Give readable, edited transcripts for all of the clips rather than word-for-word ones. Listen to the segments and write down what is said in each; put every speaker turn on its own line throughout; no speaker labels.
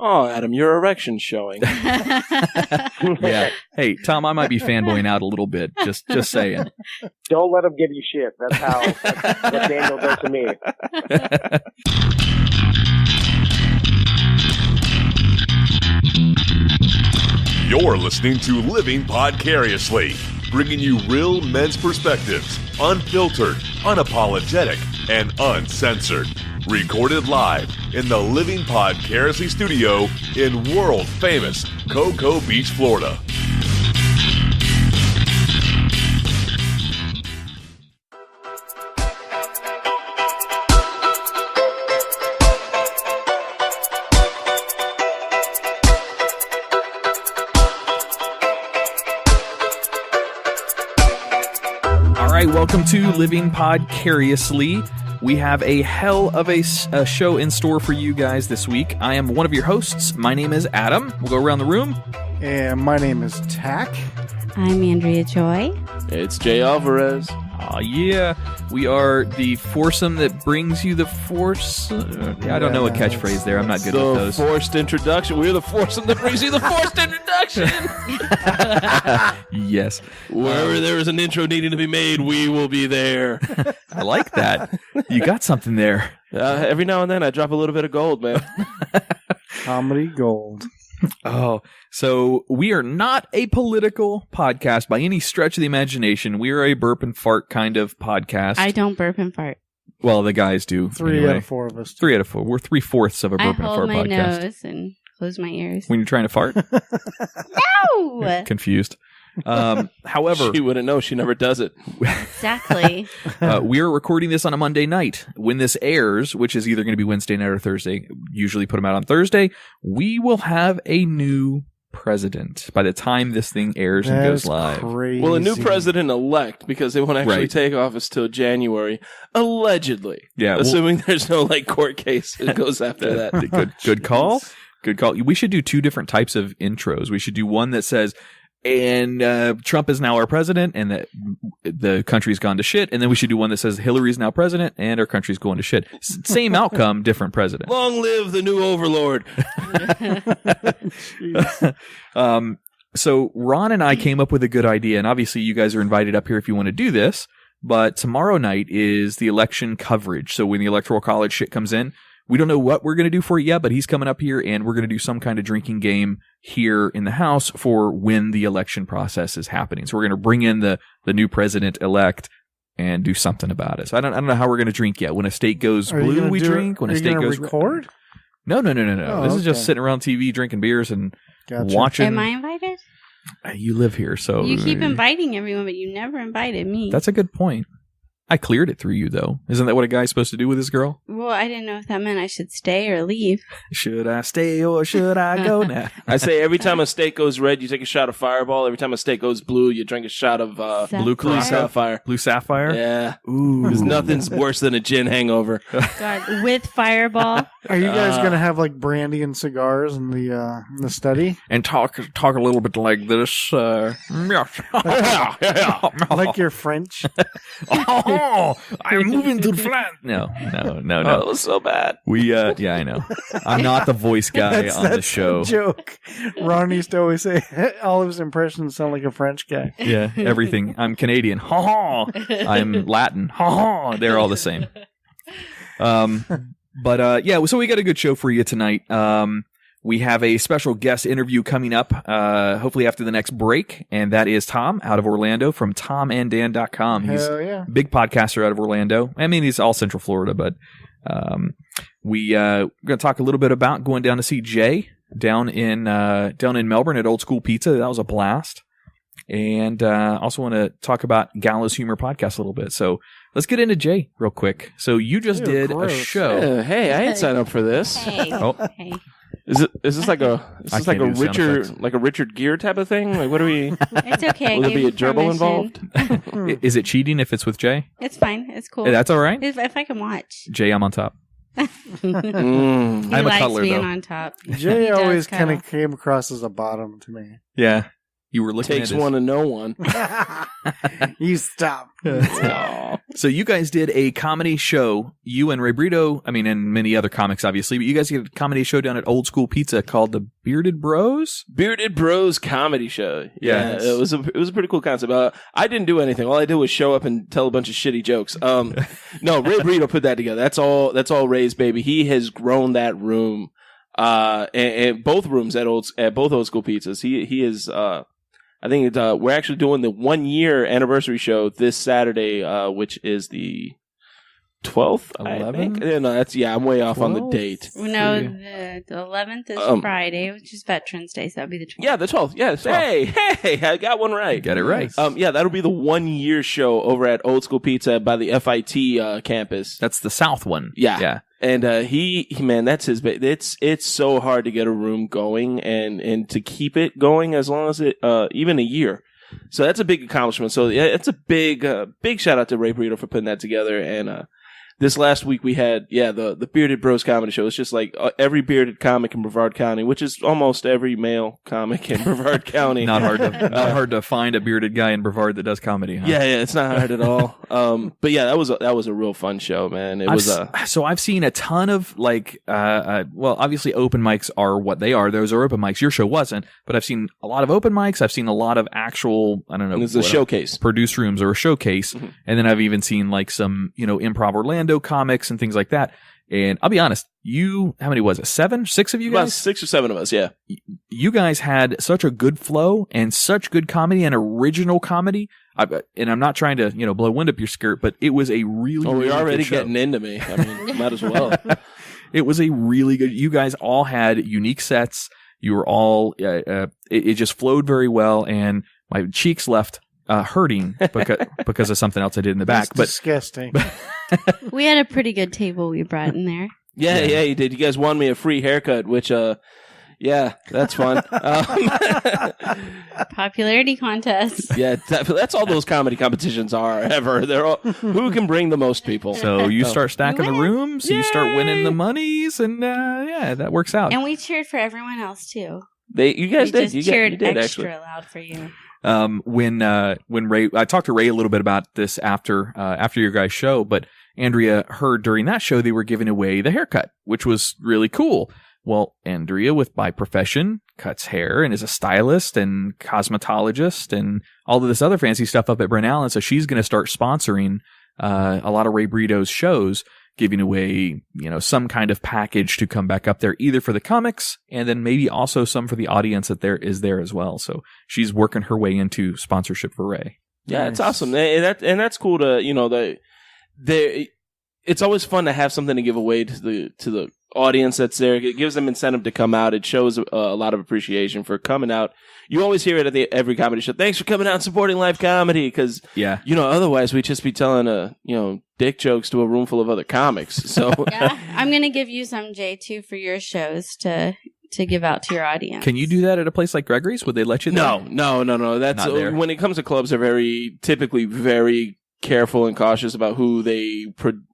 Oh, Adam, your erection's showing.
Yeah. Hey, Tom, I might be fanboying out a little bit. Just saying.
Don't let him give you shit. That's what Daniel does to me.
You're listening to Living Podcariously, bringing you real men's perspectives, unfiltered, unapologetic, and uncensored. Recorded live in the Living Podcariously studio in world-famous Cocoa Beach, Florida.
Welcome to Living Podcariously. We have a hell of a show in store for you guys this week. I am one of your hosts. My name is Adam. We'll go around the room.
And my name is Tach.
I'm Andrea Joy.
It's Jay Alvarez.
Oh, yeah. We are the foursome that brings you the force. I don't know a catchphrase there. I'm not good with those.
The forced introduction. We're the foursome that brings you the forced introduction.
Yes.
Wherever there is an intro needing to be made, we will be there.
I like that. You got something there.
Every now and then, I drop a little bit of gold, man.
Comedy gold.
Oh, so we are not a political podcast by any stretch of the imagination. We are a burp and fart kind of podcast.
I don't burp and fart.
Well, the guys do.
Three out of four of us.
3 out of 4. We're 3/4 of a burp and fart podcast.
I hold my nose and close my ears.
When you're trying to fart?
No!
Confused. However,
she wouldn't know. She never does it.
Exactly.
We are recording this on a Monday night. When this airs, which is either going to be Wednesday night or Thursday, usually put them out on Thursday, we will have a new president by the time this thing airs and goes live.
Crazy.
Well, a new president-elect, because they won't actually take office till January, allegedly.
Yeah,
assuming there's no court case that goes after that.
Good call. Good call. We should do 2 different types of intros. We should do one that says, and Trump is now our president, and that the country's gone to shit. And then we should do one that says Hillary's now president, and our country's going to shit. Same outcome, different president.
Long live the new overlord.
So Ron and I came up with a good idea, and obviously you guys are invited up here if you want to do this. But tomorrow night is the election coverage. So when the Electoral College shit comes in, we don't know what we're going to do for it yet, but he's coming up here, and we're going to do some kind of drinking game here in the house for when the election process is happening. So we're going to bring in the new president-elect and do something about it. So I don't know how we're going to drink yet. When a state goes blue, we drink. When a state goes
record?
No.
Oh,
this is just sitting around TV, drinking beers, and
Gotcha.
watching.
Am I invited?
You live here, so...
You keep inviting everyone, but you never invited me.
That's a good point. I cleared it through you, though. Isn't that what a guy's supposed to do with his girl?
Well, I didn't know if that meant I should stay or leave.
Should I stay or should I go now?
I say every time a steak goes red, you take a shot of Fireball. Every time a steak goes blue, you drink a shot of
Blue
Sapphire.
Blue Sapphire?
Yeah.
Ooh.
Because nothing's worse than a gin hangover.
God, with Fireball.
Are you guys going to have brandy and cigars in the study?
And talk a little bit like this.
Like you're French?
Oh, I'm moving to France. No.
Oh, it was so bad.
Yeah, I know. I'm not the voice guy on the show.
The joke. Ron used to always say all of his impressions sound like a French guy.
Yeah, everything. I'm Canadian. Ha ha. I'm Latin. Ha ha. They're all the same. But so we got a good show for you tonight. We have a special guest interview coming up, hopefully after the next break, and that is Tom out of Orlando from TomandDan.com. He's a big podcaster out of Orlando. I mean, he's all Central Florida, but we're going to talk a little bit about going down to see Jay down in Melbourne at Old School Pizza. That was a blast. And also want to talk about Gallows Humor Podcast a little bit. So let's get into Jay real quick. So you just did a show.
Hey, I ain't signed up for this.
Hey.
Oh.
Hey.
Is this like a Richard Gere type of thing? Like, what are we?
It's okay.
Will there be a gerbil involved?
Is it cheating if it's with Jay?
It's fine. It's cool.
Hey, that's all right.
If I can watch.
Jay, I'm on top.
He
I'm a
likes
cuddler,
being
though.
on top.
Jay always kind of came across as a bottom to me.
Yeah. You were looking
Takes
at his-
one to know one.
You stop.
So you guys did a comedy show, you and Ray Brito, I mean, and many other comics, obviously, but you guys did a comedy show down at Old School Pizza called the Bearded Bros?
Bearded Bros comedy show.
Yes.
Yeah, it was a pretty cool concept. I didn't do anything. All I did was show up and tell a bunch of shitty jokes. No, Ray Brito put that together. That's all Ray's baby. He has grown that room, and both rooms at both Old School Pizzas. He is. I think we're actually doing the 1-year anniversary show this Saturday, which is the 12th.
11th?
No, I'm way off on the
12th?
date.
No, the 11th is Friday, which is Veterans Day, so that'd be the 12th.
Yeah, the 12th. Yes. Hey, I got one right.
Get it right.
Yeah, that'll be the 1-year show over at Old School Pizza by the FIT campus.
That's the South one.
Yeah. And he man, that's his. It's so hard to get a room going and to keep it going as long as even a year. So that's a big accomplishment. So yeah, it's a big shout out to Ray Brito for putting that together. And this last week we had the Bearded Bros comedy show. It's just like every bearded comic in Brevard County, which is almost every male comic in Brevard County.
Not hard to find a bearded guy in Brevard that does comedy, huh?
Yeah, it's not hard at all. But yeah, that was a real fun show, man.
So I've seen a ton of well, obviously open mics are what they are. Those are open mics. Your show wasn't, but I've seen a lot of open mics. I've seen a lot of actual, I don't know.
It's a showcase.
Produce rooms or a showcase.
Mm-hmm.
And then I've even seen like some, Improv Orlando comics and things like that. And I'll be honest, how many was it? 6 of you guys?
About 6 or 7 of us, yeah.
You guys had such a good flow and such good comedy and original comedy. And I'm not trying to, blow wind up your skirt, but it was a really,
we're
really
already
good show.
getting into me. I mean, might as well.
It was a really good, you guys all had unique sets. You were all, it just flowed very well. And my cheeks left hurting because of something else I did in the back.
That's disgusting.
We had a pretty good table we brought in there.
Yeah, you did. You guys won me a free haircut, which, yeah, that's fun.
Popularity contest.
Yeah, that's all those comedy competitions are ever. They're all who can bring the most people.
So you start stacking the rooms, you start winning the
Yay!
monies, and that works out.
And we cheered for everyone else too.
You guys
we
did.
just
You
cheered
did
extra
actually.
loud for you.
When Ray, I talked to Ray a little bit about this after your guys' show, but Andrea heard during that show they were giving away the haircut, which was really cool. Well, Andrea, by profession, cuts hair and is a stylist and cosmetologist and all of this other fancy stuff up at Brent Allen. So she's going to start sponsoring a lot of Ray Brito's shows, giving away, some kind of package to come back up there, either for the comics and then maybe also some for the audience that is there as well. So she's working her way into sponsorship for Ray.
Yeah, It's awesome. And that's cool to, it's always fun to have something to give away to the audience that's there. It gives them incentive to come out. It shows a lot of appreciation for coming out. You always hear it at every comedy show. Thanks for coming out and supporting live comedy. Because, otherwise we'd just be telling, dick jokes to a room full of other comics. So
Yeah, I'm going to give you some, Jay, too, for your shows to give out to your audience.
Can you do that at a place like Gregory's? Would they let you there?
No. That's
Not there.
When it comes to clubs, they're typically very careful and cautious about who they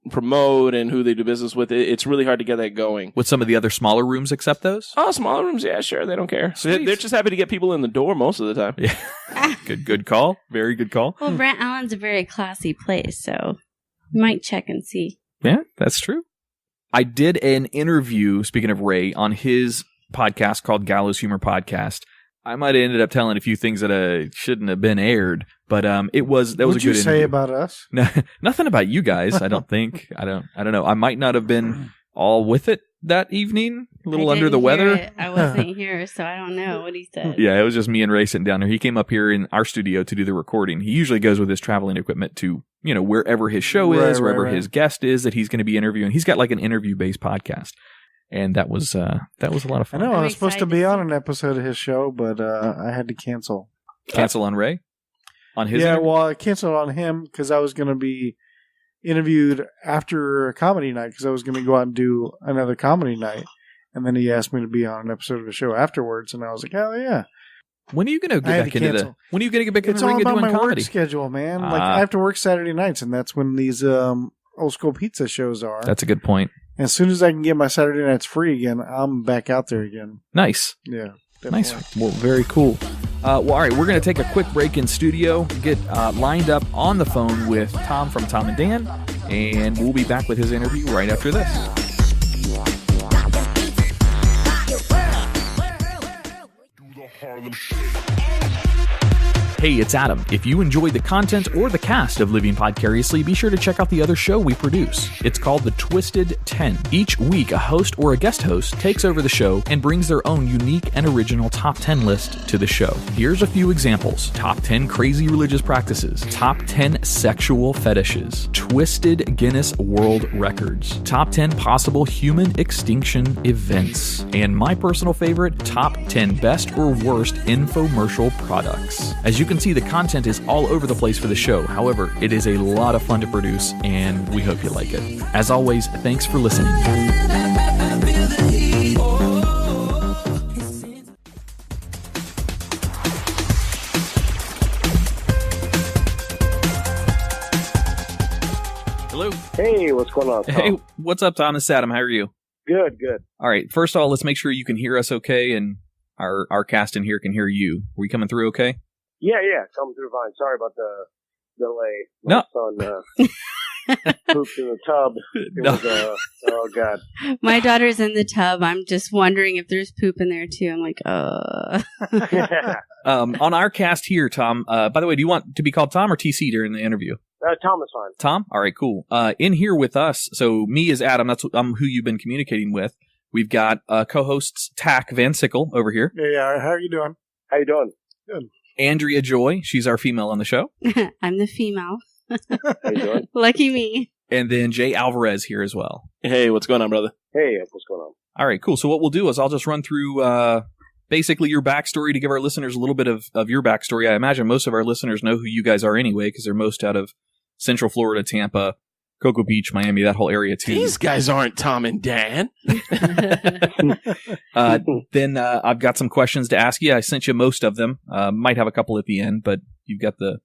promote and who they do business with. It's really hard to get that going.
Would some of the other smaller rooms accept those?
Oh, smaller rooms, yeah, sure. They don't care.
Sweet.
They're just happy to get people in the door most of the time.
Yeah. Good call. Very good call.
Well, Brent Allen's a very classy place, so you might check and see.
Yeah, that's true. I did an interview, speaking of Ray, on his podcast called Gallows Humor Podcast. I might have ended up telling a few things that shouldn't have been aired, but that was a good interview.
What'd you say about us?
Nothing about you guys. I don't think. I don't know. I might not have been all with it that evening. A little under the weather.
I wasn't here, so I don't know what he said.
Yeah, it was just me and Ray sitting down there. He came up here in our studio to do the recording. He usually goes with his traveling equipment to, wherever his show is, wherever his guest is that he's going to be interviewing. He's got like an interview-based podcast. And that was a lot of fun.
I know. I was
I'm
supposed to
excited
be
to
on
see.
an episode of his show, but I had to cancel.
Cancel on Ray? On his
Yeah,
interview?
well, I canceled on him because I was going to be interviewed after a comedy night because I was going to go out and do another comedy night. And then he asked me to be on an episode of the show afterwards, and I was like, hell yeah.
When are you going to
I had
get back
to
into
cancel.
when are you going to get back into
It's
the
all
ring of
about
doing
my
comedy?
work schedule, man. Like, I have to work Saturday nights, and that's when these Old School Pizza shows are.
That's a good point.
And as soon as I can get my Saturday nights free again, I'm back out there again.
Nice.
Yeah.
Nice.
Definitely.
Well, very cool. Well, all right, we're going to take a quick break in studio, get lined up on the phone with Tom from Tom and Dan, and we'll be back with his interview right after this. Hey, it's Adam. If you enjoyed the content or the cast of Living Podcariously, be sure to check out the other show we produce. It's called The Twisted 10. Each week, a host or a guest host takes over the show and brings their own unique and original top 10 list to the show. Here's a few examples. Top 10 crazy religious practices. Top 10 sexual fetishes. Twisted Guinness World Records. Top 10 possible human extinction events. And my personal favorite, top 10 best or worst infomercial products. As you can see, the content is all over the place for the show. However, it is a lot of fun to produce, and we hope you like it. As always, thanks for listening. Hello.
Hey, what's going on, Tom?
Hey, what's up, Tom? It's Adam. How are you?
Good, good.
All right. First of all, let's make sure you can hear us okay, and our cast in here can hear you. Are we coming through okay?
Yeah, coming through fine. Sorry about the delay.
No.
My son pooped in the tub. Oh, God.
My daughter's in the tub. I'm just wondering if there's poop in there, too. I'm like,
On our cast here, Tom, by the way, do you want to be called Tom or TC during the interview?
Tom is fine.
Tom? All right, cool. In here with us, so me is Adam. That's who you've been communicating with. We've got co-hosts Tach Van Sickle over here.
Yeah, how are you doing?
How you doing?
Good.
Andrea Joy, she's our female on the show.
I'm the female.
How you doing?
Lucky me.
And then Jay Alvarez here as well.
Hey, what's going on, brother?
Hey, what's going on?
All right, cool. So what we'll do is I'll just run through basically your backstory to give our listeners a little bit of your backstory. I imagine most of our listeners know who you guys are anyway, because they're most out of Central Florida, Tampa, Cocoa Beach, Miami, that whole area too.
These guys aren't Tom and Dan.
Then I've got some questions to ask you. I sent you most of them. Might have a couple at the end, but you've got the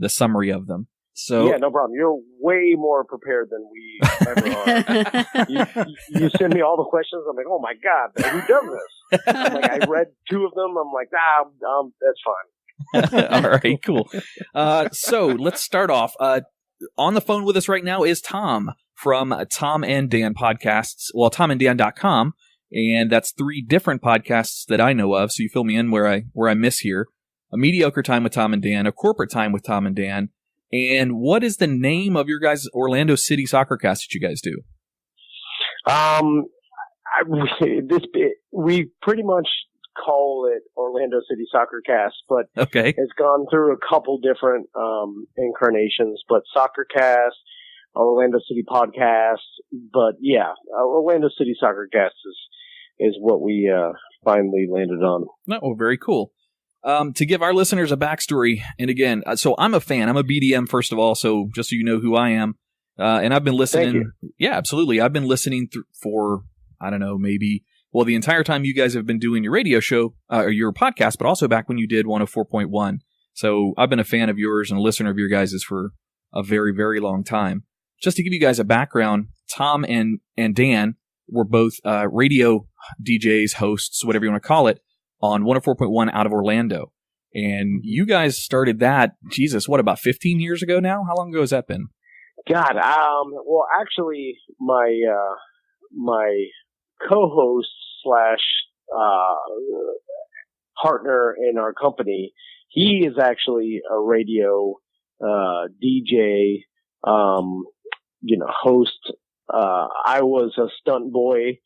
summary of them. So
yeah, no problem. You're way more prepared than we ever are. You send me all the questions. I'm like, oh my God, who does this? I'm like, I read 2 of them. I'm like, that's fine.
All right, cool. So let's start off. On the phone with us right now is Tom from Tom and Dan podcasts. Well, tomanddan.com, and that's 3 different podcasts that I know of. So you fill me in where I miss here. A mediocre time with Tom and Dan, a corporate time with Tom and Dan, and what is the name of your guys' Orlando City soccer cast that you guys do?
We pretty much call it Orlando City Soccer Cast, but
okay,
it's gone through a couple different incarnations. But Soccer Cast, Orlando City Podcast, but yeah, Orlando City Soccer Cast is what we finally landed on.
Oh, very cool. To give our listeners a backstory, and again, so I'm a fan. I'm a BDM first of all, so just so you know who I am, and I've been listening. Yeah, absolutely. I've been listening for I don't know, maybe. Well, the entire time you guys have been doing your radio show, or your podcast, but also back when you did 104.1. So I've been a fan of yours and a listener of your guys' for a very, very long time. Just to give you guys a background, Tom and Dan were both radio DJs, hosts, whatever you want to call it, on 104.1 out of Orlando. And you guys started that, Jesus, what, about 15 years ago now? How long ago has that been?
God, well, actually, my co-host / partner in our company, he is actually a radio DJ, host. I was a stunt boy,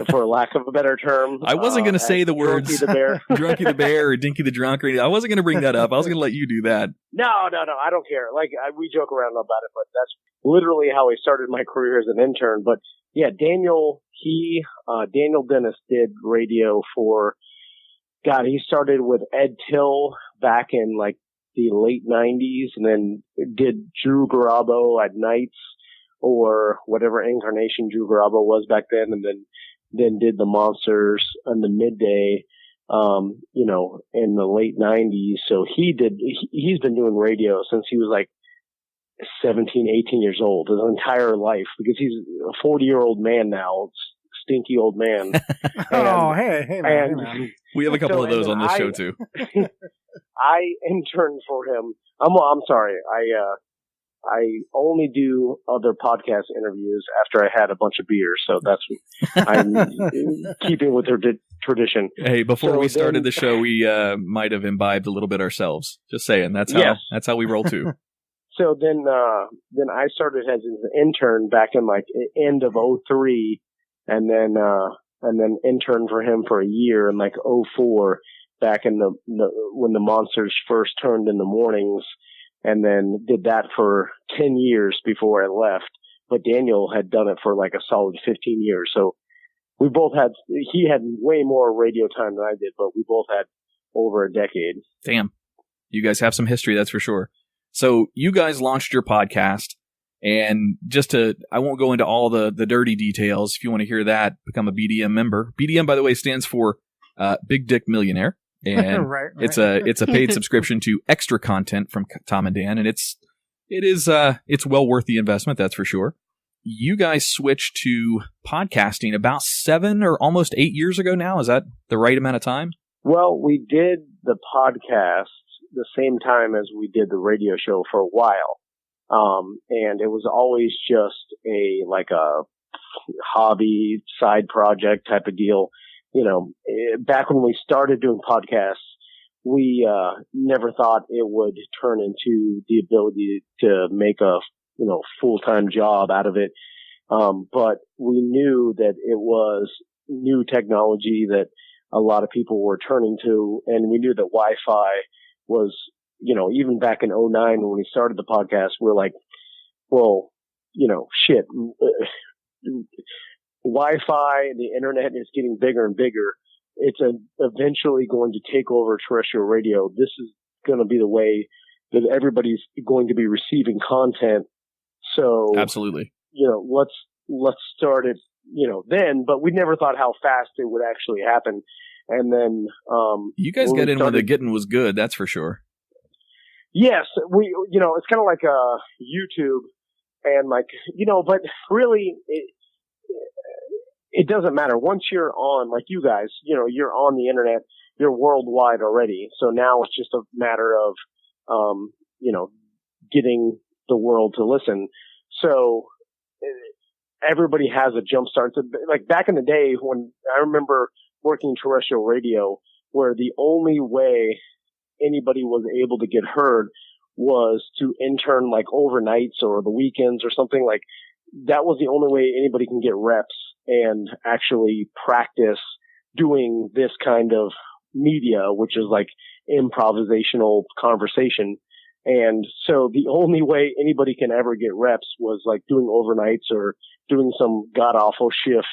for lack of a better term.
I wasn't going to say the words
Drunky the Bear.
Drunky the Bear or Dinky the Drunk. I wasn't going to bring that up. I was going to let you do that.
No, I don't care. We joke around about it, but that's literally how I started my career as an intern. But yeah, Daniel Dennis did radio for, God, he started with Ed Till back in the late 90s, and then did Drew Garabo at nights, or whatever incarnation Drew Garabo was back then, and then did the Monsters in the midday, in the late 90s. So he's been doing radio since he was 17, 18 years old, his entire life, because he's a 40-year-old man now, stinky old man.
Oh, hey, man.
We have a couple of those on this show too.
I interned for him. I'm sorry. I only do other podcast interviews after I had a bunch of beers, so I'm keeping with their tradition.
Hey, before we started the show, we might have imbibed a little bit ourselves. Just saying, that's how we roll too.
So then I started as an intern back in like end of 2003, and then interned for him for a year in like 2004, back in the when the monsters first turned in the mornings. And then did that for 10 years before I left. But Daniel had done it for like a solid 15 years. So we both he had way more radio time than I did, but we both had over a decade.
Damn. You guys have some history, that's for sure. So you guys launched your podcast, and I won't go into all the dirty details. If you want to hear that, become a BDM member. BDM, by the way, stands for Big Dick Millionaire. And
right.
It's a paid subscription to extra content from Tom and Dan, and it's well worth the investment, that's for sure. You guys switched to podcasting about 7 or almost 8 years ago now. Is that the right amount of time?
Well, we did the podcast the same time as we did the radio show for a while. And it was always just a hobby side project type of deal. You know, back when we started doing podcasts, we never thought it would turn into the ability to make a full-time job out of it. But we knew that it was new technology that a lot of people were turning to, and we knew that Wi-Fi was, even back in 2009 when we started the podcast, we're like, well, shit. Wi-Fi and the internet is getting bigger and bigger. It's eventually going to take over terrestrial radio. This is going to be the way that everybody's going to be receiving content. So
absolutely,
let's start it, then. But we never thought how fast it would actually happen. And then
you guys got in when the getting was good. That's for sure.
Yes, it's kind of like YouTube, and but really it doesn't matter. Once you're on, like you guys, you're on the internet, you're worldwide already. So now it's just a matter of, getting the world to listen. So everybody has a jump start. So, like back in the day when I remember working terrestrial radio, where the only way anybody was able to get heard was to intern like overnights or the weekends or something. Like that was the only way anybody can get reps and actually practice doing this kind of media, which is like improvisational conversation. And so the only way anybody can ever get reps was like doing overnights or doing some god awful shift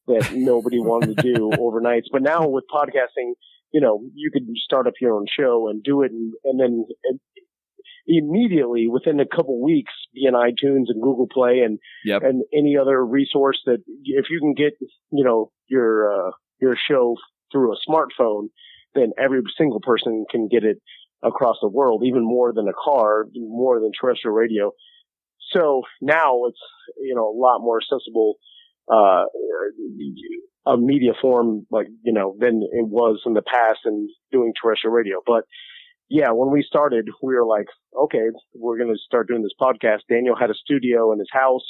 that nobody wanted to do overnights. But now with podcasting, you could start up your own show and do it. And then immediately within a couple weeks be in iTunes and Google Play and any other resource that if you can get, your show through a smartphone, then every single person can get it across the world, even more than a car, more than terrestrial radio. So now it's, a lot more accessible, a media form, than it was in the past and doing terrestrial radio. But yeah, when we started, we were like, okay, we're going to start doing this podcast. Daniel had a studio in his house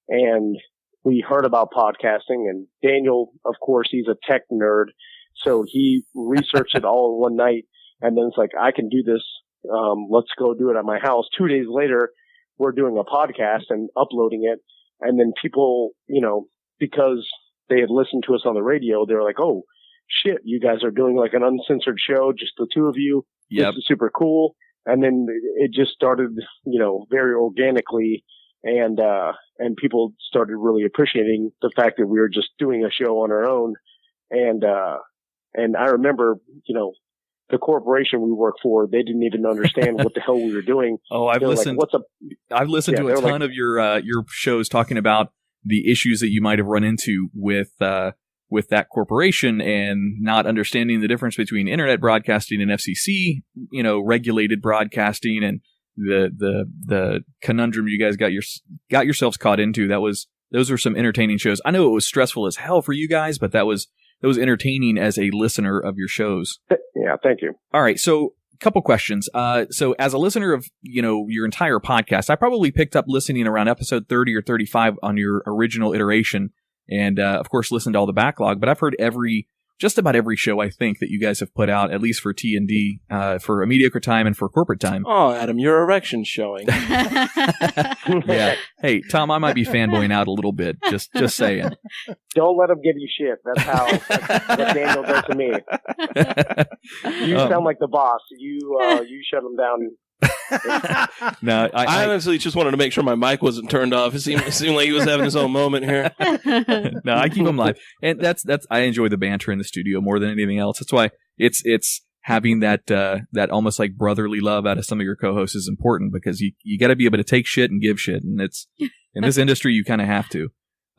and we heard about podcasting, and Daniel, of course, he's a tech nerd. So he researched it all in one night. And then it's like, I can do this. Let's go do it at my house. 2 days later, we're doing a podcast and uploading it. And then people, because they had listened to us on the radio, they were like, oh shit, you guys are doing like an uncensored show, just the two of you.
Yep.
This is super cool. And then it just started, very organically. And people started really appreciating the fact that we were just doing a show on our own. And I remember, the corporation we work for, they didn't even understand what the hell we were doing.
Oh, I've listened.
Like,
I've listened to a ton of your shows talking about the issues that you might have run into with that corporation and not understanding the difference between internet broadcasting and FCC, regulated broadcasting, and the conundrum you guys got yourselves caught into. Those were some entertaining shows. I know it was stressful as hell for you guys, but that was entertaining as a listener of your shows.
Yeah, thank you.
All right, so couple questions. So as a listener of, your entire podcast, I probably picked up listening around episode 30 or 35 on your original iteration and, of course, listened to all the backlog, but I've heard just about every show I think that you guys have put out, at least for T&D, for A Mediocre Time and for Corporate Time.
Oh, Adam, your erection showing.
Yeah. Hey, Tom, I might be fanboying out a little bit. Just saying.
Don't let him give you shit. That's what Daniel does to me. You sound like the boss. You shut him down.
No, I honestly just wanted to make sure my mic wasn't turned off. It seemed like he was having his own moment here.
No, I keep him live, and that's I enjoy the banter in the studio more than anything else. That's why it's having that almost like brotherly love out of some of your co-hosts is important, because you got to be able to take shit and give shit, and it's in this industry you kind of have to.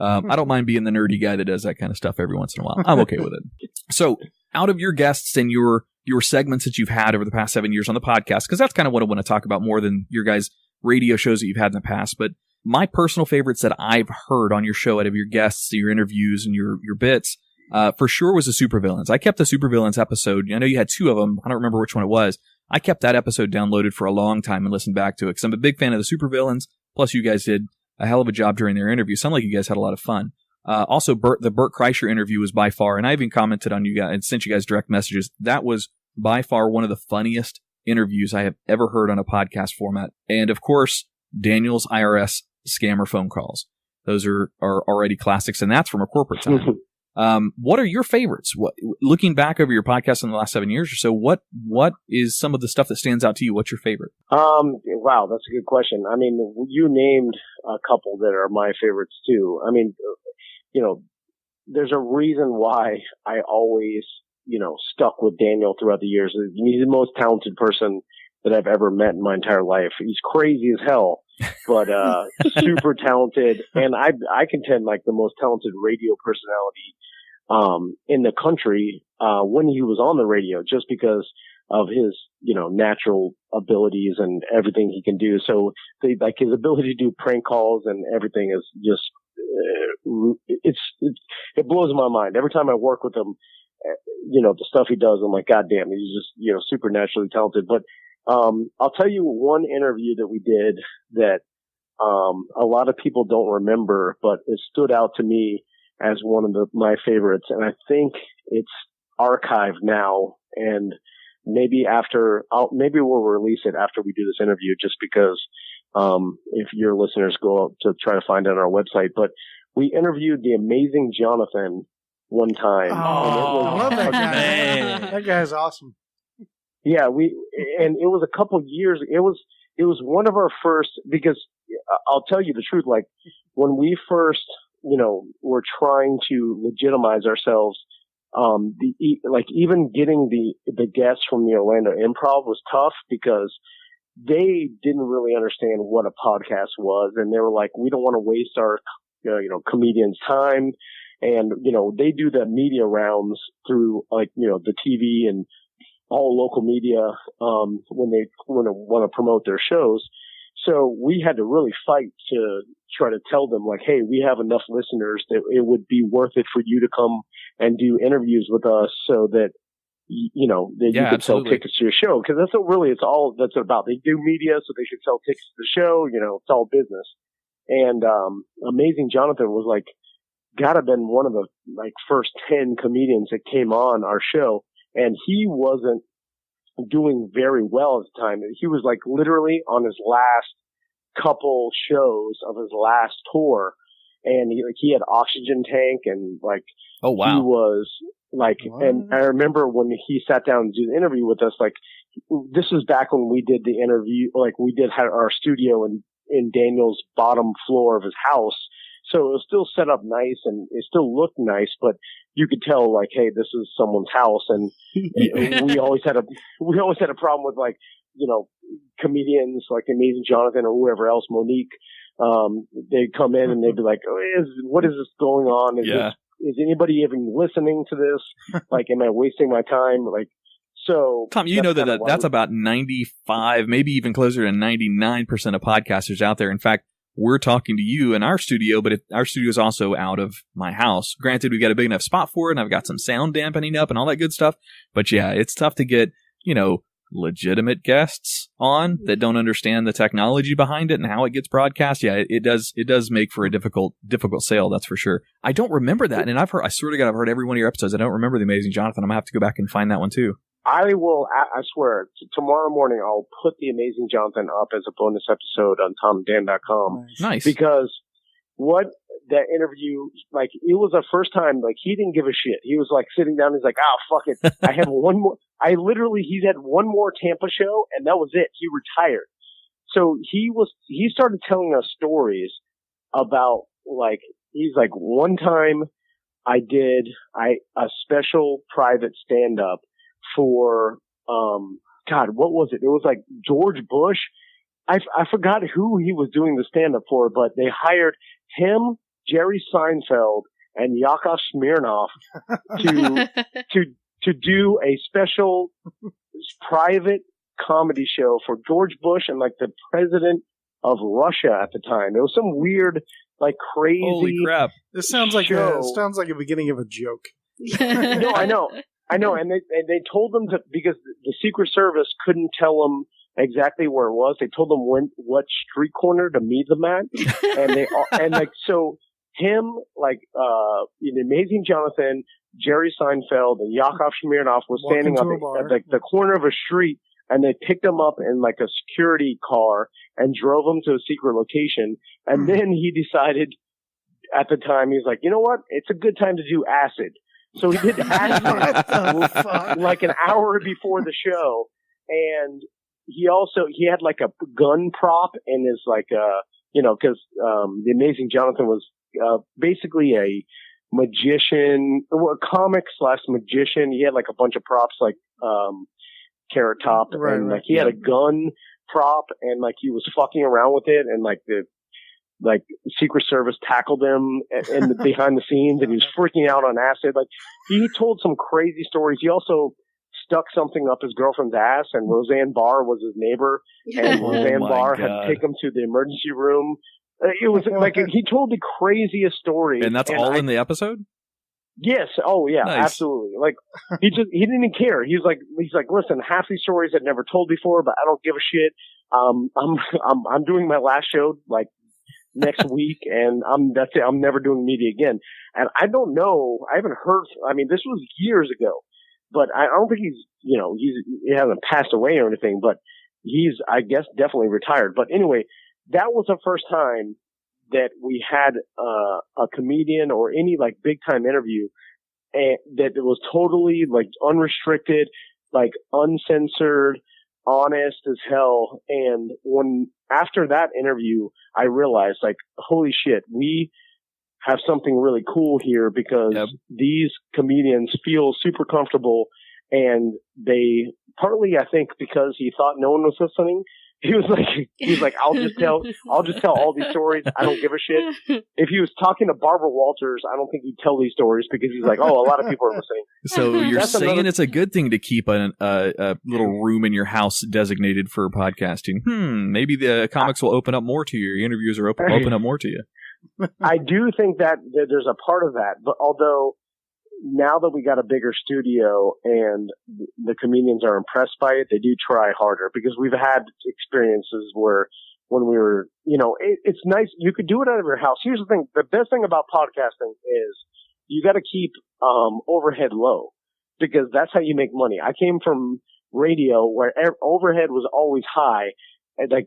I don't mind being the nerdy guy that does that kind of stuff every once in a while. I'm okay with it. So, out of your guests and your segments that you've had over the past 7 years on the podcast, because that's kind of what I want to talk about more than your guys' radio shows that you've had in the past. But my personal favorites that I've heard on your show out of your guests, your interviews, and your bits, for sure was the Supervillains. I kept the Supervillains episode. I know you had 2 of them. I don't remember which one it was. I kept that episode downloaded for a long time and listened back to it because I'm a big fan of the Supervillains. Plus, you guys did a hell of a job during their interview. Sounded like you guys had a lot of fun. Also, the Bert Kreischer interview was by far, and I even commented on you guys and sent you guys direct messages. That was by far one of the funniest interviews I have ever heard on a podcast format. And of course, Daniel's IRS scammer phone calls. Those are already classics, and that's from a corporate time. What are your favorites? Looking back over your podcast in the last 7 years or so, what is some of the stuff that stands out to you? What's your favorite?
Wow, that's a good question. I mean, you named a couple that are my favorites too. I mean, there's a reason why I always, stuck with Daniel throughout the years. He's the most talented person that I've ever met in my entire life. He's crazy as hell, but super talented, and I contend like the most talented radio personality in the country when he was on the radio, just because of his natural abilities and everything he can do. So like his ability to do prank calls and everything is just it blows my mind every time I work with him. The stuff he does, I'm like, God damn, he's just super naturally talented. But I'll tell you one interview that we did that a lot of people don't remember, but it stood out to me as one of my favorites, and I think it's archived now. And maybe we'll release it after we do this interview, just because if your listeners go out to try to find it on our website. But we interviewed the amazing Jonathan one time.
I love that guy. Man. That guy's awesome.
Yeah, and it was a couple years. It was one of our first, because I'll tell you the truth. Like when we first, were trying to legitimize ourselves, even getting the guests from the Orlando Improv was tough, because they didn't really understand what a podcast was, and they were like, we don't want to waste our comedians' time. And, they do the media rounds through the TV and all local media, when they want to promote their shows. So we had to really fight to try to tell them like, hey, we have enough listeners that it would be worth it for you to come and do interviews with us, so that, that you could sell tickets to your show. Cause that's all that's about. They do media, so they should sell tickets to the show. It's all business. And, Amazing Jonathan was like, gotta been one of the first 10 comedians that came on our show, and he wasn't doing very well at the time. He was literally on his last couple shows of his last tour, and he had oxygen tank, and
oh wow,
he was and I remember when he sat down to do the interview with us, this was back when we did the interview, had our studio in Daniel's bottom floor of his house. So it was still set up nice, and it still looked nice, but you could tell hey, this is someone's house. And we always had a problem with comedians like Amazing Jonathan or whoever else, Monique. They'd come in and they'd be like, what is this going on? Is anybody even listening to this? Am I wasting my time? So
Tom, that's about 95, maybe even closer to 99% of podcasters out there. In fact, we're talking to you in our studio, but our studio is also out of my house. Granted, we've got a big enough spot for it, and I've got some sound dampening up and all that good stuff. But yeah, it's tough to get, legitimate guests on that don't understand the technology behind it and how it gets broadcast, it does make for a difficult sale, that's for sure. I don't remember that, and I swear to God, I've heard every one of your episodes. I don't remember The Amazing Jonathan. I'm gonna have to go back and find that one too.
I will, I swear, tomorrow morning I'll put The Amazing Jonathan up as a bonus episode on TomandDan.com.
Nice.
Because what that interview, like, it was the first time, like, he didn't give a shit. He was like sitting down, he's like, fuck it. I have one more. He's had one more Tampa show, and that was it. He retired. So he started telling us stories about, like, he's like, one time I did a special private stand-up for, God, what was it? It was like George Bush. I forgot who he was doing the stand-up for, but they hired him, Jerry Seinfeld, and Yakov Smirnoff to do a special private comedy show for George Bush and, like, the president of Russia at the time. It was some weird, like, crazy.
Holy crap!
This sounds like a beginning of a joke.
No, I know, and they told them to, because the Secret Service couldn't tell them exactly where it was. They told them what street corner to meet them at, and like, so him, like, The Amazing Jonathan, Jerry Seinfeld, and Yakov Smirnoff was standing up at like the corner of a street, and they picked him up in, like, a security car and drove him to a secret location. And then he decided, at the time, he was like, you know what? It's a good time to do acid. So he did acid like an hour before the show, and he had like a gun prop in his, like, because The Amazing Jonathan was basically a magician, a comic / magician. He had, like, a bunch of props, like Carrot Top, and like he had a gun prop, and, like, he was fucking around with it, and, like, the Secret Service tackled him behind the scenes, and he was freaking out on acid. Like, he told some crazy stories. He also stuck something up his girlfriend's ass, and Roseanne Barr was his neighbor, and Roseanne Barr had to take him to the emergency room. It was like, he told the craziest story.
And that's all in the episode?
Yes. Oh, yeah,
nice.
Absolutely. Like, he didn't even care. He's like, listen, half these stories I've never told before, but I don't give a shit. I'm doing my last show, like, next week, and that's it. I'm never doing media again. And I don't know. I haven't heard. I mean, this was years ago, but I don't think he hasn't passed away or anything. But he's, I guess, definitely retired. But anyway, that was the first time that we had a comedian or any, like, big time interview, and that it was totally, like, unrestricted, like, uncensored, honest as hell. And after that interview, I realized, like, holy shit, we have something really cool here, because these comedians feel super comfortable, and they, partly, I think, because he thought no one was listening, he was like, I'll just tell all these stories. I don't give a shit. If he was talking to Barbara Walters, I don't think he'd tell these stories, because he's like, oh, a lot of people are listening.
So you're saying it's a good thing to keep a little room in your house designated for podcasting. Maybe the comics will open up more to you. Your interviews are open up more to you.
I do think that there's a part of that, but although now that we got a bigger studio and the comedians are impressed by it, they do try harder, because we've had experiences where, when we were, it's nice. You could do it out of your house. Here's the thing. The best thing about podcasting is you got to keep overhead low, because that's how you make money. I came from radio where overhead was always high, and, like,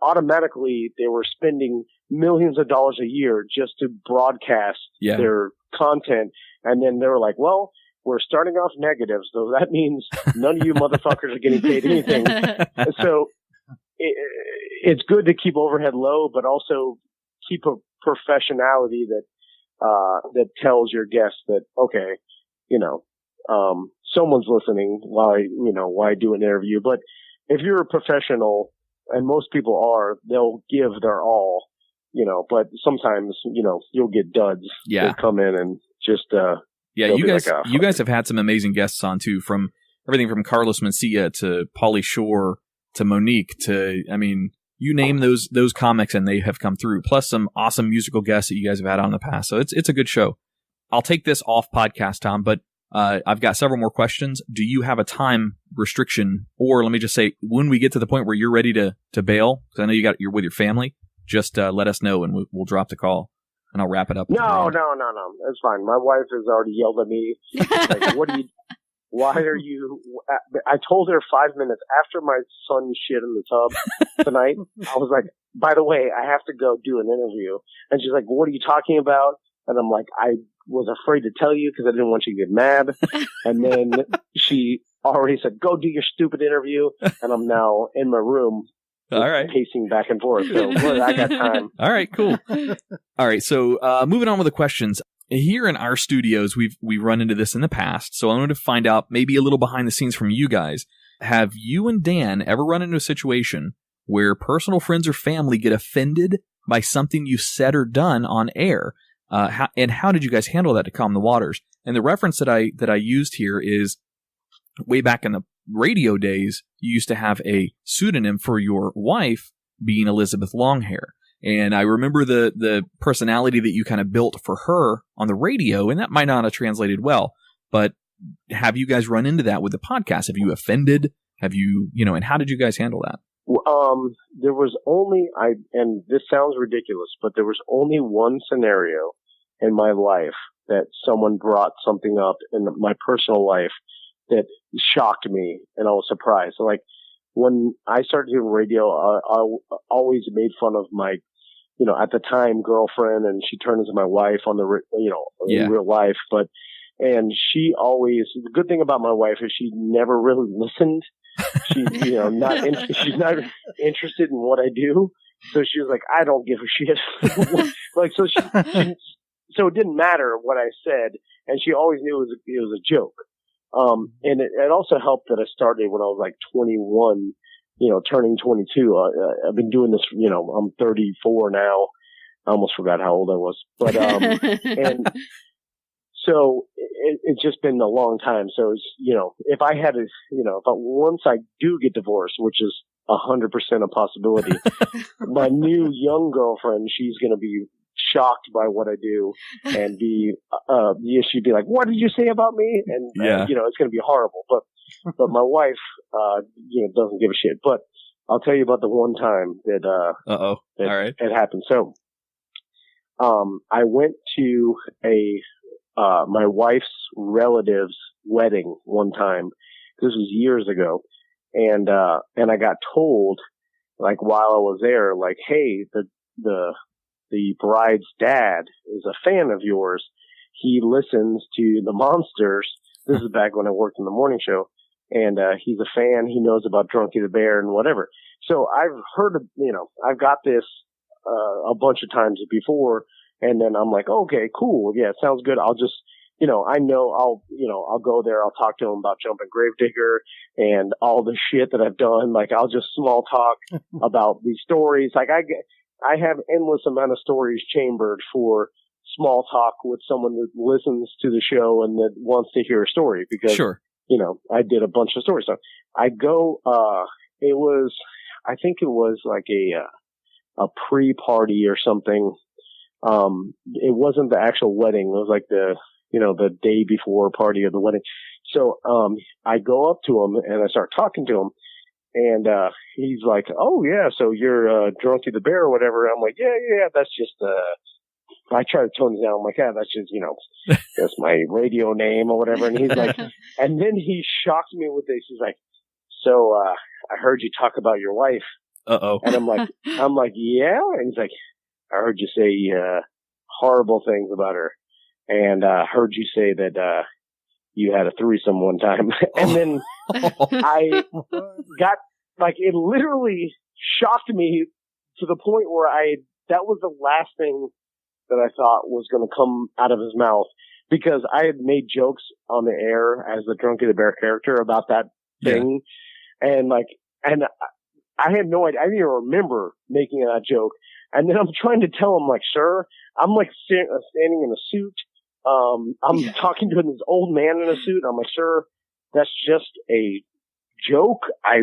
automatically they were spending millions of dollars a year just to broadcast their content. And then they were like, well, we're starting off negative, so that means none of you motherfuckers are getting paid anything. So it's good to keep overhead low, but also keep a professionality that tells your guests that, okay, someone's listening while I do an interview. But if you're a professional, and most people are, they'll give their all, but sometimes, you'll get duds that come in and just,
you guys have had some amazing guests on too, from everything from Carlos Mencia to Pauly Shore to Monique to, I mean, you name those comics and they have come through, plus some awesome musical guests that you guys have had on in the past. So it's a good show. I'll take this off podcast, Tom, but I've got several more questions. Do you have a time restriction, or let me just say, when we get to the point where you're ready to bail, because I know you're with your family, just let us know and we'll drop the call and I'll wrap it up.
No. It's fine. My wife has already yelled at me. Like, why are you? I told her 5 minutes after my son shit in the tub tonight. I was like, by the way, I have to go do an interview. And she's like, what are you talking about? And I'm like, I was afraid to tell you because I didn't want you to get mad. And then she already said, go do your stupid interview. And I'm now in my room.
All right.
Pacing back and forth. So I got time.
All right, cool. All right. So moving on with the questions. Here in our studios, we've run into this in the past. So I wanted to find out maybe a little behind the scenes from you guys. Have you and Dan ever run into a situation where personal friends or family get offended by something you said or done on air? How did you guys handle that to calm the waters? And the reference that I used here is way back in the radio days, you used to have a pseudonym for your wife being Elizabeth Longhair. And I remember the personality that you kind of built for her on the radio, and that might not have translated well. But have you guys run into that with the podcast? Have you offended? Have you, and how did you guys handle that?
There was only, and this sounds ridiculous, but there was only one scenario in my life that someone brought something up in my personal life that shocked me, and I was surprised. So, like, when I started doing radio, I always made fun of my, at the time, girlfriend, and she turned into my wife on the, in real life. And she always, the good thing about my wife is she never really listened. She's, she's not interested in what I do. So she was like, I don't give a shit. So it didn't matter what I said. And she always knew it was a joke. And it also helped that I started when I was like 21, turning 22. I've been doing this, I'm 34 now. I almost forgot how old I was, but, and so it's just been a long time. So it's, if I had to, once I do get divorced, which is 100% a possibility, my new young girlfriend, she's going to be shocked by what I do and she'd be like, what did you say about me? And, it's going to be horrible. But my wife, doesn't give a shit. But I'll tell you about the one time that,
all right,
it happened. So, I went to my wife's relative's wedding one time. This was years ago. And I got told, like, while I was there, like, hey, the bride's dad is a fan of yours. He listens to the Monsters. This is back when I worked in the morning show. And, he's a fan. He knows about Drunky the Bear and whatever. So I've heard of, I've got this, a bunch of times before. And then I'm like, okay, cool. Yeah, it sounds good. I'll just, I know I'll go there. I'll talk to him about Jumping Gravedigger and all the shit that I've done. Like, I'll just small talk about these stories. Like, I have endless amount of stories chambered for small talk with someone that listens to the show and that wants to hear a story because,
sure.
I did a bunch of stories. So I go, I think it was like a pre-party or something. It wasn't the actual wedding. It was like the day before party of the wedding. So, I go up to him and I start talking to him. And, he's like, oh yeah, so you're, Drunky the Bear or whatever. I'm like, yeah, that's just, I try to tone it down. I'm like, yeah, that's just, that's my radio name or whatever. And he's like, and then he shocked me with this. He's like, so, I heard you talk about your wife.
Uh-oh.
And I'm like, yeah. And he's like, I heard you say, horrible things about her. And, heard you say that, you had a threesome one time. And then I got, like, it literally shocked me to the point where that was the last thing that I thought was going to come out of his mouth, because I had made jokes on the air as the Drunky the Bear character about that thing. Yeah. And I had no idea. I didn't even remember making that joke. And then I'm trying to tell him, like, sir, I'm like standing in a suit. I'm talking to this old man in a suit. I'm like, sir, that's just a joke.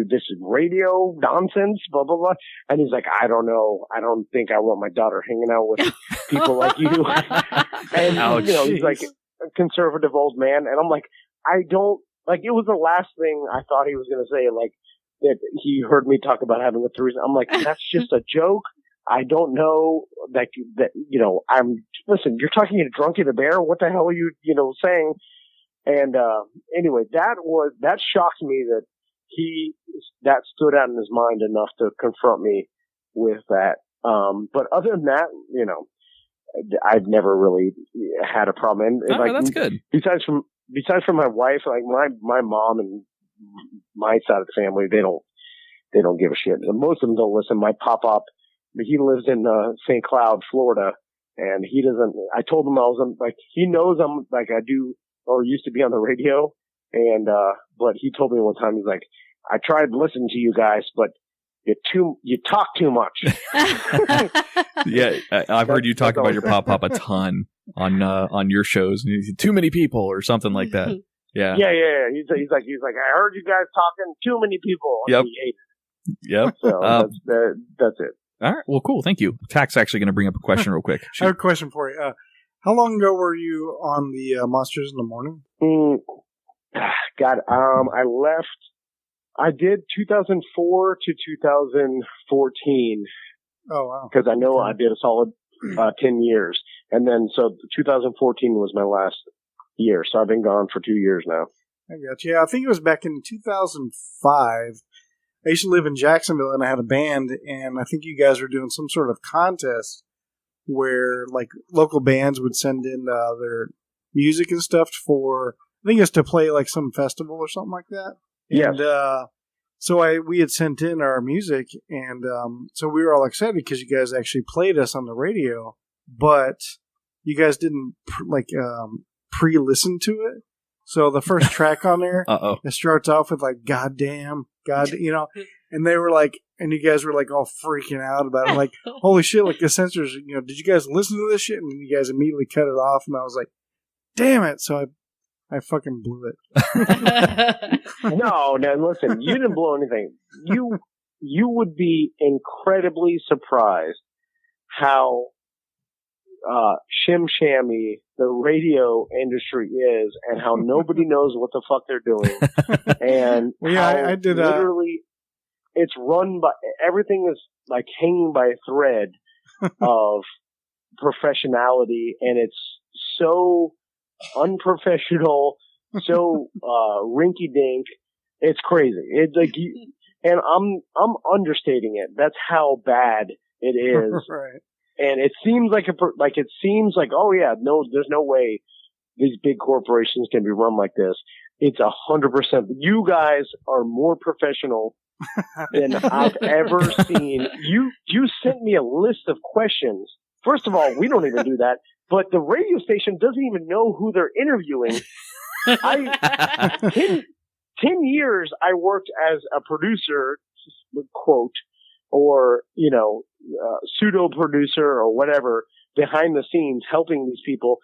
This is radio nonsense, blah, blah, blah. And he's like, I don't know. I don't think I want my daughter hanging out with people like you. And, he's like a conservative old man. And I'm like, I don't like, it was the last thing I thought he was going to say, like, that he heard me talk about having a threesome. I'm like, that's just a joke. I don't know that, you know, listen, you're talking to Drunky the Bear. What the hell are you, you know, saying? And, anyway, that shocked me that stood out in his mind enough to confront me with that. But other than that, you know, I've never really had a problem. And like,
that's good.
Besides from my wife, like my mom and my side of the family, they don't give a shit. And most of them don't listen. My pop-up, he lives in St. Cloud, Florida, and he doesn't. I told him I was like, he knows I'm like, I do or used to be on the radio, and but he told me one time, he's like, I tried listening to you guys, but you talk too much.
Yeah, I've heard you talk about your pop-up a ton on your shows. Too many people or something like that. Yeah.
Yeah. He's like, I heard you guys talking too many people.
Yep.
He hated it.
Yep.
So that's it.
All right. Well, cool. Thank you. Tach's actually going to bring up a question real quick.
I have a question for you. How long ago were you on the Monsters in the Morning?
God, I left. I did 2004 to 2014.
Oh, wow.
Because I know I did a solid 10 years. And then, so 2014 was my last year. So I've been gone for 2 years now.
I got you. Yeah, I think it was back in 2005. I used to live in Jacksonville, and I had a band, and I think you guys were doing some sort of contest where, like, local bands would send in their music and stuff for, I think it was to play, like, some festival or something like that.
Yeah.
And so we had sent in our music, and so we were all excited because you guys actually played us on the radio, but you guys didn't, pre-listen to it. So the first track on there, it starts off with, like, goddamn, God, you know, and they were like, and you guys were like all freaking out about it, like, holy shit, like the censors, you know, did you guys listen to this shit? And you guys immediately cut it off, and I was like, damn it. So I fucking blew it.
No, listen, you didn't blow anything. You would be incredibly surprised how shim-shammy the radio industry is, and how nobody knows what the fuck they're doing. And
I did
literally, it's run by, everything is like hanging by a thread of professionality, and it's so unprofessional, so rinky-dink. It's crazy. It's like, and I'm understating it. That's how bad it is.
Right.
And it seems like oh yeah, no, there's no way these big corporations can be run like this. It's 100%. You guys are more professional than I've ever seen. You sent me a list of questions. First of all, we don't even do that, but the radio station doesn't even know who they're interviewing. 10 years I worked as a producer, quote, or, you know, pseudo producer or whatever, behind the scenes, helping these people.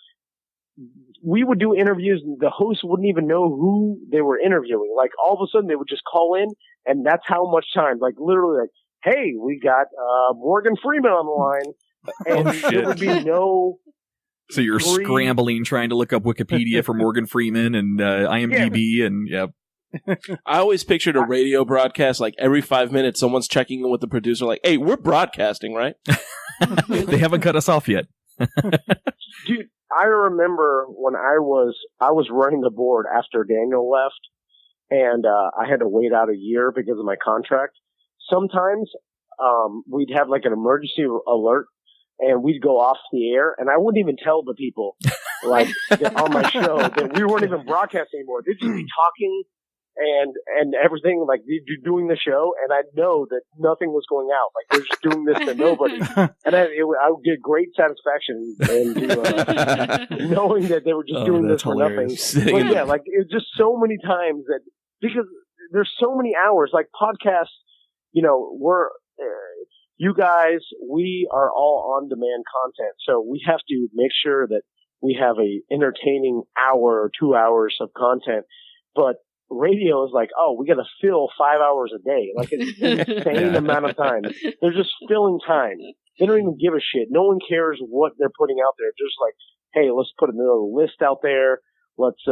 We would do interviews, and the host wouldn't even know who they were interviewing. Like, all of a sudden they would just call in, and that's how much time, like, literally, like, hey, we got Morgan Freeman on the line, and there would be no.
So you're scrambling, trying to look up Wikipedia for Morgan Freeman and IMDb, and yep.
I always pictured a radio broadcast, like every 5 minutes, someone's checking in with the producer, like, hey, we're broadcasting, right?
They haven't cut us off yet.
Dude, I remember when I was running the board after Daniel left, and I had to wait out a year because of my contract. Sometimes we'd have like an emergency alert, and we'd go off the air, and I wouldn't even tell the people like on my show that we weren't even broadcasting anymore. They'd just be talking and everything, like doing the show, and I know that nothing was going out. Like, they're just doing this to nobody, and I would get great satisfaction in knowing that they were just doing this for hilarious. Nothing. But yeah, like, it's just so many times that, because there's so many hours, like podcasts, you know, you guys, we are all on-demand content, so we have to make sure that we have a entertaining hour or 2 hours of content, but radio is like, oh, we got to fill 5 hours a day. Like, it's an insane amount of time. They're just filling time. They don't even give a shit. No one cares what they're putting out there. Just like, hey, let's put another list out there. let's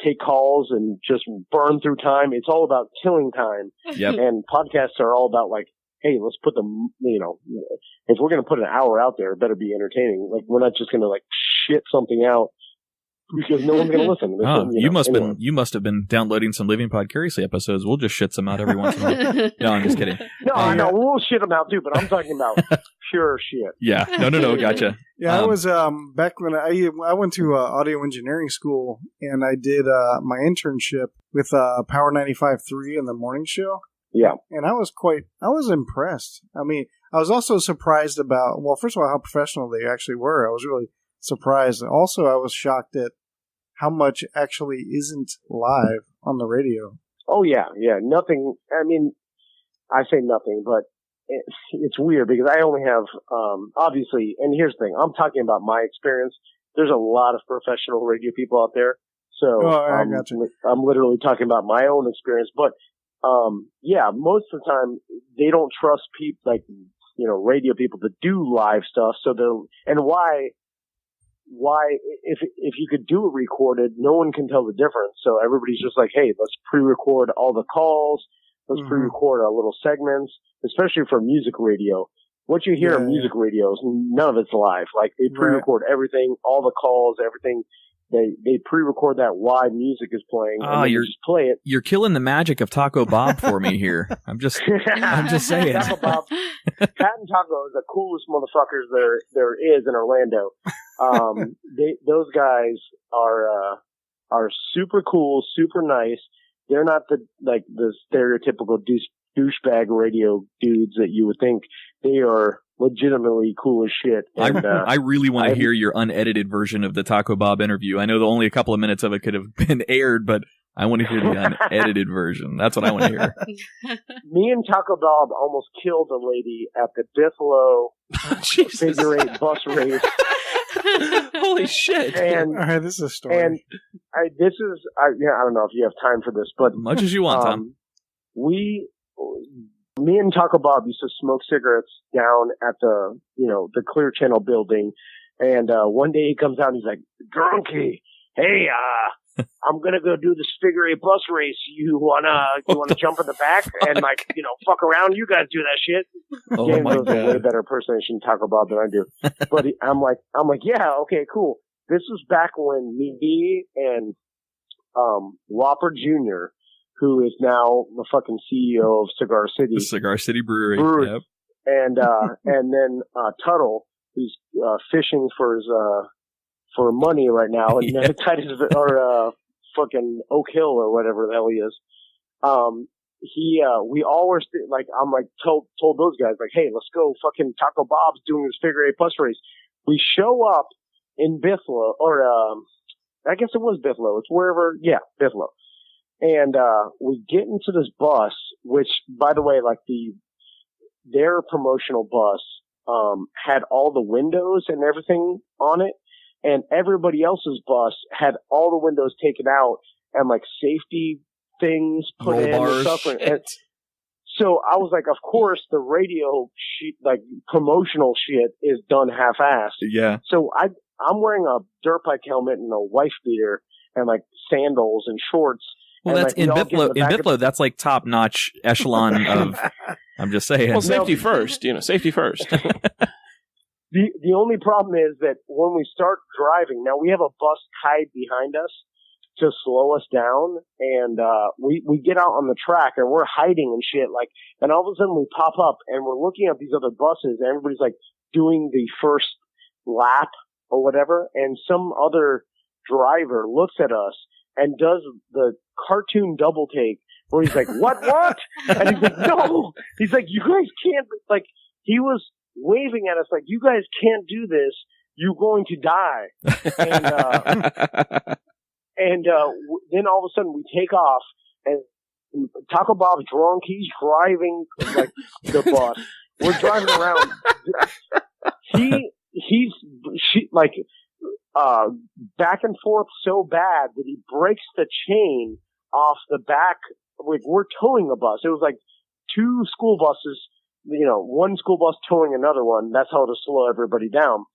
take calls and just burn through time. It's all about killing time.
Yep.
And podcasts are all about like, hey, let's put them, if we're going to put an hour out there, it better be entertaining. Like, we're not just going to like shit something out because no one's going to listen.
Oh, you must have been downloading some Living Podcariously episodes. We'll just shit some out every once in a while. No, I'm just kidding.
No, I know we'll shit them out too, but I'm talking about pure shit.
Yeah. No. Gotcha.
Yeah, I was back when I went to audio engineering school, and I did my internship with Power 95.3 in the morning show.
Yeah,
and I was impressed. I mean, I was also surprised about, well, first of all, how professional they actually were. I was really surprised. Also, I was shocked at how much actually isn't live on the radio.
Oh yeah. Nothing. I mean, I say nothing, but it's weird because I only have, obviously, and here's the thing, I'm talking about my experience. There's a lot of professional radio people out there. So
I got you.
I'm literally talking about my own experience. But, yeah, most of the time they don't trust people, like, radio people to do live stuff. So and why, if you could do it recorded, no one can tell the difference. So everybody's just like, hey, let's pre-record all the calls. Let's pre-record our little segments, especially for music radio. What you hear in music radio is none of it's live. Like, they pre-record everything, all the calls, everything. They pre-record that while music is playing, and you just play it.
You're killing the magic of Taco Bob for me here. I'm just saying.
Taco Bob, Pat and Taco is the coolest motherfuckers there is in Orlando. Those guys are super cool, super nice. They're not the stereotypical douchebag radio dudes that you would think. They are legitimately cool as shit. And,
I really want to hear your unedited version of the Taco Bob interview. I know that only a couple of minutes of it could have been aired, but I want to hear the unedited version. That's what I want to hear.
Me and Taco Bob almost killed a lady at the Buffalo figure 8 bus race.
Holy shit!
And all right, this is a story.
And I don't know if you have time for this, but
much as you want, Tom.
Me and Taco Bob used to smoke cigarettes down at the Clear Channel building, and one day he comes out and he's like, "Drunky, hey, I'm gonna go do this figure 8 bus race. You wanna jump in the back and fuck around? You guys do that shit."
Oh
James
my
does
God.
a way better impersonation of Taco Bob than I do. But I'm like, yeah, okay, cool. This was back when me and Whopper Jr., who is now the fucking CEO of Cigar City.
The Cigar City Brewery. Yep.
And then Tuttle, who's fishing for his for money right now, and fucking Oak Hill or whatever the hell he is. We all were I'm like told those guys like, hey, let's go. Fucking Taco Bob's doing this figure 8 bus race. We show up in Buffalo, or I guess it was Buffalo. It's wherever, Buffalo. And we get into this bus, which, by the way, like their promotional bus had all the windows and everything on it, and everybody else's bus had all the windows taken out and like safety things put
Roll
in
bars.
and stuff. And so I was like, of course, the radio promotional shit is done half-assed.
Yeah.
So I'm wearing a dirt bike helmet and a wife beater and like sandals and shorts.
Well,
and,
that's in Buffalo. In Buffalo,
of,
that's like top-notch echelon of. I'm just saying.
Well, safety first. Safety first.
The only problem is that when we start driving, now we have a bus tied behind us to slow us down, and we get out on the track and we're hiding and shit, and all of a sudden we pop up and we're looking at these other buses and everybody's like doing the first lap or whatever, and some other driver looks at us and does the cartoon double take where he's like, what? And he's like, no. He's like, you guys can't, he was waving at us like, you guys can't do this. You're going to die. And then all of a sudden we take off, and Taco Bob's drunk. He's driving the bus. We're driving around. He's back and forth so bad that he breaks the chain off the back. We're towing a bus. It was like 2 school buses, one school bus towing another one. That's how to slow everybody down.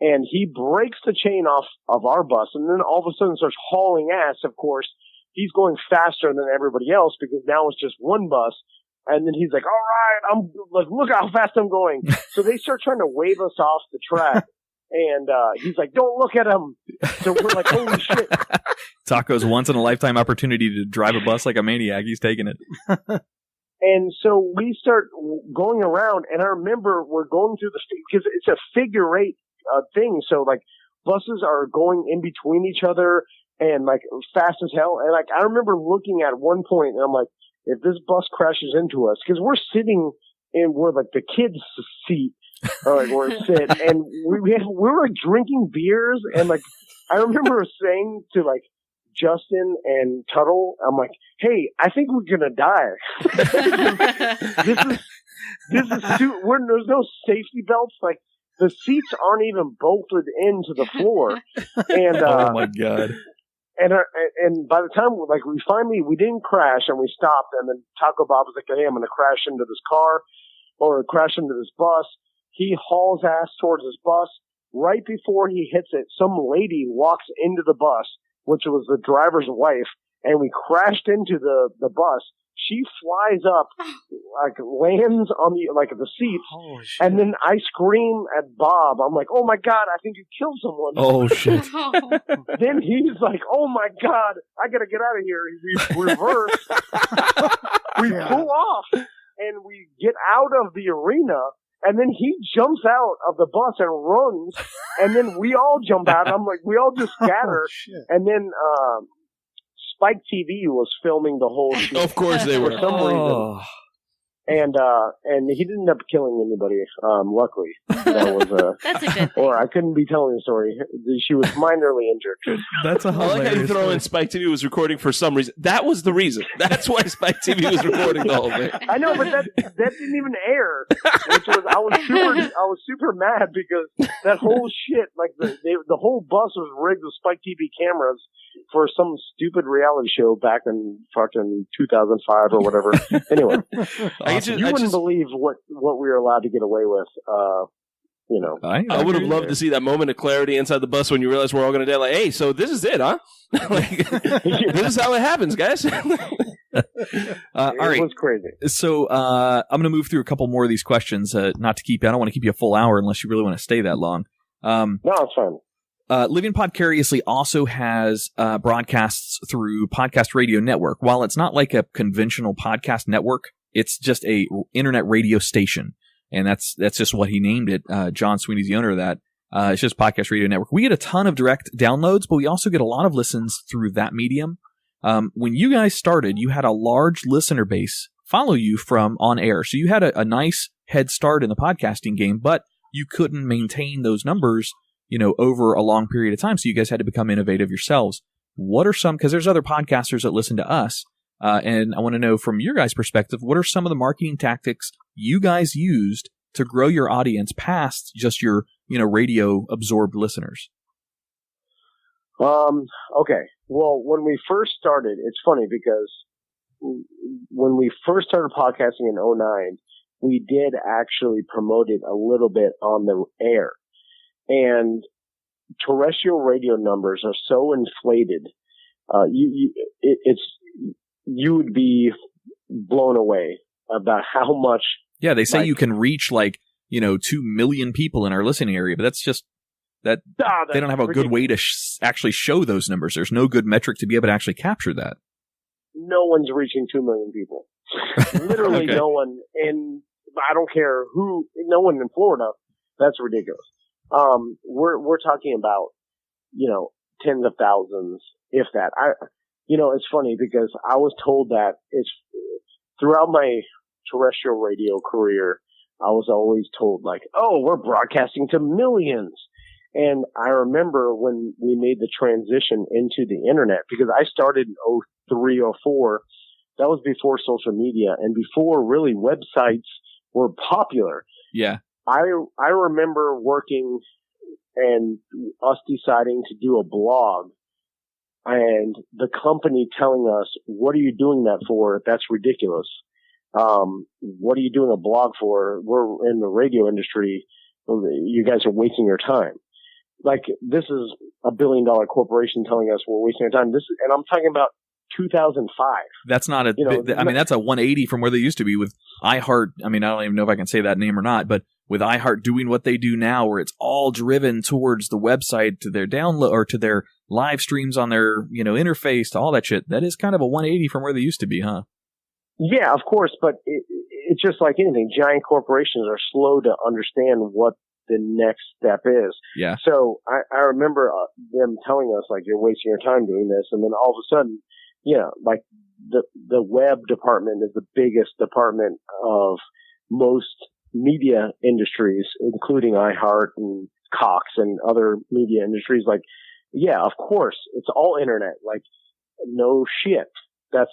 and he breaks the chain off of our bus, and then all of a sudden starts hauling ass. Of course, he's going faster than everybody else because now it's just one bus. And then he's like, all right, I'm like, look how fast I'm going. So they start trying to wave us off the track. And he's like, don't look at him. So we're like, holy shit.
Taco's once-in-a-lifetime opportunity to drive a bus like a maniac. He's taking it.
And so we start going around, and I remember we're going through because it's a figure eight thing. So, like, buses are going in between each other and, like, fast as hell. And, like, I remember looking at one point, and I'm like, if this bus crashes into us, because we're sitting in where, like, the kids' seat, or like where it sit, and we were like drinking beers, and like I remember saying to like Justin and Tuttle, I'm like, hey, I think we're gonna die. this is there's no safety belts, like the seats aren't even bolted into the floor, and
oh my god.
And by the time we didn't crash and we stopped, and then Taco Bob was like, hey, I'm gonna crash into this car or crash into this bus. He hauls ass towards his bus. Right before he hits it, some lady walks into the bus, which was the driver's wife, and we crashed into the bus. She flies up, like lands on the seats, and then I scream at Bob. I'm like, "Oh my god, I think you killed someone!"
Oh shit!
Then he's like, "Oh my god, I gotta get out of here." We reverse, we pull off, and we get out of the arena. And then he jumps out of the bus and runs, and then we all jump out. And I'm like, we all just scatter. And then Spike TV was filming the whole shoot.
Of course they were.
For some reason. And he didn't end up killing anybody, luckily. That was
that's a good thing.
Or I couldn't be telling the story. She was minorly injured.
That's a
I like how you throw
story.
in Spike TV was recording for some reason. That was the reason. That's why Spike TV was recording the whole thing.
I know, but that didn't even air. Which was I was super mad because that whole shit, like the whole bus was rigged with Spike TV cameras for some stupid reality show back in fucking 2005 or whatever. Anyway, you wouldn't believe what we were allowed to get away with.
I would have loved to see that moment of clarity inside the bus when you realize we're all going to die. Like, hey, so this is it, huh? This is how it happens, guys.
All right.
It was crazy.
So I'm going to move through a couple more of these questions. Not to keep you. I don't want to keep you a full hour unless you really want to stay that long.
No, it's fine.
Living Podcariously also has broadcasts through Podcast Radio Network. While it's not like a conventional podcast network, it's just a internet radio station, and that's just what he named it. John Sweeney's the owner of that. It's just Podcast Radio Network. We get a ton of direct downloads, but we also get a lot of listens through that medium. When you guys started, you had a large listener base follow you from on air, so you had a nice head start in the podcasting game, but you couldn't maintain those numbers, over a long period of time. So you guys had to become innovative yourselves. What are some, because there's other podcasters that listen to us, and I want to know from your guys' perspective, what are some of the marketing tactics you guys used to grow your audience past just your, radio absorbed listeners?
Okay. Well, when we first started, it's funny because when we first started podcasting in 2009, we did actually promote it a little bit on the air. And terrestrial radio numbers are so inflated, you would be blown away about how much.
Yeah, they say you can reach 2 million people in our listening area, but that's just that they don't have a good way to actually show those numbers. There's no good metric to be able to actually capture that. No
one's reaching 2 million people. Literally okay. No one I don't care who, no one in Florida. That's ridiculous. We're talking about, tens of thousands, if that. It's funny because I was told that throughout my terrestrial radio career, I was always told we're broadcasting to millions. And I remember when we made the transition into the internet, because I started in 2003 or 2004, that was before social media and before really websites were popular.
Yeah.
I remember working and us deciding to do a blog and the company telling us, what are you doing that for? That's ridiculous. What are you doing a blog for? We're in the radio industry. You guys are wasting your time. like, this is $1 billion corporation telling us we're wasting our time. And I'm talking about 2005.
That's not a, that's a 180 from where they used to be with iHeart. I mean, I don't even know if I can say that name or not, but with iHeart doing what they do now, where it's all driven towards the website, to their download or to their live streams on their, interface, to all that shit. That is kind of a 180 from where they used to be, huh?
Yeah, of course, but it's just like anything. Giant corporations are slow to understand what the next step is.
Yeah.
So I remember them telling us, like, you're wasting your time doing this, and then all of a sudden, like the web department is the biggest department of most media industries, including iHeart and Cox and other media industries. Like, yeah, of course, it's all internet. Like, no shit. That's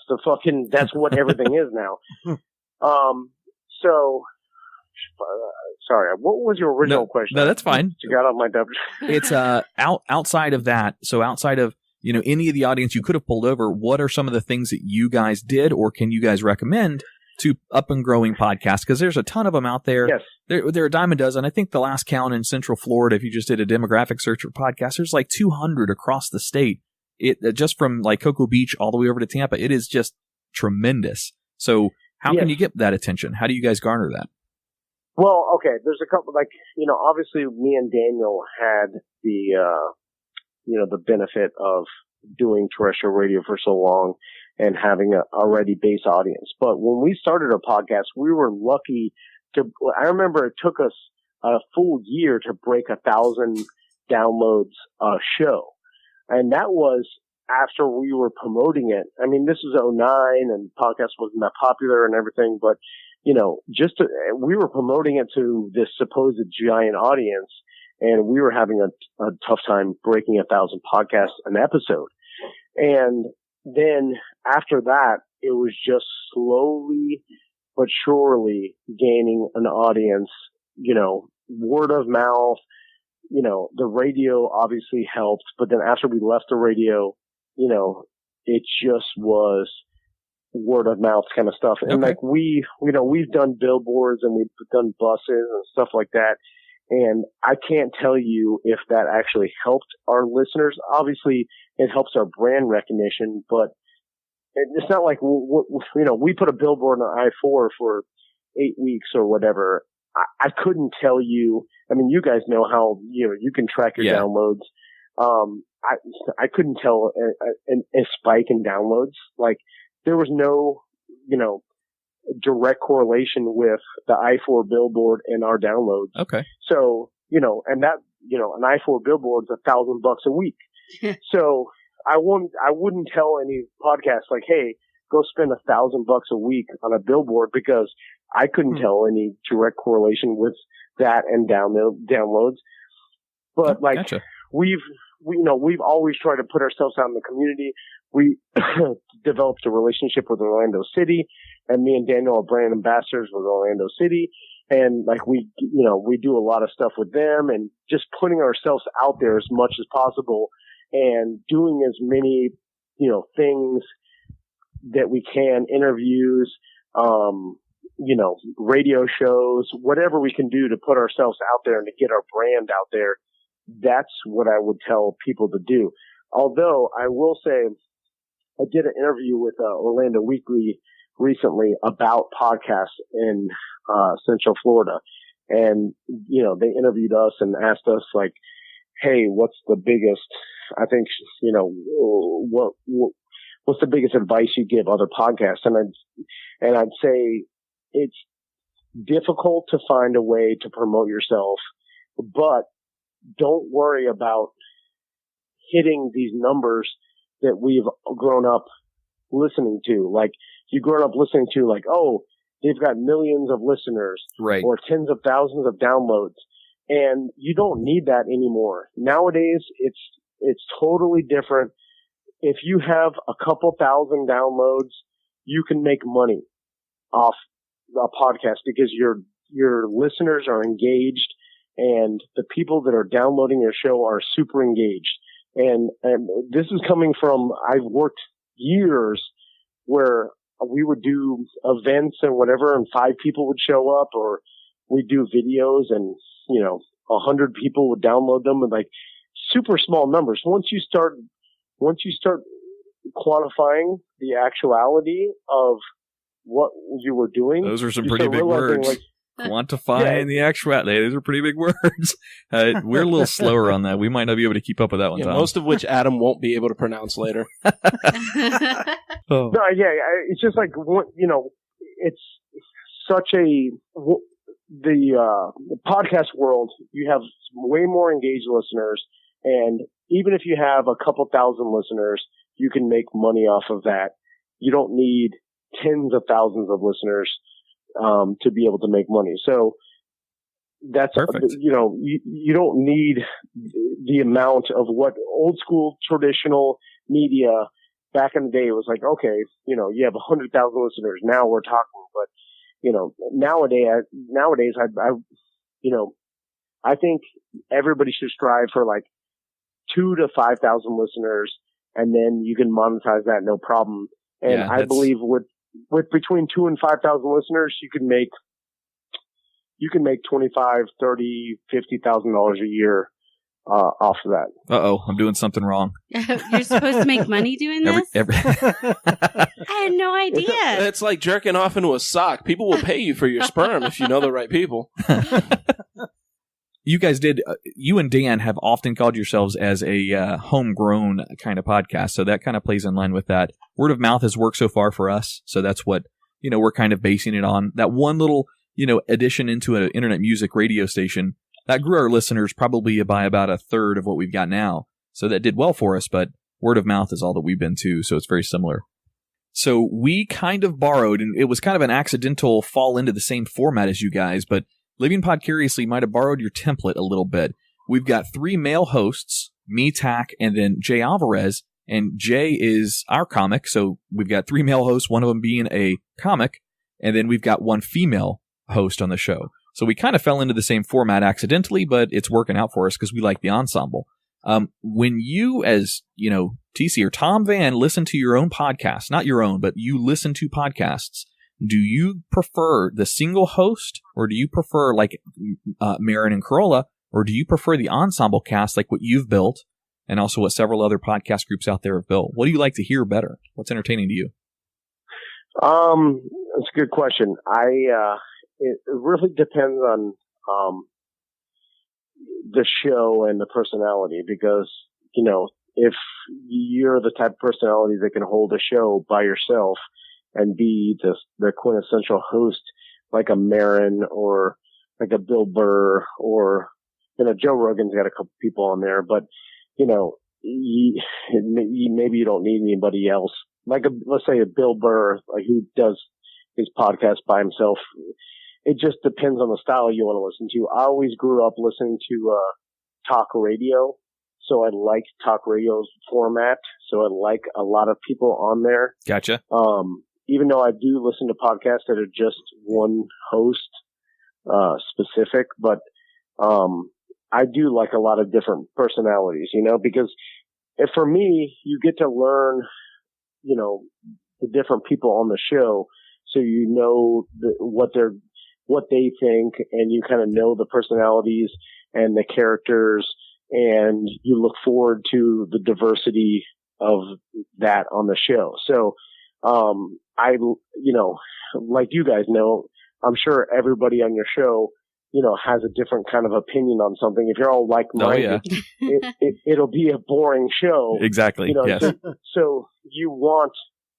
what everything is now. Sorry, what was your original question?
No, that's fine.
You got on my W.
It's outside of that. So outside of any of the audience you could have pulled over, what are some of the things that you guys did, or can you guys recommend to up and growing podcasts? Because there's a ton of them out there.
Yes.
There are a dime a dozen. I think the last count in Central Florida, if you just did a demographic search for podcasts, there's like 200 across the state. It just from like Cocoa Beach all the way over to Tampa. It is just tremendous. So how can you get that attention? How do you guys garner that?
Well, okay, there's a couple, like, obviously me and Daniel had the benefit of doing terrestrial radio for so long and having a already base audience. But when we started our podcast, we were lucky I remember it took us a full year to break 1,000 downloads a show. And that was after we were promoting it. I mean, this is 2009 and podcast wasn't that popular and everything, but we were promoting it to this supposed giant audience, and we were having a tough time breaking 1,000 podcasts an episode. And then after that, it was just slowly but surely gaining an audience, word of mouth. The radio obviously helped, but then after we left the radio, it just was word of mouth kind of stuff. And like we've done billboards and we've done buses and stuff like that. And I can't tell you if that actually helped our listeners. Obviously it helps our brand recognition, but it's not like, we put a billboard on I-4 for 8 weeks or whatever. I couldn't tell you. I mean, you guys know how, you can track your downloads. I couldn't tell a spike in downloads. Like, there was no, direct correlation with the I-4 billboard and our downloads.
Okay.
So, and that, an I-4 billboard is $1,000 a week. So I wouldn't tell any podcast like, hey, go spend $1,000 a week on a billboard, because I couldn't tell any direct correlation with that and downloads. But we've always tried to put ourselves out in the community. We developed a relationship with Orlando City, and me and Daniel are brand ambassadors with Orlando City. And like we do a lot of stuff with them, and just putting ourselves out there as much as possible and doing as many, things that we can, interviews, radio shows, whatever we can do to put ourselves out there and to get our brand out there. That's what I would tell people to do. Although I will say, I did an interview with Orlando Weekly recently about podcasts in Central Florida. And, they interviewed us and asked us like, hey, what's the biggest, I think, what's the biggest advice you give other podcasts? And I'd say it's difficult to find a way to promote yourself, but don't worry about hitting these numbers that we've grown up listening to. Like, you've grown up listening to, like, oh, they've got millions of listeners,
right,
or tens of thousands of downloads. And you don't need that anymore. Nowadays, it's totally different. If you have a couple thousand downloads, you can make money off a podcast, because your listeners are engaged, and the people that are downloading your show are super engaged. And this is coming from, I've worked years where we would do events and whatever, and 5 people would show up, or we'd do videos and, 100 people would download them. And like, super small numbers. Once you start quantifying the actuality of what you were doing,
those are some pretty big words. Quantifying the actuality. Those are pretty big words. We're a little slower on that. We might not be able to keep up with that one, Tom.
Most of which Adam won't be able to pronounce later.
No, it's just like, it's such the podcast world, you have way more engaged listeners, and even if you have a couple thousand listeners, you can make money off of that. You don't need tens of thousands of listeners to be able to make money. So that's
perfect.
You don't need the amount of what old school traditional media back in the day was like. Okay, you have 100,000 listeners. Now we're talking, but nowadays, I think everybody should strive for like 2,000 to 5,000 listeners, and then you can monetize that no problem. And I believe with between 2,000 and 5,000 listeners, you can make $25,000, $30,000, $50,000 a year off of that.
I'm doing something wrong.
You're supposed to make money doing this? I had no idea.
It's like jerking off into a sock. People will pay you for your sperm if you know the right people.
You guys you and Dan have often called yourselves as a homegrown kind of podcast, so that kind of plays in line with that. Word of mouth has worked so far for us, so that's what, we're kind of basing it on. That one little, addition into an internet music radio station, that grew our listeners probably by about a third of what we've got now. So that did well for us, but word of mouth is all that we've been to, so it's very similar. So we kind of borrowed, and it was kind of an accidental fall into the same format as you guys, but Living Podcariously might have borrowed your template a little bit. We've got 3 male hosts, me, Tach, and then Jay Alvarez, and Jay is our comic, so we've got 3 male hosts, one of them being a comic, and then we've got 1 female host on the show. So we kind of fell into the same format accidentally, but it's working out for us because we like the ensemble. When you, as, TC or Tom Vann, listen to your own podcast, not your own, but you listen to podcasts, do you prefer the single host, or do you prefer like Marin and Corolla, or do you prefer the ensemble cast like what you've built and also what several other podcast groups out there have built? What do you like to hear better? What's entertaining to you?
That's a good question. It really depends on the show and the personality, because if you're the type of personality that can hold a show by yourself and be the quintessential host, like a Marin or like a Bill Burr, or Joe Rogan's got a couple people on there, but maybe you don't need anybody else. Like let's say a Bill Burr, like who does his podcast by himself. It just depends on the style you want to listen to. I always grew up listening to talk radio, so I like talk radio's format. So I like a lot of people on there.
Gotcha.
Even though I do listen to podcasts that are just one host specific, but I do like a lot of different personalities, because for me, you get to learn, the different people on the show, so what they think, and you kind of know the personalities and the characters, and you look forward to the diversity of that on the show. So, like you guys know, I'm sure everybody on your show, has a different kind of opinion on something. If you're all like-minded, it'll be a boring show.
Exactly. Yes.
So you want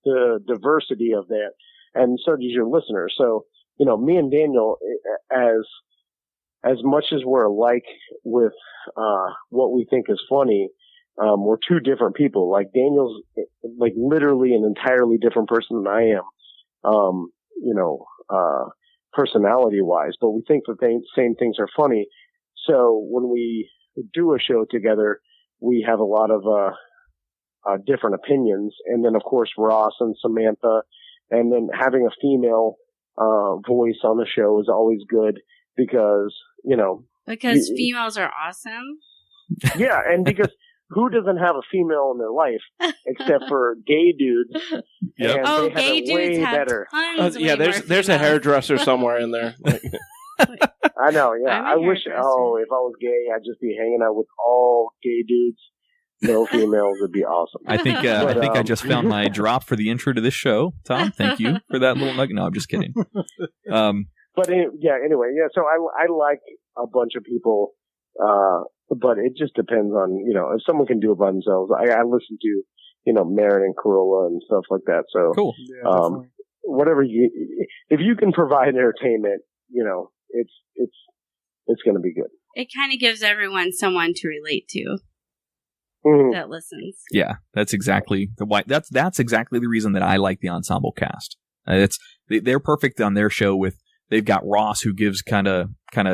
the diversity of that, and so does your listeners. So, me and Daniel, as much as we're alike with what we think is funny, we're 2 different people. Like Daniel's like literally an entirely different person than I am, personality wise, but we think the same things are funny. So when we do a show together, we have a lot of different opinions. And then of course Ross and Samantha, and then having a female voice on the show is always good because
females are awesome.
Yeah, and because who doesn't have a female in their life except for gay dudes?
Yep.
And
gay dudes have
better.
tons
There's a hairdresser somewhere in there.
I know, yeah. I
I'm a
wish,
hairdresser.
if I was gay, I'd just be hanging out with all gay dudes. No females would be awesome.
I think I just found my drop for the intro to this show, Tom. Thank you for that little nugget. No, I'm just kidding.
But anyway, so I like a bunch of people, but it just depends on, if someone can do it by themselves. I listen to, Marin and Corolla and stuff like that. So
Cool.
Yeah,
whatever if you can provide entertainment, it's going to be good.
It kind of gives everyone someone to relate to that listens.
Yeah, that's exactly that's exactly the reason that I like the ensemble cast. They're perfect on their show. They've got Ross, who gives kind of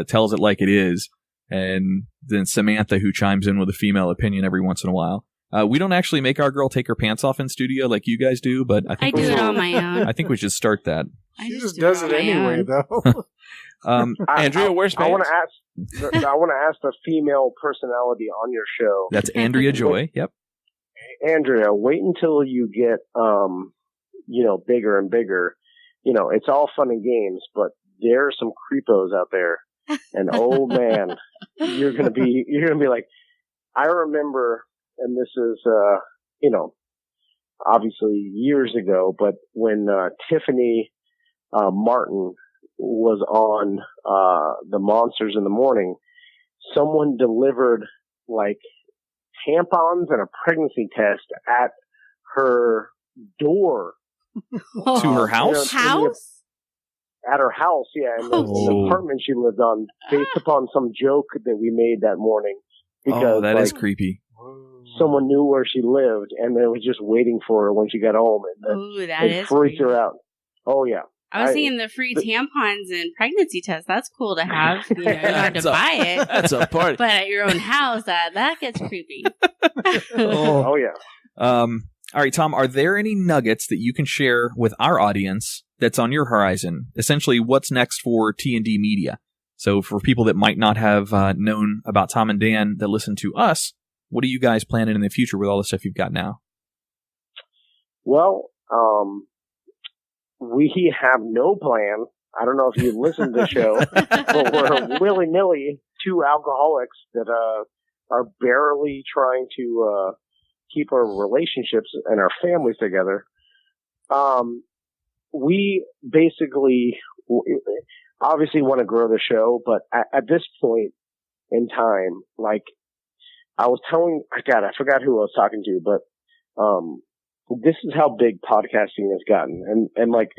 tells it like it is, and then Samantha, who chimes in with a female opinion every once in a while. We don't actually make our girl take her pants off in studio like you guys do, but I think
I do it on my own.
I think we should start that.
She just does it anyway, though.
Andrea, where's
I want to ask the female personality on your show.
That's Andrea Joy. Yep.
Andrea, wait until you get bigger and bigger. It's all fun and games, but there are some creepos out there, and oh man, you're gonna be like, I remember, and this is obviously years ago, but when Tiffany Martin was on the Monsters in the Morning, someone delivered like tampons and a pregnancy test at her door.
To her house?
At her house, yeah, in the apartment she lived on, based upon some joke that we made that morning. Because,
that is creepy.
Someone knew where she lived, and they was just waiting for her when she got home, and it freaked her out. Oh yeah.
I was thinking the free tampons and pregnancy test. That's cool to have. You don't have to buy it.
That's a part.
But at your own house, that gets creepy.
Oh yeah.
All right, Tom, are there any nuggets that you can share with our audience that's on your horizon? Essentially, what's next for T&D Media? So for people that might not have known about Tom and Dan that listen to us, what are you guys planning in the future with all the stuff you've got now?
Well, we have no plan. I don't know if you listened to the show, but we're willy-nilly two alcoholics that are barely trying to keep our relationships and our families together. We basically obviously want to grow the show, but at this point in time, like I was telling, I forgot who I was talking to, but this is how big podcasting has gotten. And like,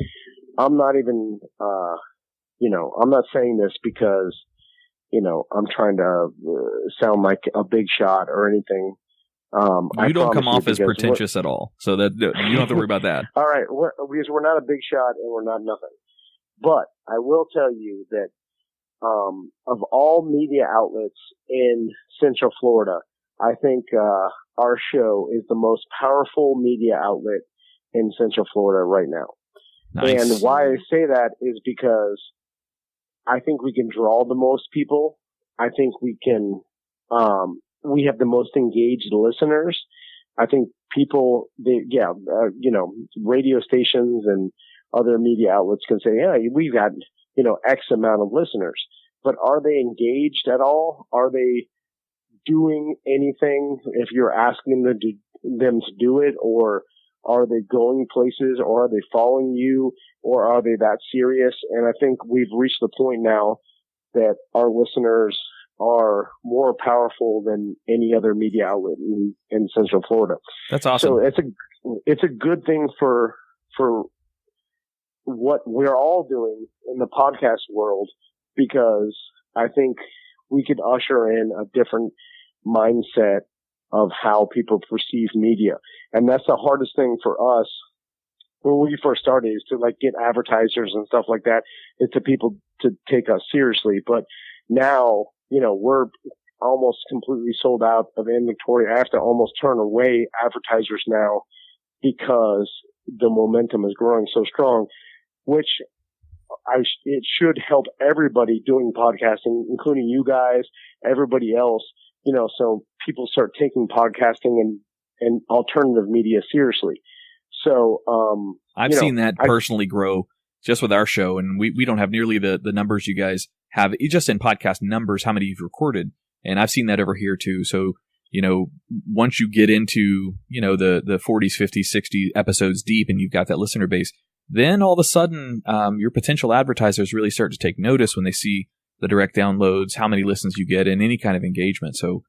I'm not even, I'm not saying this because, I'm trying to sound like a big shot or anything.
You don't come off as pretentious at all, so that you don't have to worry about that.
All right, because we're not a big shot and we're not nothing. But I will tell you that of all media outlets in Central Florida, I think our show is the most powerful media outlet in Central Florida right now.
Nice.
And why I say that is because I think we can draw the most people. I think we can. We have the most engaged listeners. I think people, radio stations and other media outlets can say, yeah, we've got, X amount of listeners, but are they engaged at all? Are they doing anything if you're asking them to do it, or are they going places, or are they following you, or are they that serious? And I think we've reached the point now that our listeners are more powerful than any other media outlet in Central Florida.
That's awesome.
So it's a good thing for what we're all doing in the podcast world, because I think we could usher in a different mindset of how people perceive media. And that's the hardest thing for us when we first started, is to like get advertisers and stuff like that. It's to people to take us seriously. But now, we're almost completely sold out of inventory. I have to almost turn away advertisers now because the momentum is growing so strong, which it should help everybody doing podcasting, including you guys, everybody else, so people start taking podcasting and alternative media seriously. So,
I've seen that personally grow just with our show, and we don't have nearly the numbers you guys have just in podcast numbers how many you've recorded, and I've seen that over here too. So once you get into the 40s, 50s, 60 episodes deep, and you've got that listener base, then all of a sudden your potential advertisers really start to take notice when they see the direct downloads, how many listens you get, and any kind of engagement. So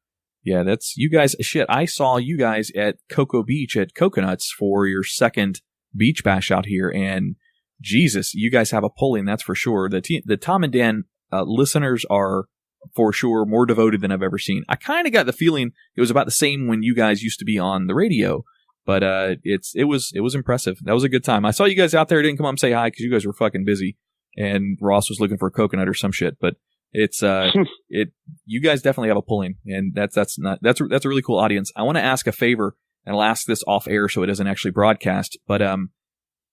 yeah, that's you guys. Shit, I saw you guys at Cocoa Beach at Coconuts for your second beach bash out here, and Jesus, you guys have a pulling, that's for sure. The Tom and Dan listeners are for sure more devoted than I've ever seen. I kind of got the feeling it was about the same when you guys used to be on the radio, but it was impressive. That was a good time. I saw you guys out there, didn't come up and say hi because you guys were fucking busy, and Ross was looking for a coconut or some shit. But it's you guys definitely have a pulling, and that's a really cool audience. I want to ask a favor, and I'll ask this off air so it doesn't actually broadcast, but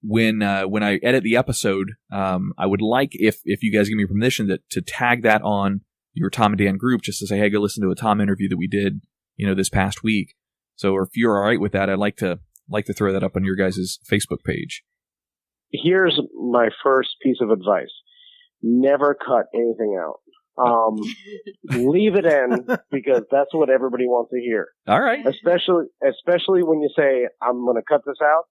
when I edit the episode, I would like if you guys give me permission to tag that on your Tom and Dan group, just to say, hey, go listen to a Tom interview that we did, this past week. So if you're all right with that, I'd like to throw that up on your guys' Facebook page.
Here's my first piece of advice. Never cut anything out. Leave it in because that's what everybody wants to hear.
All right.
Especially when you say, I'm going to cut this out.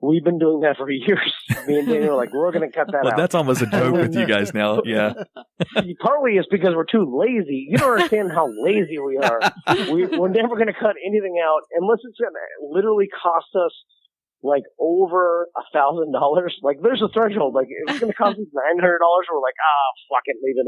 We've been doing that for years. Me and Daniel are like, we're going to cut that out.
That's almost a joke with you guys now. Yeah.
Partly it's because we're too lazy. You don't understand how lazy we are. We're never going to cut anything out unless it's going to literally cost us like over $1,000. Like there's a threshold. Like if it's going to cost us $900, we're like, fuck it, leave it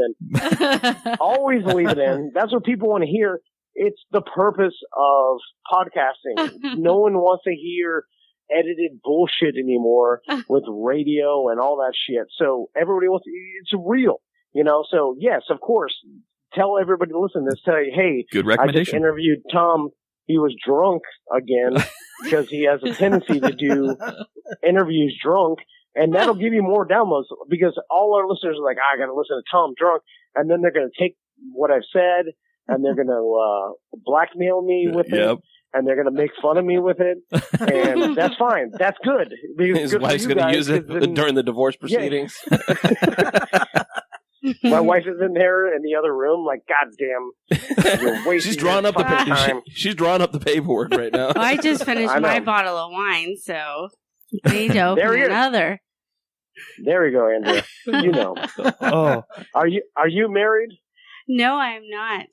in. Always leave it in. That's what people want to hear. It's the purpose of podcasting. No one wants to hear edited bullshit anymore with radio and all that shit. So everybody wants to, it's real, So yes, of course, tell everybody to listen to this. Tell you, hey,
good recommendation.
I just interviewed Tom. He was drunk again because he has a tendency to do interviews drunk, and that'll give you more downloads because all our listeners are like, I got to listen to Tom drunk, and then they're going to take what I've said and they're going to blackmail me with it, and they're going to make fun of me with it, and that's fine. That's good.
His wife's going to use it during the divorce proceedings.
Yeah. My wife is in there in the other room, like, goddamn, you're wasting
she's drawing up
time.
She's drawing up the paperwork right now.
I just finished my bottle of wine, so I need to open another.
There we go, Andrea.
Oh,
are you married?
No, I'm not.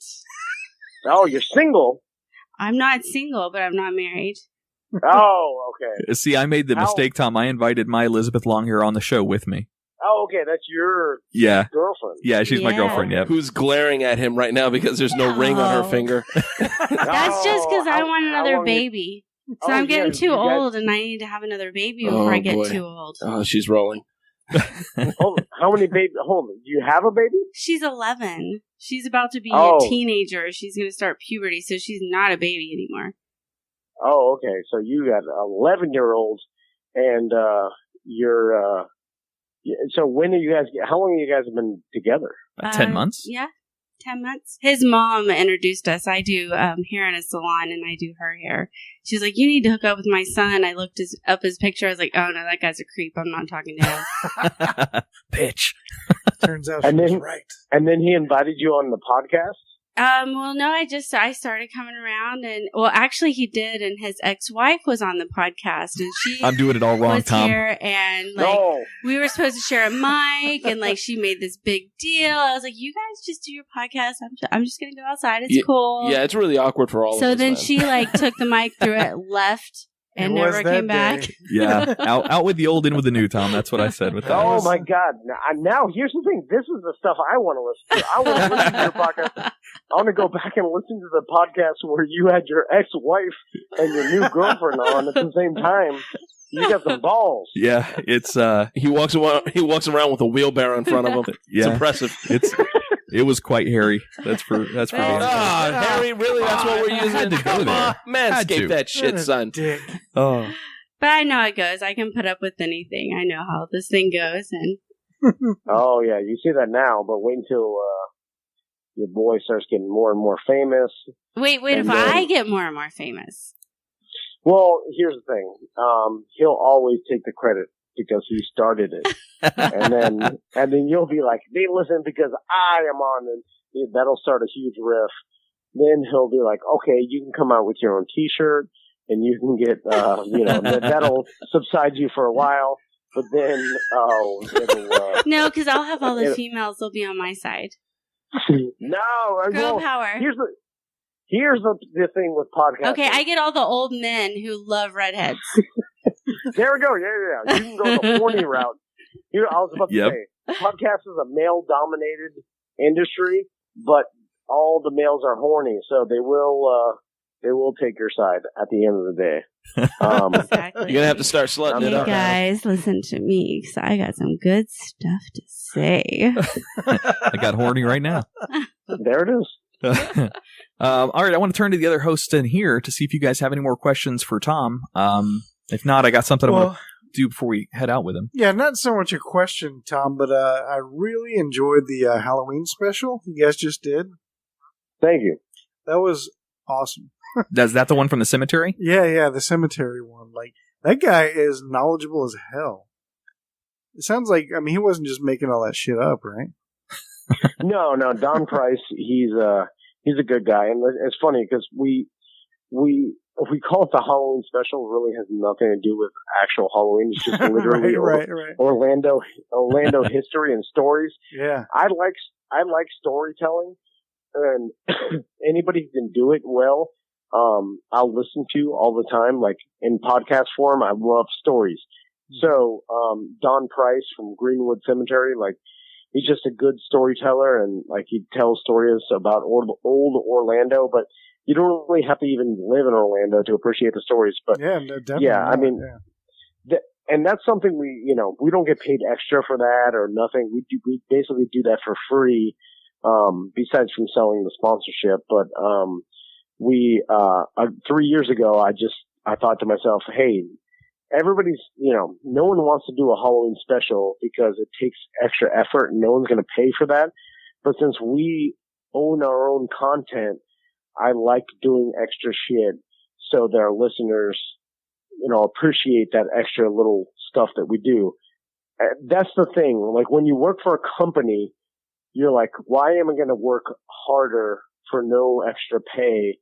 Oh, you're single?
I'm not single, but I'm not married.
Oh, okay.
See, I made the mistake, Tom. I invited my Elizabeth Longhair on the show with me.
Oh, okay. That's your girlfriend.
Yeah, she's my girlfriend, yeah.
Who's glaring at him right now because there's no ring on her finger.
That's just because I want another baby. So I'm getting too old, and I need to have another baby before I get too old.
Oh, she's rolling.
How many babies? Hold on. Do you have a baby?
She's 11. She's about to be a teenager. She's going to start puberty, so she's not a baby anymore.
Oh, okay. So you got 11-year-olds, and you're. So when are you guys? How long have you guys been together?
10 months.
Yeah, 10 months. His mom introduced us. I do hair in a salon, and I do her hair. She's like, you need to hook up with my son. I looked up his picture. I was like, oh no, that guy's a creep. I'm not talking to him.
Bitch.
Turns out she's right.
And then he invited you on the podcast?
Well, no, I started coming around, and actually he did, and his ex-wife was on the podcast, and she
I'm doing it all wrong,
was
Tom.
Here, and we were supposed to share a mic, and she made this big deal. I was like, you guys just do your podcast. I'm just gonna go outside. It's cool.
Yeah, it's really awkward for all of us.
So then she took the mic, threw it, left. And never came back.
Yeah, out with the old, in with the new, Tom. That's what I said with that.
Oh my God! Now here's the thing. This is the stuff I want to listen to. I want to listen to your podcast. I want to go back and listen to the podcast where you had your ex-wife and your new girlfriend on at the same time. You got some balls.
Yeah, it's
he walks around with a wheelbarrow in front of him.
Yeah.
It's impressive.
It was quite hairy. That's for
Harry, really? That's what we're using
to go there.
Manscape that shit, son.
Oh.
But I know how it goes. I can put up with anything. I know how this thing goes, and
oh yeah, you see that now, but wait until your boy starts getting more and more famous.
Wait, if I get more and more famous.
Well, here's the thing. He'll always take the credit because he started it. and then you'll be like, they listen because I am on, and that'll start a huge riff. Then he'll be like, okay, you can come out with your own T-shirt, and you can get, that'll subside you for a while. But then, it'll...
no, because I'll have all the females. They'll be on my side.
No.
Girl power.
Here's the thing with podcasting.
Okay, I get all the old men who love redheads.
There we go. Yeah. You can go the horny route. I was about to say, podcast is a male-dominated industry, but all the males are horny, so they will take your side at the end of the day.
Exactly.
You're gonna have to start slutting it
Hey
up.
guys, listen to me, because I got some good stuff to say.
I got horny right now.
There it is.
All right, I want to turn to the other hosts in here to see if you guys have any more questions for Tom. If not, I got something I want to do before we head out with him.
Yeah, not so much a question, Tom, but I really enjoyed the Halloween special you guys just did.
Thank you.
That was awesome.
Is that the one from the cemetery?
Yeah, the cemetery one. Like, that guy is knowledgeable as hell. It sounds like, I mean, he wasn't just making all that shit up, right?
No, Don Price, he's a good guy. And it's funny because we call it the Halloween special, it really has nothing to do with actual Halloween. It's just literally
right.
Orlando history and stories.
Yeah.
I like storytelling, and anybody who can do it well, I'll listen to all the time. Like in podcast form, I love stories. So, Don Price from Greenwood Cemetery, like, he's just a good storyteller, and like he tells stories about old Orlando, but you don't really have to even live in Orlando to appreciate the stories. But
yeah, definitely.
Yeah, I mean, and that's something we don't get paid extra for that or nothing. We basically do that for free, besides from selling the sponsorship. But 3 years ago, I thought to myself, hey, everybody's, no one wants to do a Halloween special because it takes extra effort and no one's going to pay for that. But since we own our own content, I like doing extra shit so that our listeners, appreciate that extra little stuff that we do. That's the thing. Like when you work for a company, you're like, why am I going to work harder for no extra pay?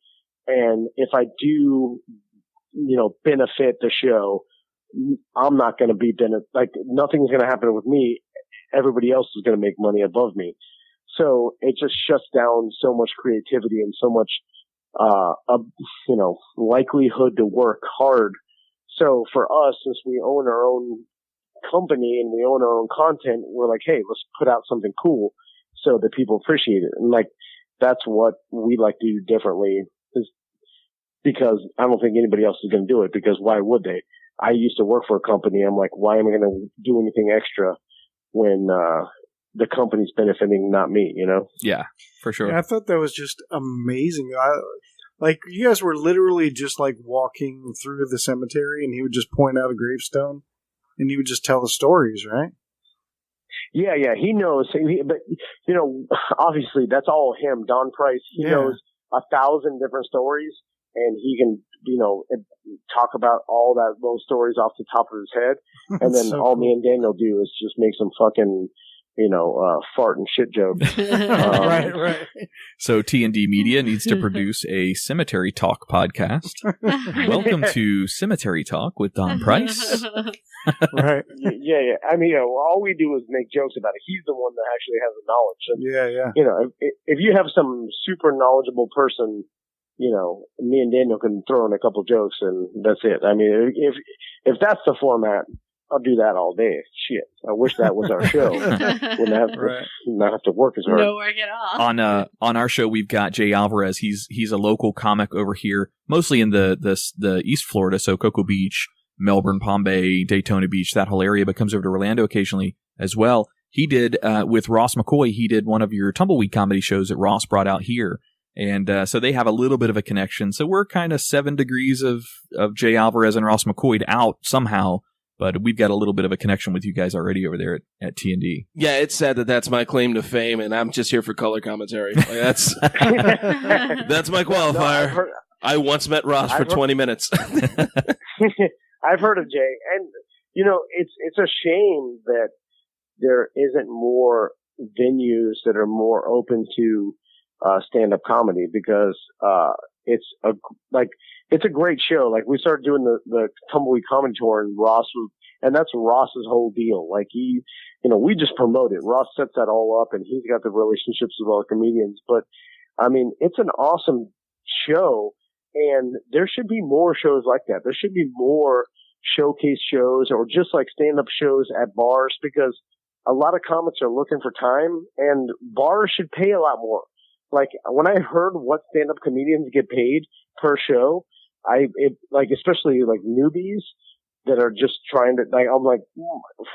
And if I do, benefit the show, I'm not going to be like nothing's going to happen with me. Everybody else is going to make money above me. So it just shuts down so much creativity and so much, likelihood to work hard. So for us, since we own our own company and we own our own content, we're like, hey, let's put out something cool so that people appreciate it. And like, that's what we like to do differently, is because I don't think anybody else is going to do it, because why would they? I used to work for a company. I'm like, why am I going to do anything extra when, the company's benefiting, not me,
Yeah, for sure.
Yeah, I thought that was just amazing. Like, you guys were literally just like walking through the cemetery, and he would just point out a gravestone, and he would just tell the stories, right?
Yeah, he knows. But, obviously that's all him, Don Price. He knows 1,000 different stories, and he can, talk about all those stories off the top of his head. And then
So
all
cool.
me and Daniel do is just make some fucking, fart and shit jokes.
Right.
So T&D Media needs to produce a Cemetery Talk podcast. Welcome to Cemetery Talk with Don Price.
Right.
Yeah. I mean, all we do is make jokes about it. He's the one that actually has the knowledge. And,
Yeah.
if you have some super knowledgeable person, me and Daniel can throw in a couple jokes and that's it. I mean, if that's the format, I'll do that all day. Shit. I wish that was our show. Wouldn't have to, not have to work as hard.
No work at all.
On our show, we've got Jay Alvarez. He's a local comic over here, mostly in the East Florida, so Cocoa Beach, Melbourne, Palm Bay, Daytona Beach, that whole area, but comes over to Orlando occasionally as well. He did, with Ross McCoy, he did one of your Tumbleweed comedy shows that Ross brought out here. And so they have a little bit of a connection. So we're kind of 7 degrees of Jay Alvarez and Ross McCoy out somehow. But we've got a little bit of a connection with you guys already over there at T&D.
Yeah, it's sad that that's my claim to fame, and I'm just here for color commentary. Like, that's my qualifier.
No,
I once met Ross for 20 minutes.
I've heard of Jay, and it's a shame that there isn't more venues that are more open to stand-up comedy, because it's a great show. Like, we started doing the Tumbleweed Comedy Tour, and that's Ross's whole deal. Like, we just promote it. Ross sets that all up, and he's got the relationships with all the comedians. But I mean, it's an awesome show, and there should be more shows like that. There should be more showcase shows, or just like stand-up shows at bars, because a lot of comics are looking for time, and bars should pay a lot more. Like, when I heard what stand-up comedians get paid per show, especially like newbies that are just trying to, like, I'm like,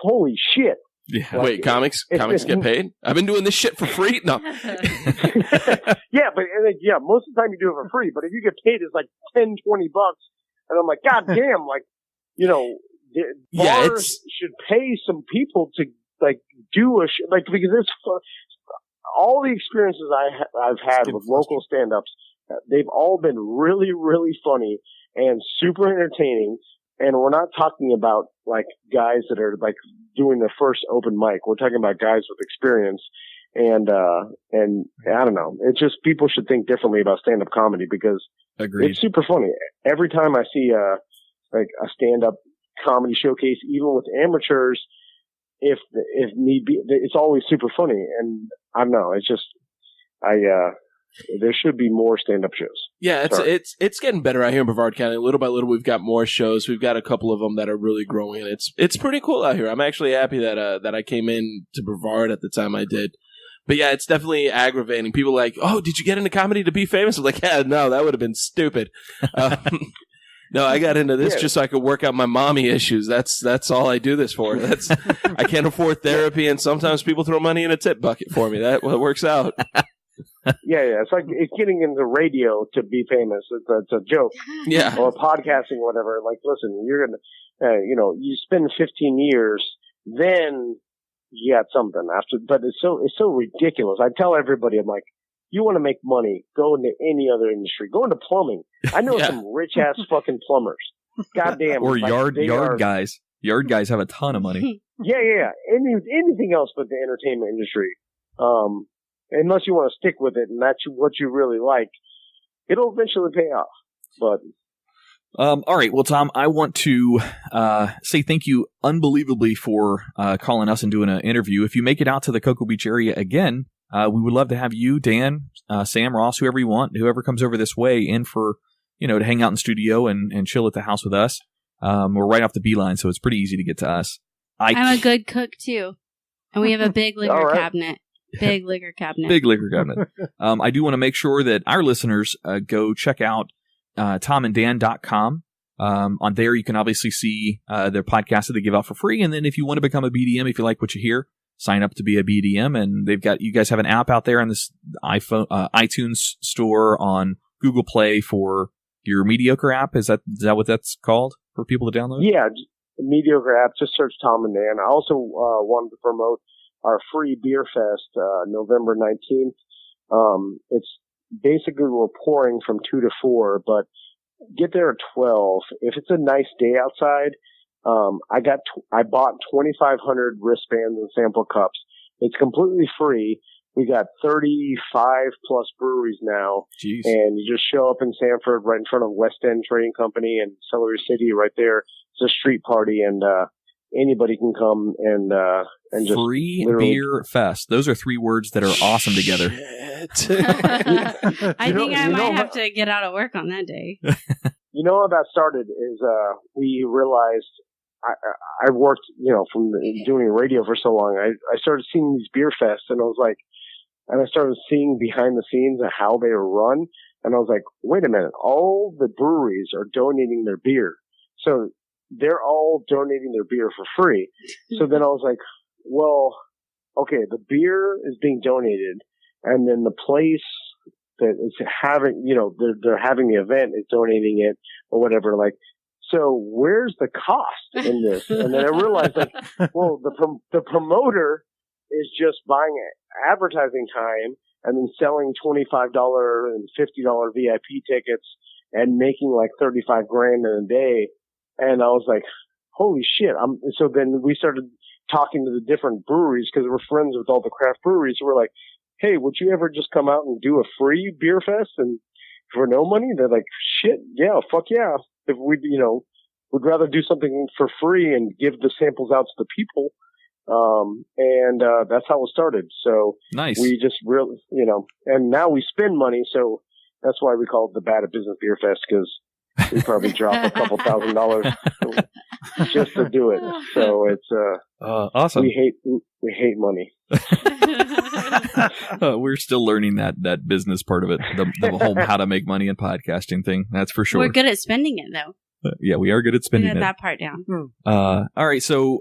holy shit.
Yeah.
Like,
wait, comics get paid? I've been doing this shit for free? No.
Yeah, but most of the time you do it for free, but if you get paid, it's like $10, $20, and I'm like, God damn, like, bars should pay some people to like do a because it's all the experiences I've had with local stand-ups, they've all been really, really funny and super entertaining. And we're not talking about like guys that are like doing their first open mic. We're talking about guys with experience. And I don't know. It's just, people should think differently about stand-up comedy, because
Agreed.
It's super funny. Every time I see a stand-up comedy showcase, even with amateurs, if need be, it's always super funny. And I don't know. It's just, there should be more stand-up shows.
Yeah, it's getting better out here in Brevard County. Little by little, we've got more shows. We've got a couple of them that are really growing, and it's pretty cool out here. I'm actually happy that I came in to Brevard at the time I did. But yeah, it's definitely aggravating. People are like, oh, did you get into comedy to be famous? I'm like, yeah, no, that would have been stupid. No, I got into this just so I could work out my mommy issues. That's all I do this for. I can't afford therapy, and sometimes people throw money in a tip bucket for me. That works out.
Yeah. It's like it's getting into radio to be famous. It's a joke.
Yeah.
Or podcasting, whatever. Like, listen, you're gonna, you spend 15 years, then you got something after. But it's so ridiculous. I tell everybody, I'm like, you want to make money, go into any other industry. Go into plumbing. I know some rich-ass fucking plumbers. Goddamn.
Or
like,
yard guys. Yard guys have a ton of money.
Yeah. Anything else but the entertainment industry. Unless you want to stick with it and that's what you really like, it'll eventually pay off. But
all right. Well, Tom, I want to say thank you unbelievably for calling us and doing an interview. If you make it out to the Cocoa Beach area again, we would love to have you, Dan, Sam, Ross, whoever you want, whoever comes over this way in for, to hang out in studio and chill at the house with us. We're right off the beeline, so it's pretty easy to get to us.
I'm a good cook, too. And we have a big liquor cabinet. Big liquor cabinet.
Big liquor cabinet. I do want to make sure that our listeners go check out tomanddan.com. On there, you can obviously see their podcast that they give out for free. And then if you want to become a BDM, if you like what you hear, sign up to be a BDM. And you guys have an app out there on this iTunes store, on Google Play for your mediocre app. Is that what that's called for people to download?
Yeah, mediocre app. Just search Tom and Dan. I also wanted to promote our free beer fest, November 19th. It's basically, we're pouring from 2 to 4, but get there at 12. If it's a nice day outside, I bought 2,500 wristbands and sample cups. It's completely free. We got 35 plus breweries now.
Jeez.
And you just show up in Sanford right in front of West End Trading Company and Celery City right there. It's a street party, and anybody can come and just
free beer fest. Those are 3 words that are awesome together.
I think I might have to get out of work on that day.
You know how that started is we realized I worked, from doing radio for so long. I started seeing these beer fests, and I was like, and I started seeing behind the scenes of how they were run, and I was like, wait a minute, all the breweries are donating their beer. So they're all donating their beer for free. So then I was like, well, okay, the beer is being donated, and then the place that is having, they're having the event is donating it or whatever. Like, so where's the cost in this? And then I realized, like, well, the promoter is just buying advertising time and then selling $25 and $50 VIP tickets and making like $35,000 in a day. And I was like, holy shit. So then we started talking to the different breweries because we're friends with all the craft breweries. So we're like, hey, would you ever just come out and do a free beer fest and for no money? They're like, shit, yeah, fuck yeah. If we, we'd rather do something for free and give the samples out to the people. And that's how it started. So
nice.
We just really, and now we spend money. So that's why we call it the Bad at Business Beer Fest, because we probably drop a couple $1,000 just to do it. So it's
awesome.
We hate money.
We're still learning that business part of it, the whole how to make money in podcasting thing. That's for sure.
We're good at spending it, though.
Yeah, we are good at spending it.
That part down.
All right, so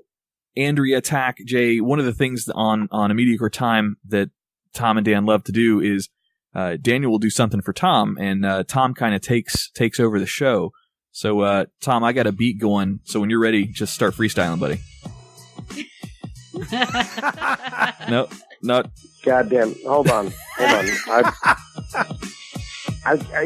Andrea, Tach, Jay, one of the things on A Mediocre Time that Tom and Dan love to do is Daniel will do something for Tom, and Tom kind of takes over the show. So, Tom, I got a beat going, so when you're ready, just start freestyling, buddy. No, not.
Goddamn! Hold on.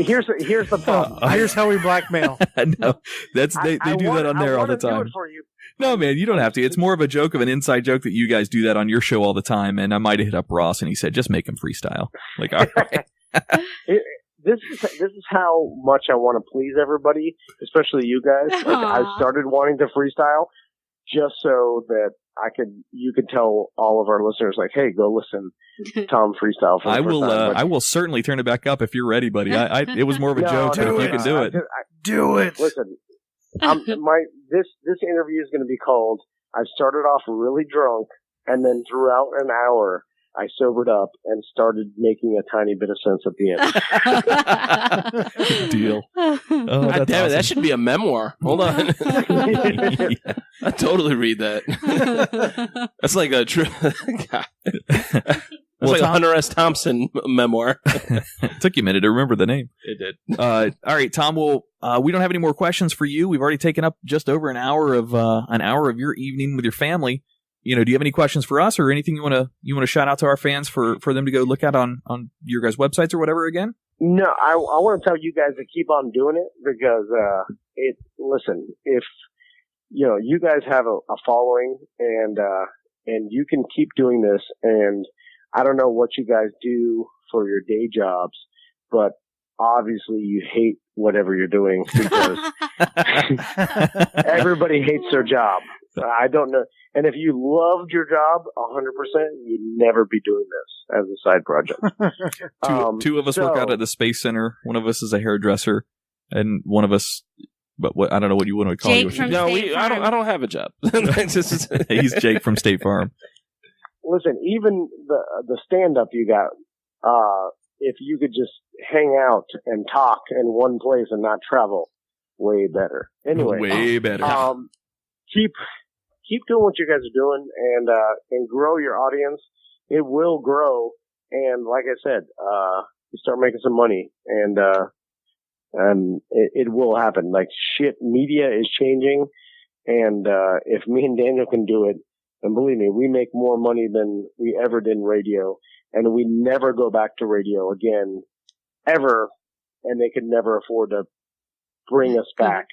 Here's the problem.
Here's how we blackmail.
No, they do that on there all the time.
I want to do it for you.
No, man, you don't have to. It's more of a joke, of an inside joke that you guys do that on your show all the time. And I might have hit up Ross, and he said, "Just make him freestyle." Like, all right.
This is how much I want to please everybody, especially you guys. Like, I started wanting to freestyle just so that you could tell all of our listeners, like, hey, go listen to Tom freestyle. For the first time.
I will certainly turn it back up if you're ready, buddy. It was more of a joke, but if you can do it,
do it.
Listen, this interview is going to be called. I started off really drunk, and then throughout an hour, I sobered up and started making a tiny bit of sense at the end.
Good deal.
God damn it,
awesome.
that should be a memoir. Hold on.
Yeah.
I totally read that. That's like a true. It's like a Hunter S. Thompson memoir.
It took you a minute to remember the name.
It did.
All right, Tom. Well, we don't have any more questions for you. We've already taken up just over an hour of your evening with your family. Do you have any questions for us or anything you want to shout out to our fans for them to go look at on your guys' websites or whatever again?
No, I want to tell you guys to keep on doing it because listen, if you guys have a following and you can keep doing this, and I don't know what you guys do for your day jobs, but obviously you hate whatever you're doing because everybody hates their job. I don't know. And if you loved your job 100%, you'd never be doing this as a side project.
Two of us work out at the Space Center. One of us is a hairdresser, and one of us, but I don't know what you want to call
Jake
you.
from
No,
State Farm.
I don't have a job.
He's Jake from State Farm.
Listen, even the stand-up you got, if you could just hang out and talk in one place and not travel, way better. Anyway,
way better.
Keep doing what you guys are doing and grow your audience. It will grow. And like I said, you start making some money and it will happen. Like shit, media is changing. And, if me and Daniel can do it, and believe me, we make more money than we ever did in radio, and we never go back to radio again, ever. And they could never afford to bring us back.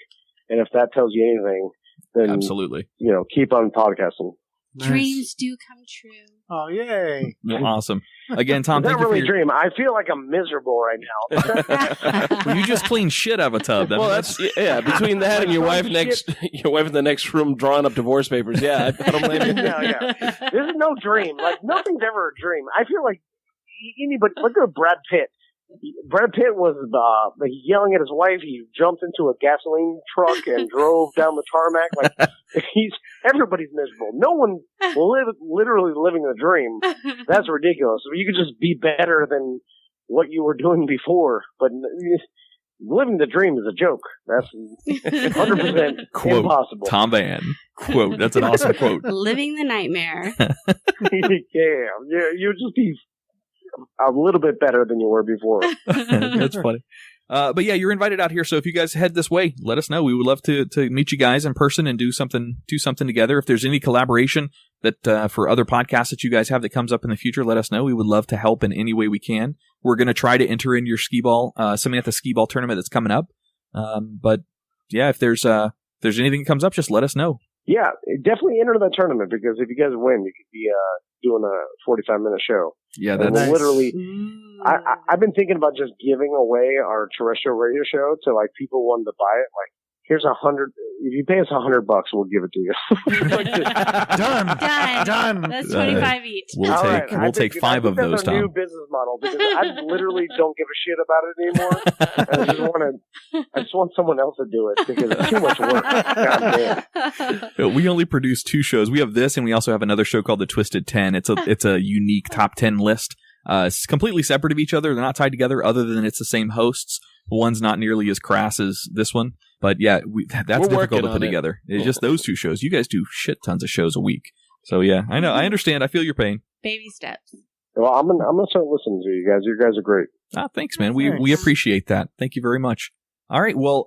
And if that tells you anything, then
absolutely,
keep on podcasting.
Nice.
Dreams do come true.
Oh, yay.
Well, awesome. Again, Tom,
It's not
thank you
really
for
a dream. I feel like I'm miserable right now.
Well, you just clean shit out of a tub.
That's between that and your wife in the next room drawing up divorce papers. Yeah, I don't blame you.
Yeah. This is no dream. Like nothing's ever a dream. I feel like anybody. Look at Brad Pitt. Brad Pitt was yelling at his wife. He jumped into a gasoline truck and drove down the tarmac. Like everybody's miserable. No one literally living the dream. That's ridiculous. You could just be better than what you were doing before. But living the dream is a joke. That's 100% impossible.
Tom Vann. Quote. That's an awesome quote.
Living the nightmare.
Yeah. You'd just be a little bit better than you were before.
That's funny. But yeah, you're invited out here. So if you guys head this way, let us know. We would love to meet you guys in person and do something together. If there's any collaboration that for other podcasts that you guys have that comes up in the future, let us know. We would love to help in any way we can. We're going to try to enter in your Samantha skee ball tournament that's coming up. But yeah, if there's anything that comes up, just let us know.
Yeah, definitely enter that tournament because if you guys win, you could be doing a 45-minute show.
Yeah,
And
that's
literally. I've been thinking about just giving away our terrestrial radio show to like people wanting to buy it. Like, here's 100. If you pay us $100, we'll give it to you.
Done.
That's 25 each.
We'll take 5 of those,
that's our
Tom.
new business model because I literally don't give a shit about it anymore. And I just want someone else to do it because it's too much work. God damn.
We only produce 2 shows. We have this, and we also have another show called The Twisted 10. It's a unique top 10 list. It's completely separate of each other. They're not tied together other than it's the same hosts. One's not nearly as crass as this one. But yeah, that's difficult to put together. It's just those 2 shows. You guys do shit tons of shows a week. So yeah, I know. I understand. I feel your pain.
Baby steps.
Well, I'm gonna start listening to you guys. You guys are great.
Thanks, man. We appreciate that. Thank you very much. All right. Well,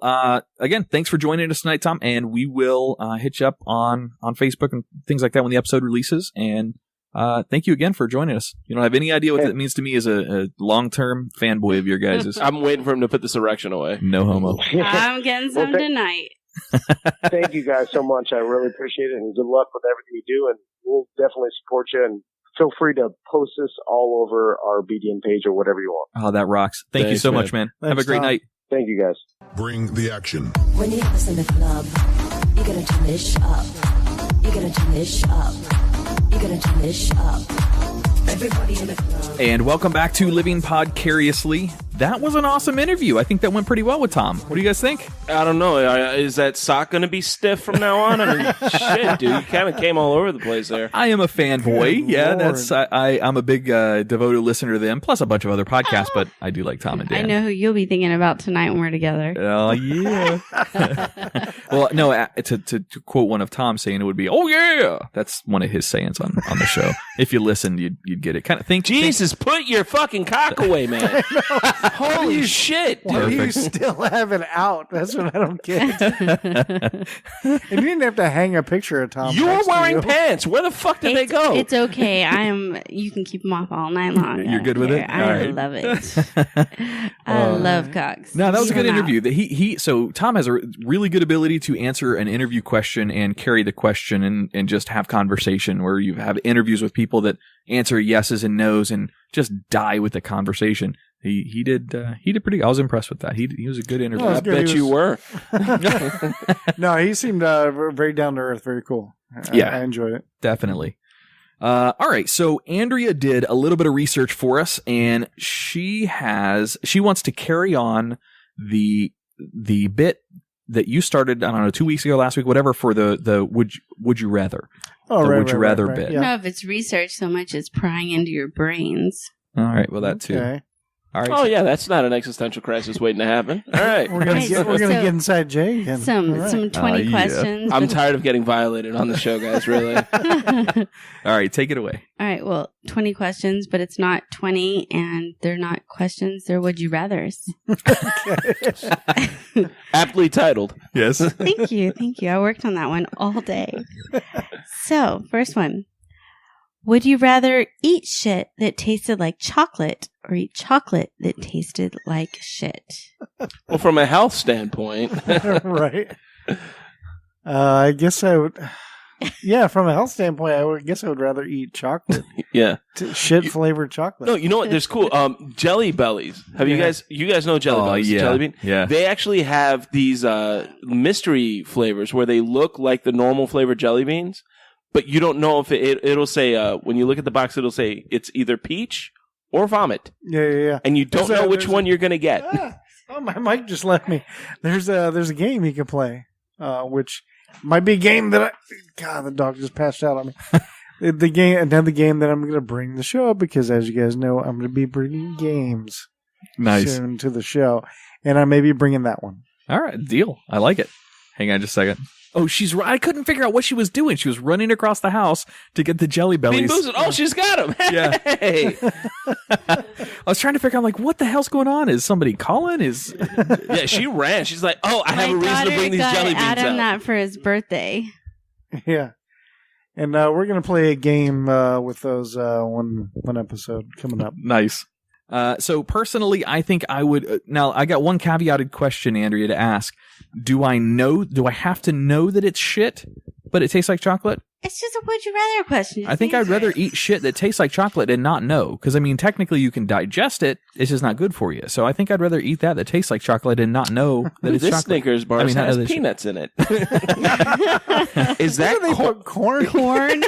again, thanks for joining us tonight, Tom. And we will hit you up on Facebook and things like that when the episode releases. And thank you again for joining us. You don't have any idea what that means to me as a long-term fanboy of your guys'.
I'm waiting for him to put this erection away.
No homo.
I'm getting some tonight.
Thank you guys so much. I really appreciate it, and good luck with everything you do. And we'll definitely support you. And feel free to post this all over our BDN page or whatever you want.
Oh, that rocks. Thank you so much, man.
Thanks,
have a great
Tom.
night.
Thank you, guys.
Bring the action.
When you have us in the club, you're gonna turn this up. You're gonna turn this up. You're gonna turn this up. Everybody in the club.
And welcome back to Living Podcariously. That was an awesome interview. I think that went pretty well with Tom. What do you guys think?
I don't know. Is that sock going to be stiff from now on? I mean, shit, dude. You kind of came all over the place there.
I am a fanboy.
Good
Yeah,
Lord.
that's I'm a big devoted listener to them, plus a bunch of other podcasts, but I do like Tom and Dan.
I know who you'll be thinking about tonight when we're together.
Oh, yeah. Well, no, to quote one of Tom's saying, it would be, oh, yeah. That's one of his sayings on the show. If you listened, you'd get it. Kind of think.
Jesus, put your fucking cock away, man. Holy shit,
Why
dude.
do you still have it out? That's what I don't get. And you didn't have to hang a picture of Tom.
You were
next to
wearing
you.
pants. Where the fuck did they go?
It's okay. You can keep them off all night long.
You're good with it?
I
All right.
love it. I love cocks.
No, that was a good
Come out.
interview. So Tom has a really good ability to answer an interview question and carry the question and just have conversation where you have interviews with people that answer yeses and nos and just die with the conversation. He did pretty. I was impressed with that. He was a good interview.
Oh,
I
it's good.
bet
He
you
was-
were.
No, he seemed very down to earth, very cool.
Yeah.
I enjoyed it.
Definitely. All right. So Andrea did a little bit of research for us, and she wants to carry on the bit that you started, I don't know, 2 weeks ago, last week, whatever, for the would you rather.
Oh,
The
right,
would you
right,
rather
right,
bit.
I
Yeah.
don't know if it's research so much as prying into your brains.
All right. Well, that too.
Okay.
All right.
Oh, yeah, that's not an existential crisis waiting to happen. All right.
We're gonna
Right,
get
so-
get inside Jay again.
Some
All right.
20
yeah.
questions.
I'm
but-
tired of getting violated on the show, guys, really.
All right. Take it away.
All right, well, 20 questions, but it's not 20, and they're not questions. They're would you rathers.
Aptly titled.
Yes.
Thank you. I worked on that one all day. So, first one. Would you rather eat shit that tasted like chocolate or eat chocolate that tasted like shit?
Well, from a health standpoint,
Right. I guess I would. Yeah, from a health standpoint, I guess I would rather eat chocolate,
yeah.
shit flavored chocolate.
No, you know what? There's cool. Jelly bellies. Have you guys know Jelly bellies?
yeah.
Jelly bean?
Yeah.
They actually have these mystery flavors where they look like the normal flavored jelly beans, but you don't know if it'll say, when you look at the box, it'll say it's either peach or vomit.
Yeah.
And you don't know which
there's
one you're going to get.
Oh, my mic just left me. There's a game you can play, which might be a game that God, the dog just passed out on me. Another game that I'm going to bring to the show because, as you guys know, I'm going to be bringing games
Nice.
soon to the show, and I may be bringing that one.
All right. Deal. I like it. Hang on just a second. Oh, I couldn't figure out what she was doing. She was running across the house to get the jelly
Bean
bellies.
Boozled. Oh, she's got them.
Yeah.
Hey.
I was trying to figure out, like, what the hell's going on? Is somebody calling?
Yeah, she ran. She's like, oh, I have a reason to bring these jelly beans
Adam
out.
that for his birthday.
Yeah, and we're going to play a game with those one episode coming up.
Nice. So personally, I think I would. Now, I got one caveated question, Andrea, to ask. Do I have to know that it's shit, but it tastes like chocolate?
It's just a would you rather question.
I think I'd rather eat shit that tastes like chocolate and not know. Because, I mean, technically you can digest it. It's just not good for you. So I think I'd rather eat that tastes like chocolate and not know that it's
this
chocolate.
Snickers bar has peanuts in it. Is that
they put corn?
Corn?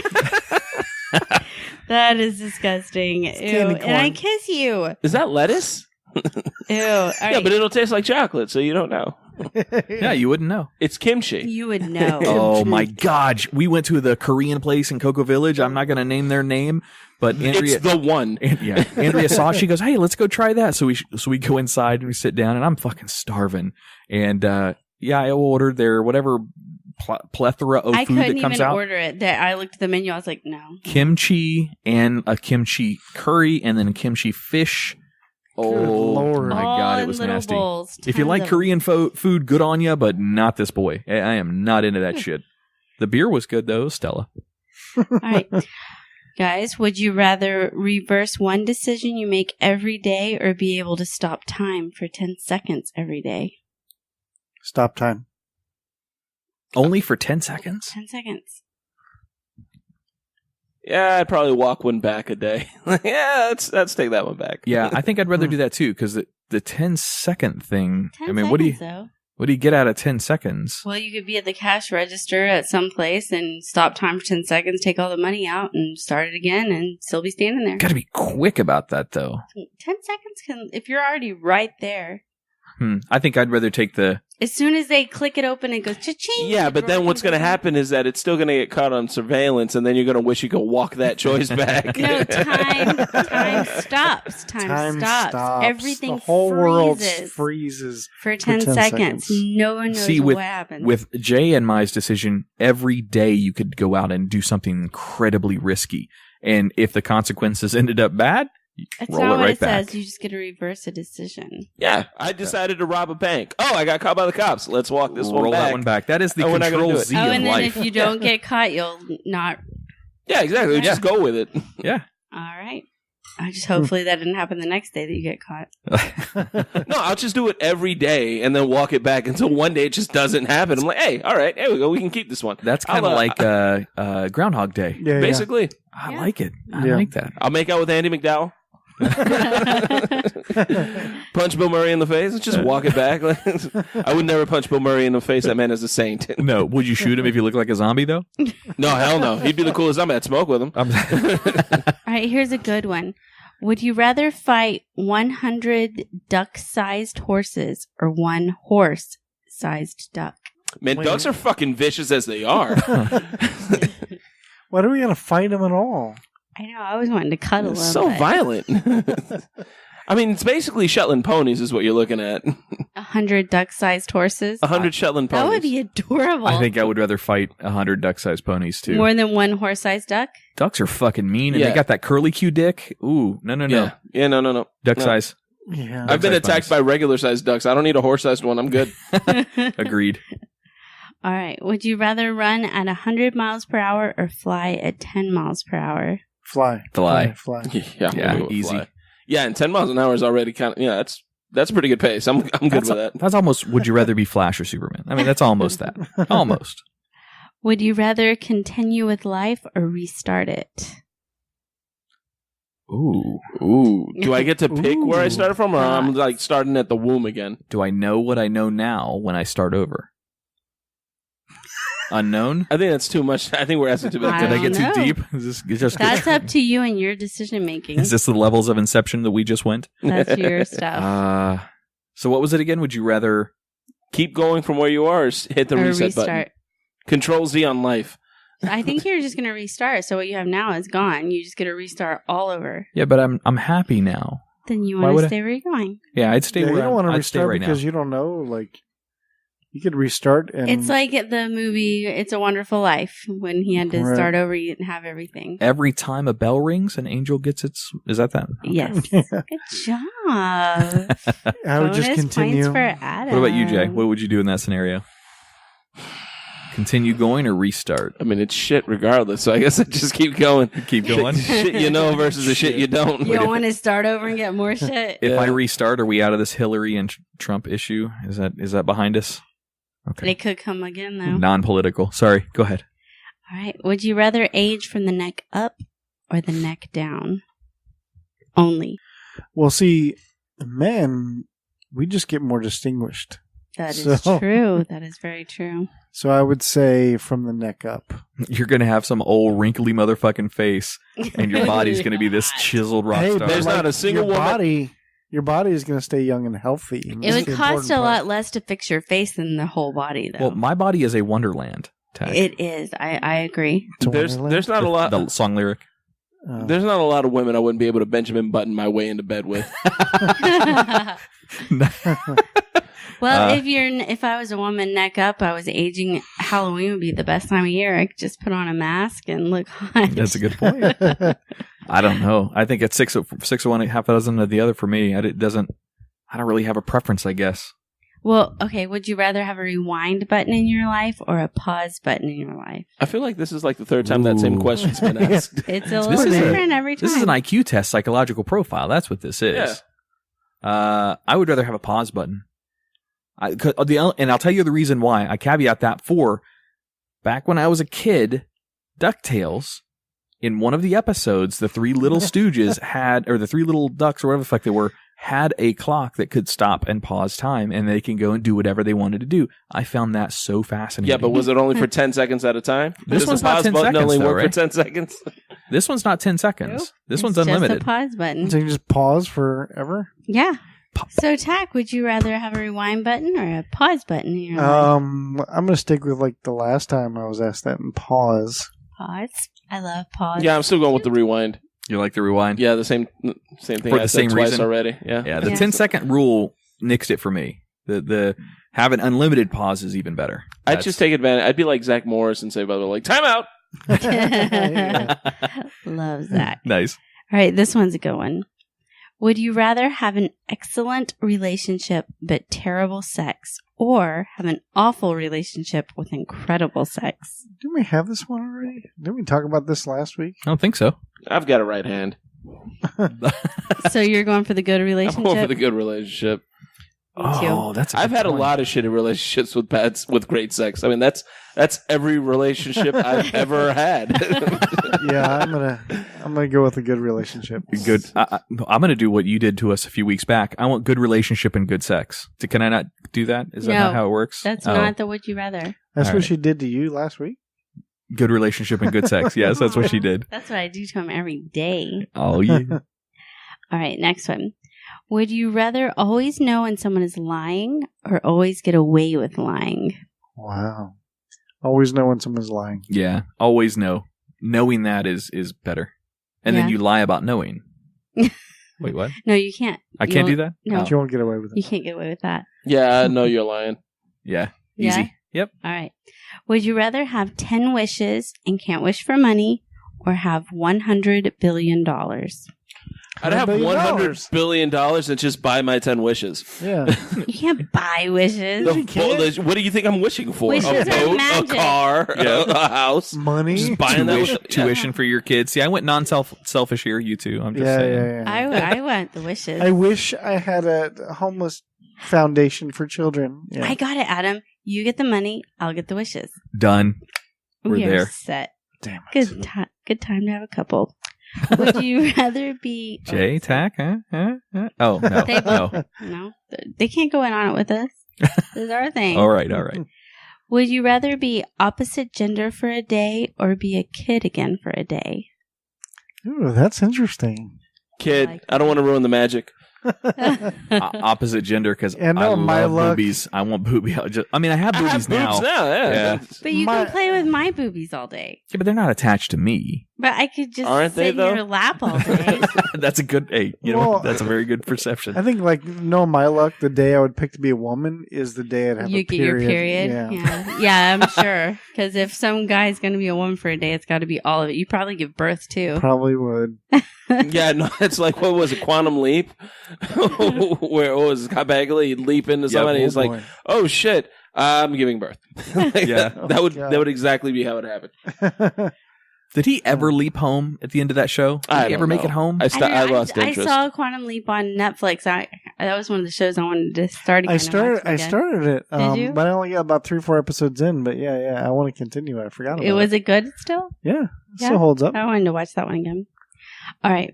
That is disgusting. Ew.
candy corn.
And I kiss you.
Is that lettuce?
Ew. All right.
Yeah, but it'll taste like chocolate, so you don't know.
Yeah, you wouldn't know.
It's kimchi.
You would know.
Oh my God. We went to the Korean place in Cocoa Village. I'm not going to name their name, but Andrea.
It's the one.
Yeah. Andrea saw it. She goes, hey, let's go try that. So we go inside and we sit down and I'm fucking starving. And, yeah, I ordered their whatever plethora of
I
food
couldn't
that comes
even
out.
order it. That I looked at the menu. I was like, no.
Kimchi and a kimchi curry and then a kimchi fish. Oh
Lord.
my
All
God, it
in
was
little
nasty.
bowls,
If you
tons
like
of
Korean food, good on you, but not this boy. I am not into that shit. The beer was good though, Stella.
All right. Guys, would you rather reverse one decision you make every day or be able to stop time for 10 seconds every day?
Stop time.
Only for 10 seconds?
10 seconds.
Yeah, I'd probably walk one back a day. Yeah, let's take that one back.
Yeah, I think I'd rather do that too, because the 10-second thing.
10
I mean,
seconds, though.
what do you get out of 10 seconds?
Well, you could be at the cash register at some place and stop time for 10 seconds, take all the money out, and start it again and still be standing there.
Got to be quick about that though.
10 seconds can, if you're already right there.
I think I'd rather take the.
As soon as they click it open, it goes cha-ching.
Yeah, but then what's going to happen is that it's still going to get caught on surveillance, and then you're going to wish you could walk that choice back.
No, time stops. Time stops. Everything
the whole world
freezes
freezes
for 10 seconds. No one knows
See,
what happens.
with Jay and Mai's decision, every day you could go out and do something incredibly risky. And if the consequences ended up bad,
That's
roll
not
it
what
right
it
back.
says. You just get to reverse a decision.
Yeah, I decided to rob a bank. Oh, I got caught by the cops. Let's walk this one
Roll
back.
that one back. That is the
Oh, we're not gonna
control
do it.
Z
Oh,
of
and then
life.
if you don't get caught, you'll not.
Yeah, exactly. Just go with it.
Yeah.
All right. I just hopefully that didn't happen the next day that you get caught.
No, I'll just do it every day and then walk it back until one day it just doesn't happen. I'm like, hey, all right, there we go. We can keep this one.
That's kind of like Groundhog Day.
Yeah,
Basically,
I
Yeah.
like it. I
Yeah.
like that.
I'll make out with Andy McDowell. Punch Bill Murray in the face and just walk it back. I would never punch Bill Murray in the face. That man is a saint.
No, would you shoot him if you look like a zombie though?
No, hell no. He'd be the coolest zombie. I'd smoke with him.
All right, here's a good one. Would you rather fight 100 duck-sized horses or one horse-sized duck?
Man, ducks are fucking vicious as they are.
Why do we gotta fight them at all?
I know. I always wanted to cuddle
It's
them.
so
but
violent. I mean, it's basically Shetland ponies is what you're looking at.
100 duck-sized horses.
100 Shetland ponies.
That would be adorable.
I think I would rather fight 100 duck-sized ponies too.
More than one horse-sized duck?
Ducks are fucking mean, and
Yeah.
they got that curly Q dick. Ooh, no.
Yeah, no.
Duck
No.
size.
Yeah.
I've been
Duck-sized
attacked by regular-sized ducks. I don't need a horse-sized one. I'm good.
Agreed.
All right. Would you rather run at 100 miles per hour or fly at 10 miles per hour?
Fly.
Fly.
Yeah,
Yeah,
we'll go with
easy.
fly. Yeah, and 10 miles an hour is already kind of, that's a pretty good pace. I'm good with that.
That's almost, would you rather be Flash or Superman? I mean, that's almost that. Almost.
Would you rather continue with life or restart it?
Ooh.
Ooh. Do I get to pick where I started from, or I'm
Thoughts?
like starting at the womb again?
Do I know what I know now when I start over? Unknown?
I think that's too much. I think we're asking too much.
I
Did I
don't
get
know.
too deep? Is this just
That's up to you and your decision making.
Is this the levels of Inception that we just went?
That's your stuff.
So what was it again? Would you rather?
Keep going from where you are or hit the
or
reset
restart.
button. Control Z on life.
I think you're just going to restart. So what you have now is gone. You just get to restart all over.
Yeah, but I'm happy now.
Then you
Why
want
would
to
I-
stay where you're going.
Yeah, I'd stay
Yeah,
where
you don't want to
I'd stay
restart
right
because
now.
you don't know. Like, you could restart and
It's like the movie It's a Wonderful Life. When he had to
Right.
start over, he didn't have everything.
Every time a bell rings, an angel gets its. Is that? Okay.
Yes. Good job.
I would just
Bonus
continue.
points for Adam.
What about you, Jay? What would you do in that scenario? Continue going or restart?
I mean, it's shit regardless, so I guess I just keep going.
Keep going.
Shit you know versus the shit you don't.
You don't want to start over and get more shit?
If
Yeah.
I restart, are we out of this Hillary and Trump issue? Is that behind us? Okay.
It could come again, though.
Non-political. Sorry. Go ahead.
All right. Would you rather age from the neck up or the neck down? Only.
Well, see, men, we just get more distinguished.
That is true. That is very true.
So I would say from the neck up.
You're going to have some old wrinkly motherfucking face, and your body's going to be this chiseled rock star.
there's not a single woman.
Your body is going to stay young and healthy.
It would cost a lot less to fix your face than the whole body, though.
Well, my body is a wonderland. Tach.
It is. I agree.
There's not a lot.
The song lyric.
There's not a lot of women I wouldn't be able to Benjamin Button my way into bed with.
Well, if I was a woman neck up, I was aging. Halloween would be the best time of year. I could just put on a mask and look hot.
That's a good point. I don't know. I think it's 6 of one, half a dozen of the other for me. I don't really have a preference, I guess.
Well, okay. Would you rather have a rewind button in your life or a pause button in your life?
I feel like this is like the third time that same question's been asked.
It's a little different every time.
This is an IQ test, psychological profile. That's what this is. Yeah. I would rather have a pause button. And I'll tell you the reason why. I caveat that for back when I was a kid, DuckTales, in one of the episodes, the three little stooges or the three little ducks or whatever the fuck they were, had a clock that could stop and pause time, and they can go and do whatever they wanted to do. I found that so fascinating.
Yeah, but was it only for 10 seconds at a time?
This one's not 10 seconds,
only
though,
work
right?
for 10 seconds?
This one's not 10 seconds.
Nope.
This one's unlimited.
Just a pause button.
So you can just pause forever?
Yeah. So, Tach, would you rather have a rewind button or a pause button in your life?
I'm going to stick with like the last time I was asked that and pause.
Pause. I love pause.
Yeah, I'm still going with the rewind.
You like the rewind?
Yeah, the same thing
For
I
the
said
same
twice
reason?
already. Yeah.
Yeah, the 10-second rule nixed it for me. The having unlimited pause is even better.
I'd just take advantage. I'd be like Zach Morris and say, like, time out.
Love Zach.
Nice.
All right, this one's a good one. Would you rather have an excellent relationship but terrible sex, or have an awful relationship with incredible sex?
Didn't we have this one already? Didn't we talk about this last week?
I don't think so.
I've got a right hand.
So you're going for the good
I'm
relationship?
going for the good relationship.
Me too.
Oh, that's
I've had a lot of shitty relationships with great sex. I mean, that's every relationship I've ever had.
Yeah, I'm gonna go with a good relationship.
Good. I'm going to do what you did to us a few weeks back. I want good relationship and good sex. Can I not do that? Is that
No,
not how it works?
That's not the would you rather.
That's
All
what
right.
she did to you last week.
Good relationship and good sex. Yes, that's what she did.
That's what I do to him every day.
Oh, yeah.
All right, next one. Would you rather always know when someone is lying or always get away with lying?
Wow. Always know when someone's lying.
Yeah. Always know. Knowing that is better. And then
Yeah.
you lie about knowing. Wait, what?
No, you can't.
I can't do that?
No,
But you won't get away with
you
it.
can't get away with that.
Yeah, I know you're lying.
Yeah.
Yeah?
Easy. Yep.
All right. Would you rather have 10 wishes and can't wish for money or have $100 billion?
I'd have
$100 billion.
$100 billion and just buy my 10 wishes.
Yeah.
You can't buy wishes.
What do you think I'm wishing for?
Wishes
A
are
boat,
magic.
a car, a house.
Money.
Just buying that wish.
Tuition for your kids. See, I went non-selfish here. You too. I'm just
Yeah,
saying.
I want the wishes.
I wish I had a homeless foundation for children. Yeah.
I got it, Adam. You get the money. I'll get the wishes.
Done. We're
We are
there.
set.
Damn it.
Good time to have a couple. Would you rather be
Jay, Tach, huh? Oh, no.
They-
No.
No, they can't go in on it with us. This is our thing.
All right.
Would you rather be opposite gender for a day or be a kid again for a day?
Ooh, that's interesting.
Kid, I don't want to ruin the magic.
Opposite gender because
Yeah, no,
I
my
love
luck.
boobies. I want boobies. I mean, I have boobies now.
Boobs now, yeah.
Yeah.
But you
My-
can play with my boobies all day.
Yeah, but they're not attached to me.
But I could just
Aren't they,
sit in
though?
your lap all day.
That's a good. Hey, you know,
Well,
that's a very good perception.
I think, like, no, my luck, the day I would pick to be a woman is the day I'd have
You
a
get your
period.
period. Yeah, I'm sure. Because if some guy's going to be a woman for a day, it's got to be all of it. You probably give birth too.
Probably would.
Yeah, no, it's like, what was it, Quantum Leap? Where it was Scott Bagley, he'd leap into somebody, he's like,
boy.
oh shit, I'm giving birth. Like,
Yeah.
that would
God.
that would exactly be how it happened.
Did he ever leap home at the end of that show? Did
I
he ever
don't
make
know.
it home?
I lost
I
interest.
saw Quantum Leap on Netflix. That was one of the shows I wanted to start again.
I started it,
Did you?
but I only got about 3-4 episodes in. But yeah, I want to continue. I forgot about it.
Was it good still?
Yeah, it still holds up.
I wanted to watch that one again. All right.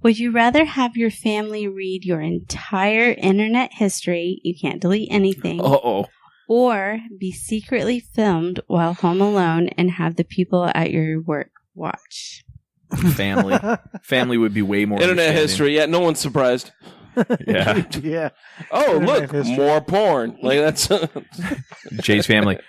Would you rather have your family read your entire internet history? You can't delete anything.
Uh-oh.
Or be secretly filmed while home alone and have the people at your work watch?
Family would be way more
Internet
understanding.
history. Yeah, no one's surprised.
Yeah.
Yeah.
Oh,
Internet
look,
history.
more porn. Like that's
Jay's family.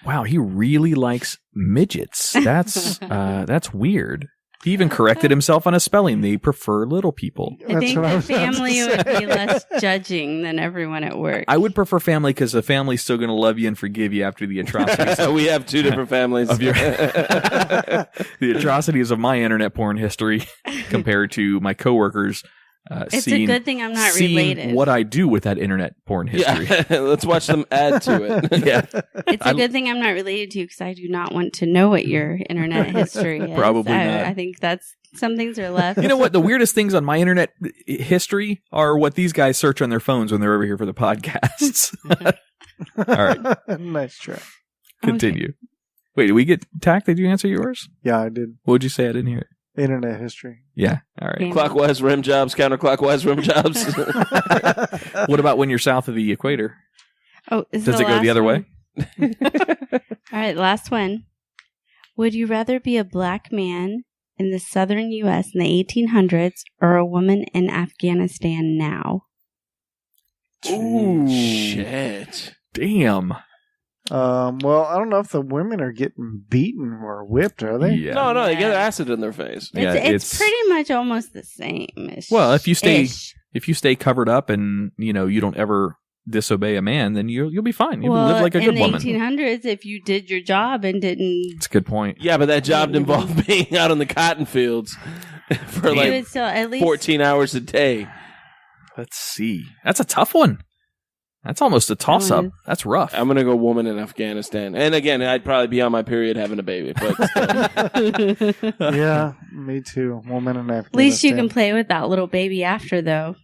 Wow, he really likes midgets. That's weird. He even corrected himself on a spelling. They prefer little people.
I think
what I
the
was about to
family would
say.
be less judging than everyone at work.
I would prefer family because the family's still going to love you and forgive you after the atrocities.
we have two different families.
Of your- The atrocities of my internet porn history compared to my coworkers.
It's a good thing I'm not
seeing
related.
what I do with that internet porn history.
Yeah, let's watch them add to it.
Yeah.
It's a good thing I'm not related to you because I do not want to know what your internet history is.
Probably not.
I think that's some things are left.
You know what? The weirdest things on my internet history are what these guys search on their phones when they're over here for the podcasts. All right.
Nice try.
Continue. Wait, did we get Tach? Did you answer yours?
Yeah, I did.
What would you say? I didn't hear it.
Internet history.
Yeah. All right.
Clockwise rim jobs, counterclockwise rim jobs.
What about when you're south of the equator?
Oh, is
Does it go the other way?
All right, last one. Would you rather be a black man in the southern U.S. in the 1800s or a woman in Afghanistan now?
Ooh.
Shit.
Damn.
Well, I don't know if the women are getting beaten or whipped, are they?
Yeah.
No, they get acid in their face.
Yeah,
It's pretty much almost the same.
Well, if you stay covered up and you don't ever disobey a man, then you'll be fine. You'll live like a good woman.
In the 1800s, if you did your job and didn't,
That's a good point.
Yeah, but that job involved being out in the cotton fields for
you
like
would still at least
14 hours a day.
Let's see. That's a tough one. That's almost a toss-up. That's rough.
I'm going to go woman in Afghanistan. And again, I'd probably be on my period having a baby. But still.
Yeah, me too. Woman in Afghanistan.
At least you can play with that little baby after, though.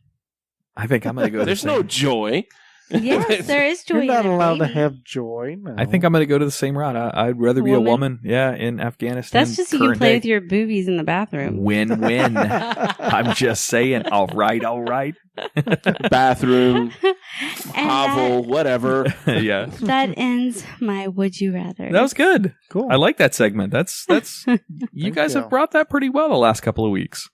I think I'm going to go.
There's no joy.
Yes, there is joy.
You're not
in a
allowed to
baby.
have joy. No.
I think I'm going to go to the same route. I'd rather be a
Woman?
woman. Yeah, in Afghanistan.
That's just so you can play with your boobies in the bathroom.
Win-win. I'm just saying. All right.
Bathroom,
And
hovel, whatever.
Yeah.
that ends my Would You Rather.
That was good.
Cool.
I like that segment. That's you guys
you.
have brought that pretty well the last couple of weeks.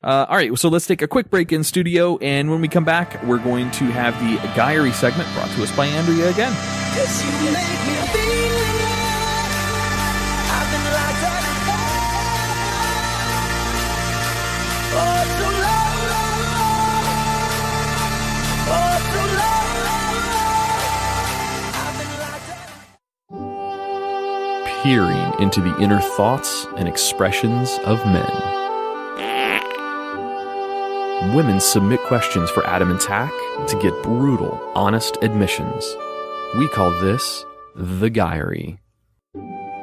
All right, so let's take a quick break in studio, and when we come back, we're going to have the Guyary segment brought to us by Andrea again. Peering into the inner thoughts and expressions of men. Women submit questions for Adam and Tach to get brutal, honest admissions. We call this the Guyary.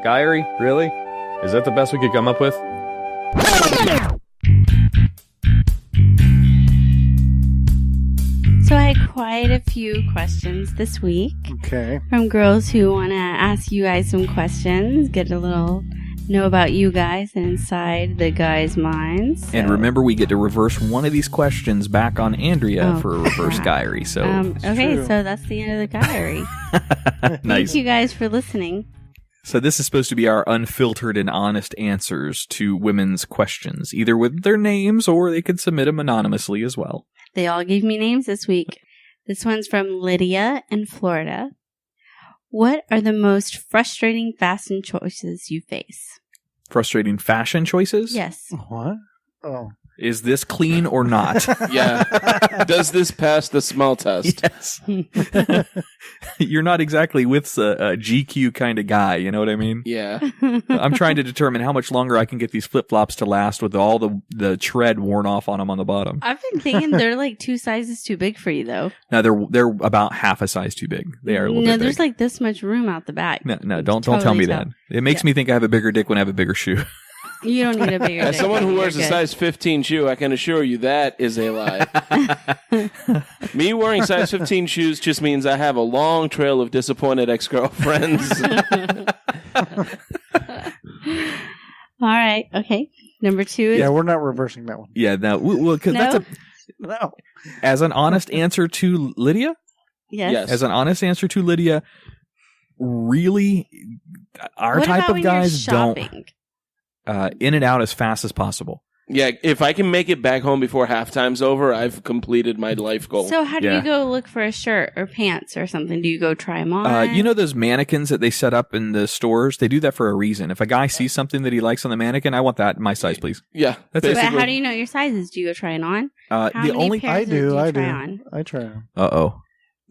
Guyary? Really? Is that the best we could come up with?
So I had quite a few questions this week
Okay.
from girls who want to ask you guys some questions, get a little know about you guys and inside the guys' minds.
And remember, we get to reverse one of these questions back on Andrea
Oh,
for a reverse
crap.
Guyary. So
okay,
true.
so that's the end of the Guyary.
nice.
Thank you guys for listening.
So this is supposed to be our unfiltered and honest answers to women's questions, either with their names or they could submit them anonymously as well.
They all gave me names this week. This one's from Lydia in Florida. What are the most frustrating fashion choices you face?
Frustrating fashion choices?
Yes.
What? Oh.
Is this clean or not?
Yeah. Does this pass the smell test?
Yes. You're not exactly with a GQ kind of guy, you know what I mean?
Yeah.
I'm trying to determine how much longer I can get these flip-flops to last with all the tread worn off on them on the bottom.
I've been thinking they're like 2 sizes too big for you, though.
Now they're about half a size too big. They are a little
No,
bit
there's
big.
like this much room out the back.
No,
You
don't
can
tell me
totally
that. It makes me think I have a bigger dick when I have a bigger shoe.
You don't need a bigger
As
dick.
someone who
You're
wears a
good.
size 15 shoe, I can assure you that is a lie. Me wearing size 15 shoes just means I have a long trail of disappointed ex-girlfriends.
All right. Okay. Number 2 is
Yeah, we're not reversing that one.
Yeah, no, well, because
No?
that's a
No.
as an honest answer to Lydia.
yes.
Yes.
As an honest answer to Lydia, really, our
What
type
about
of
when you're
guys don't
shopping?
in and out as fast as possible.
Yeah, if I can make it back home before halftime's over, I've completed my life goal.
So how do
Yeah.
you go look for a shirt or pants or something? Do you go try them on?
You know those mannequins that they set up in the stores? They do that for a reason. If a guy sees something that he likes on the mannequin, I want that in my size, please.
Yeah,
That's it.
But
basically.
how do you know your sizes? Do you go try it on? How
The
many
only
pairs
I
of it
do.
you
I
try
do.
on?
I try them.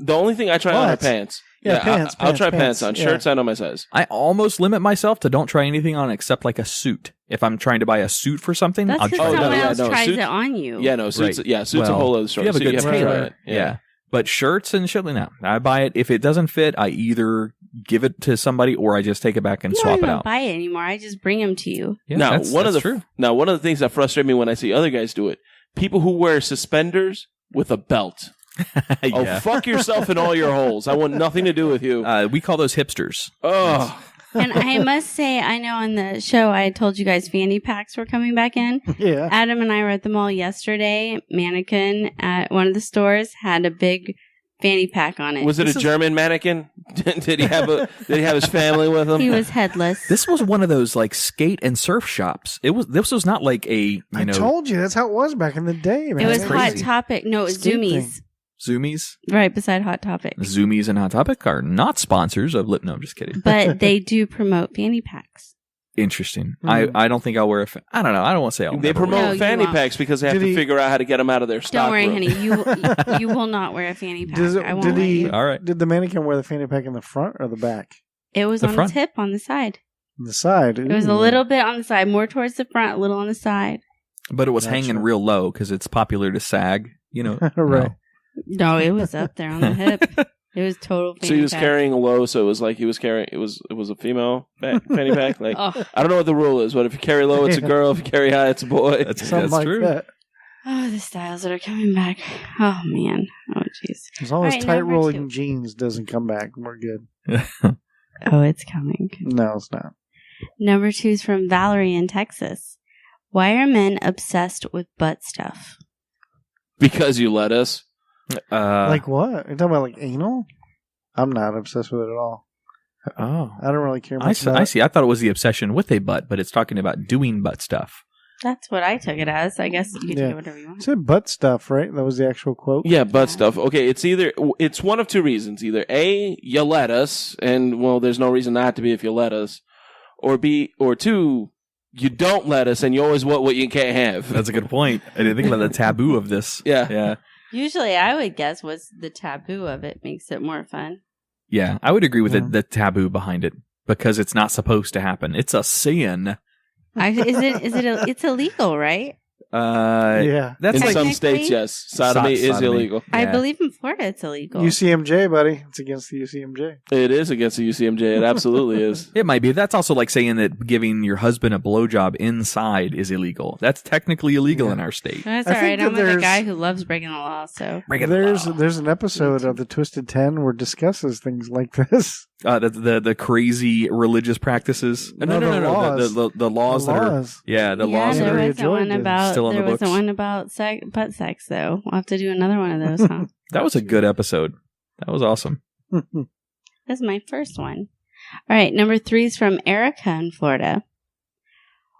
The only thing I try on are
What?
pants.
Yeah, pants,
I'll try
pants,
pants on.
yeah.
Shirts, I know my size.
I almost limit myself to don't try anything on except like a suit. If I'm trying to buy a suit for something,
That's
I'll
because
try
no,
someone
yeah,
else
no,
tries
suits-
it on you.
Yeah, no, suits.
Right.
Yeah, suits a
Well,
whole other story.
if you have a
So
good
to try
tailor.
it.
Yeah. But shirts and shit, no. I buy it. If it doesn't fit, I either give it to somebody or I just take it back and
No,
swap
I
it
don't
out.
buy it anymore. I just bring them to you.
Yeah,
Now,
that's true.
one of the things that frustrate me when I see other guys do it, people who wear suspenders with a belt. Oh,
Yeah.
fuck yourself in all your holes. I want nothing to do with you.
We call those hipsters.
Oh,
And I must say, I know on the show I told you guys fanny packs were coming back in.
Yeah.
Adam and I were at the mall yesterday. Mannequin at one of the stores had a big fanny pack on it.
was it a German mannequin? Did he have his family with him?
He was headless.
This was one of those like skate and surf shops. This was not like a
I told you that's how it was back in the day, man.
it was
That's
Hot
crazy.
Topic. No, it was
Skate
Zoomies.
thing.
Zoomies.
Right beside Hot Topic.
Zoomies and Hot Topic are not sponsors of Lip. No, I'm just kidding.
But they do promote fanny packs.
Interesting.
Hmm.
I don't think I'll wear I don't know. I don't want to say I'll
They
never wear
promote
No, you
fanny
won't.
packs because they have
Did
to
he-
figure out how to get them out of their stock
Don't worry,
room.
honey. You will not wear a fanny pack. I won't
Did
let
he?
you.
All right.
Did the mannequin wear the fanny pack in the front or the back?
It was
The
on
front?
the tip on the side.
On the side.
It was a little bit on the side, more towards the front, a little on the side.
But it was
Gotcha.
hanging real low because it's popular to sag. You know.
Right.
No, it was up there on the hip. It was total fanny
So he was
pack.
carrying low, so it was like he was carrying. It was a female fanny pack. Like
Oh.
I don't know what the rule is, but if you carry low, it's a girl. If you carry high, it's a boy.
Something like
true.
that.
Oh, the styles that are coming back. Oh, man. Oh, jeez.
As long as
All right,
tight
number
rolling
2.
jeans doesn't come back, we're good.
Oh, it's coming.
No, it's not.
Number 2 is from Valerie in Texas. Why are men obsessed with butt stuff?
Because you let us.
Like what? You're talking about like anal? I'm not obsessed with it at all.
oh.
I don't really care
I
much
see,
about
I see. I thought it was the obsession with a butt, but it's talking about doing butt stuff.
That's what I took it as. I guess you can
Yeah.
take it whatever you
It
want.
said butt stuff, right? That was the actual quote.
Yeah, butt stuff. Okay, it's one of two reasons. Either A, you let us, and well, there's no reason not to be if you let us, or B, or two, you don't let us, and you always want what you can't have.
That's a good point. I didn't think about the taboo of this.
Yeah.
Yeah.
Usually, I would guess what's the taboo of it makes it more fun.
Yeah. I would agree with
Yeah.
the taboo behind it because it's not supposed to happen. It's a sin.
It's illegal, right?
Yeah.
That's
In
like
some
Technically-
states, yes, sodomy is
Sodomy.
illegal.
I
Yeah.
believe in Florida it's illegal.
UCMJ, buddy. It's against the UCMJ.
It is against the UCMJ. It absolutely is.
It might be. That's also like saying that giving your husband a blowjob inside is illegal. That's technically illegal
Yeah.
in our state.
That's
I
all
think
right. I'm
that
with a
there's-
guy who loves breaking the law, so
There's an episode of the Twisted 10 where it discusses things like this.
The crazy religious practices.
No,
No.
the laws.
The laws
The
that are.
laws.
Yeah, the
yeah,
laws that
there
are.
Andrea
wasn't
Joy
one
did.
about
Still on the
there wasn't
books.
one about butt sex though. We'll have to do another one of those, huh?
That was a good episode. That was awesome.
That's my first one. All right, number 3 is from Erica in Florida.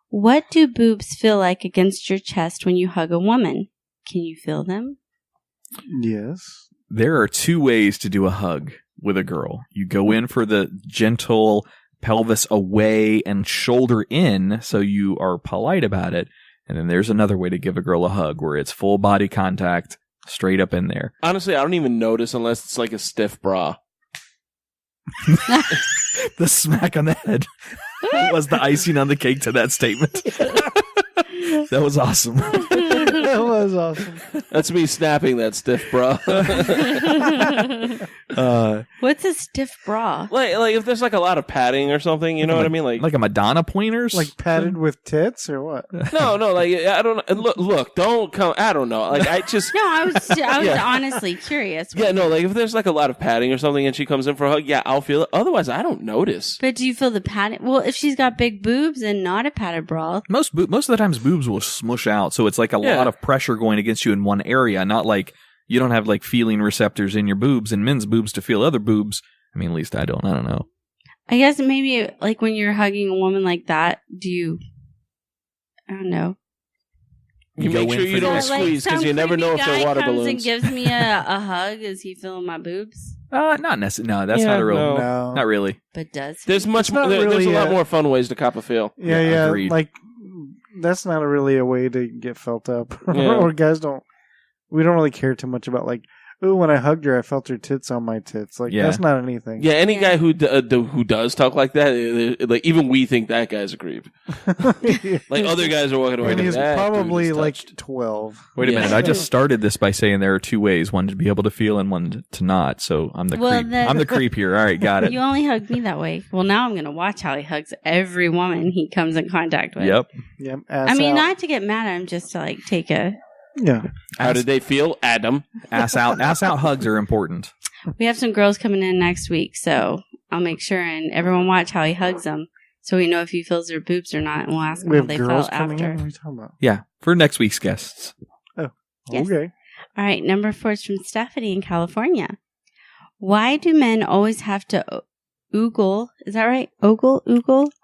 What do boobs feel like against your chest when you hug a woman? Can you feel them?
Yes.
There are 2 ways to do a hug with a girl. You go in for the gentle pelvis away and shoulder in, so you are polite about it. And then there's another way to give a girl a hug where it's full body contact, straight up in there.
Honestly, I don't even notice unless it's like a stiff bra.
The smack on the head was the icing on the cake to that statement. That was awesome.
That was awesome.
That's me snapping that stiff bra.
What's a stiff bra?
like if there's like a lot of padding or something, you know what I mean?
Like a Madonna pointers?
Like padded with tits or what?
No, like I don't look, don't come. I don't know. Like I just
No, I was honestly curious.
yeah, no, like if there's like a lot of padding or something and she comes in for a hug, yeah, I'll feel it. Otherwise, I don't notice.
But do you feel the padding? Well, if she's got big boobs and not a padded bra,
Most of the times boobs will smush out, so it's like a lot of pressure going against you in one area, not like you don't have like feeling receptors in your boobs and men's boobs to feel other boobs. I mean, at least I don't know.
I guess maybe like when you're hugging a woman like that, I don't know.
You make sure you don't squeeze because you never know if they're water balloons.
Comes and gives me a hug. Is he feeling my boobs?
Not necessarily. No, that's not a real.
No.
Not really.
But does he?
There's much more.
not
There's
really,
a lot more fun ways to cop a feel.
Yeah.
Agreed.
Like that's not really a way to get felt up.
Yeah.
Or guys don't. We don't really care too much about like. Ooh, when I hugged her, I felt her tits on my tits. Like that's not anything.
Yeah, any guy who does talk like that, like even we think that guy's a creep. Like other guys are walking away.
And he's
that
probably
dude is
like
touched.
12.
Wait a minute. I just started this by saying there are two ways: one to be able to feel and one to not. So I'm the creep. I'm the creep here. All right, got it.
You only hugged me that way. Well, now I'm going to watch how he hugs every woman he comes in contact with.
Yep.
Ass
I mean,
out.
not to get mad at him, just to like take a.
Yeah.
How did they feel, Adam?
Ass out hugs are important.
We have some girls coming in next week, so I'll make sure and everyone watch how he hugs them, so we know if he feels their boobs or not, and we'll ask them
We
how
have
they
girls
felt
coming
after.
in. What are you talking about?
Yeah, for next week's guests.
Oh,
Yes.
okay.
All right, number 4 is from Stephanie in California. Why do men always have to oogle? Is that right? Oogle?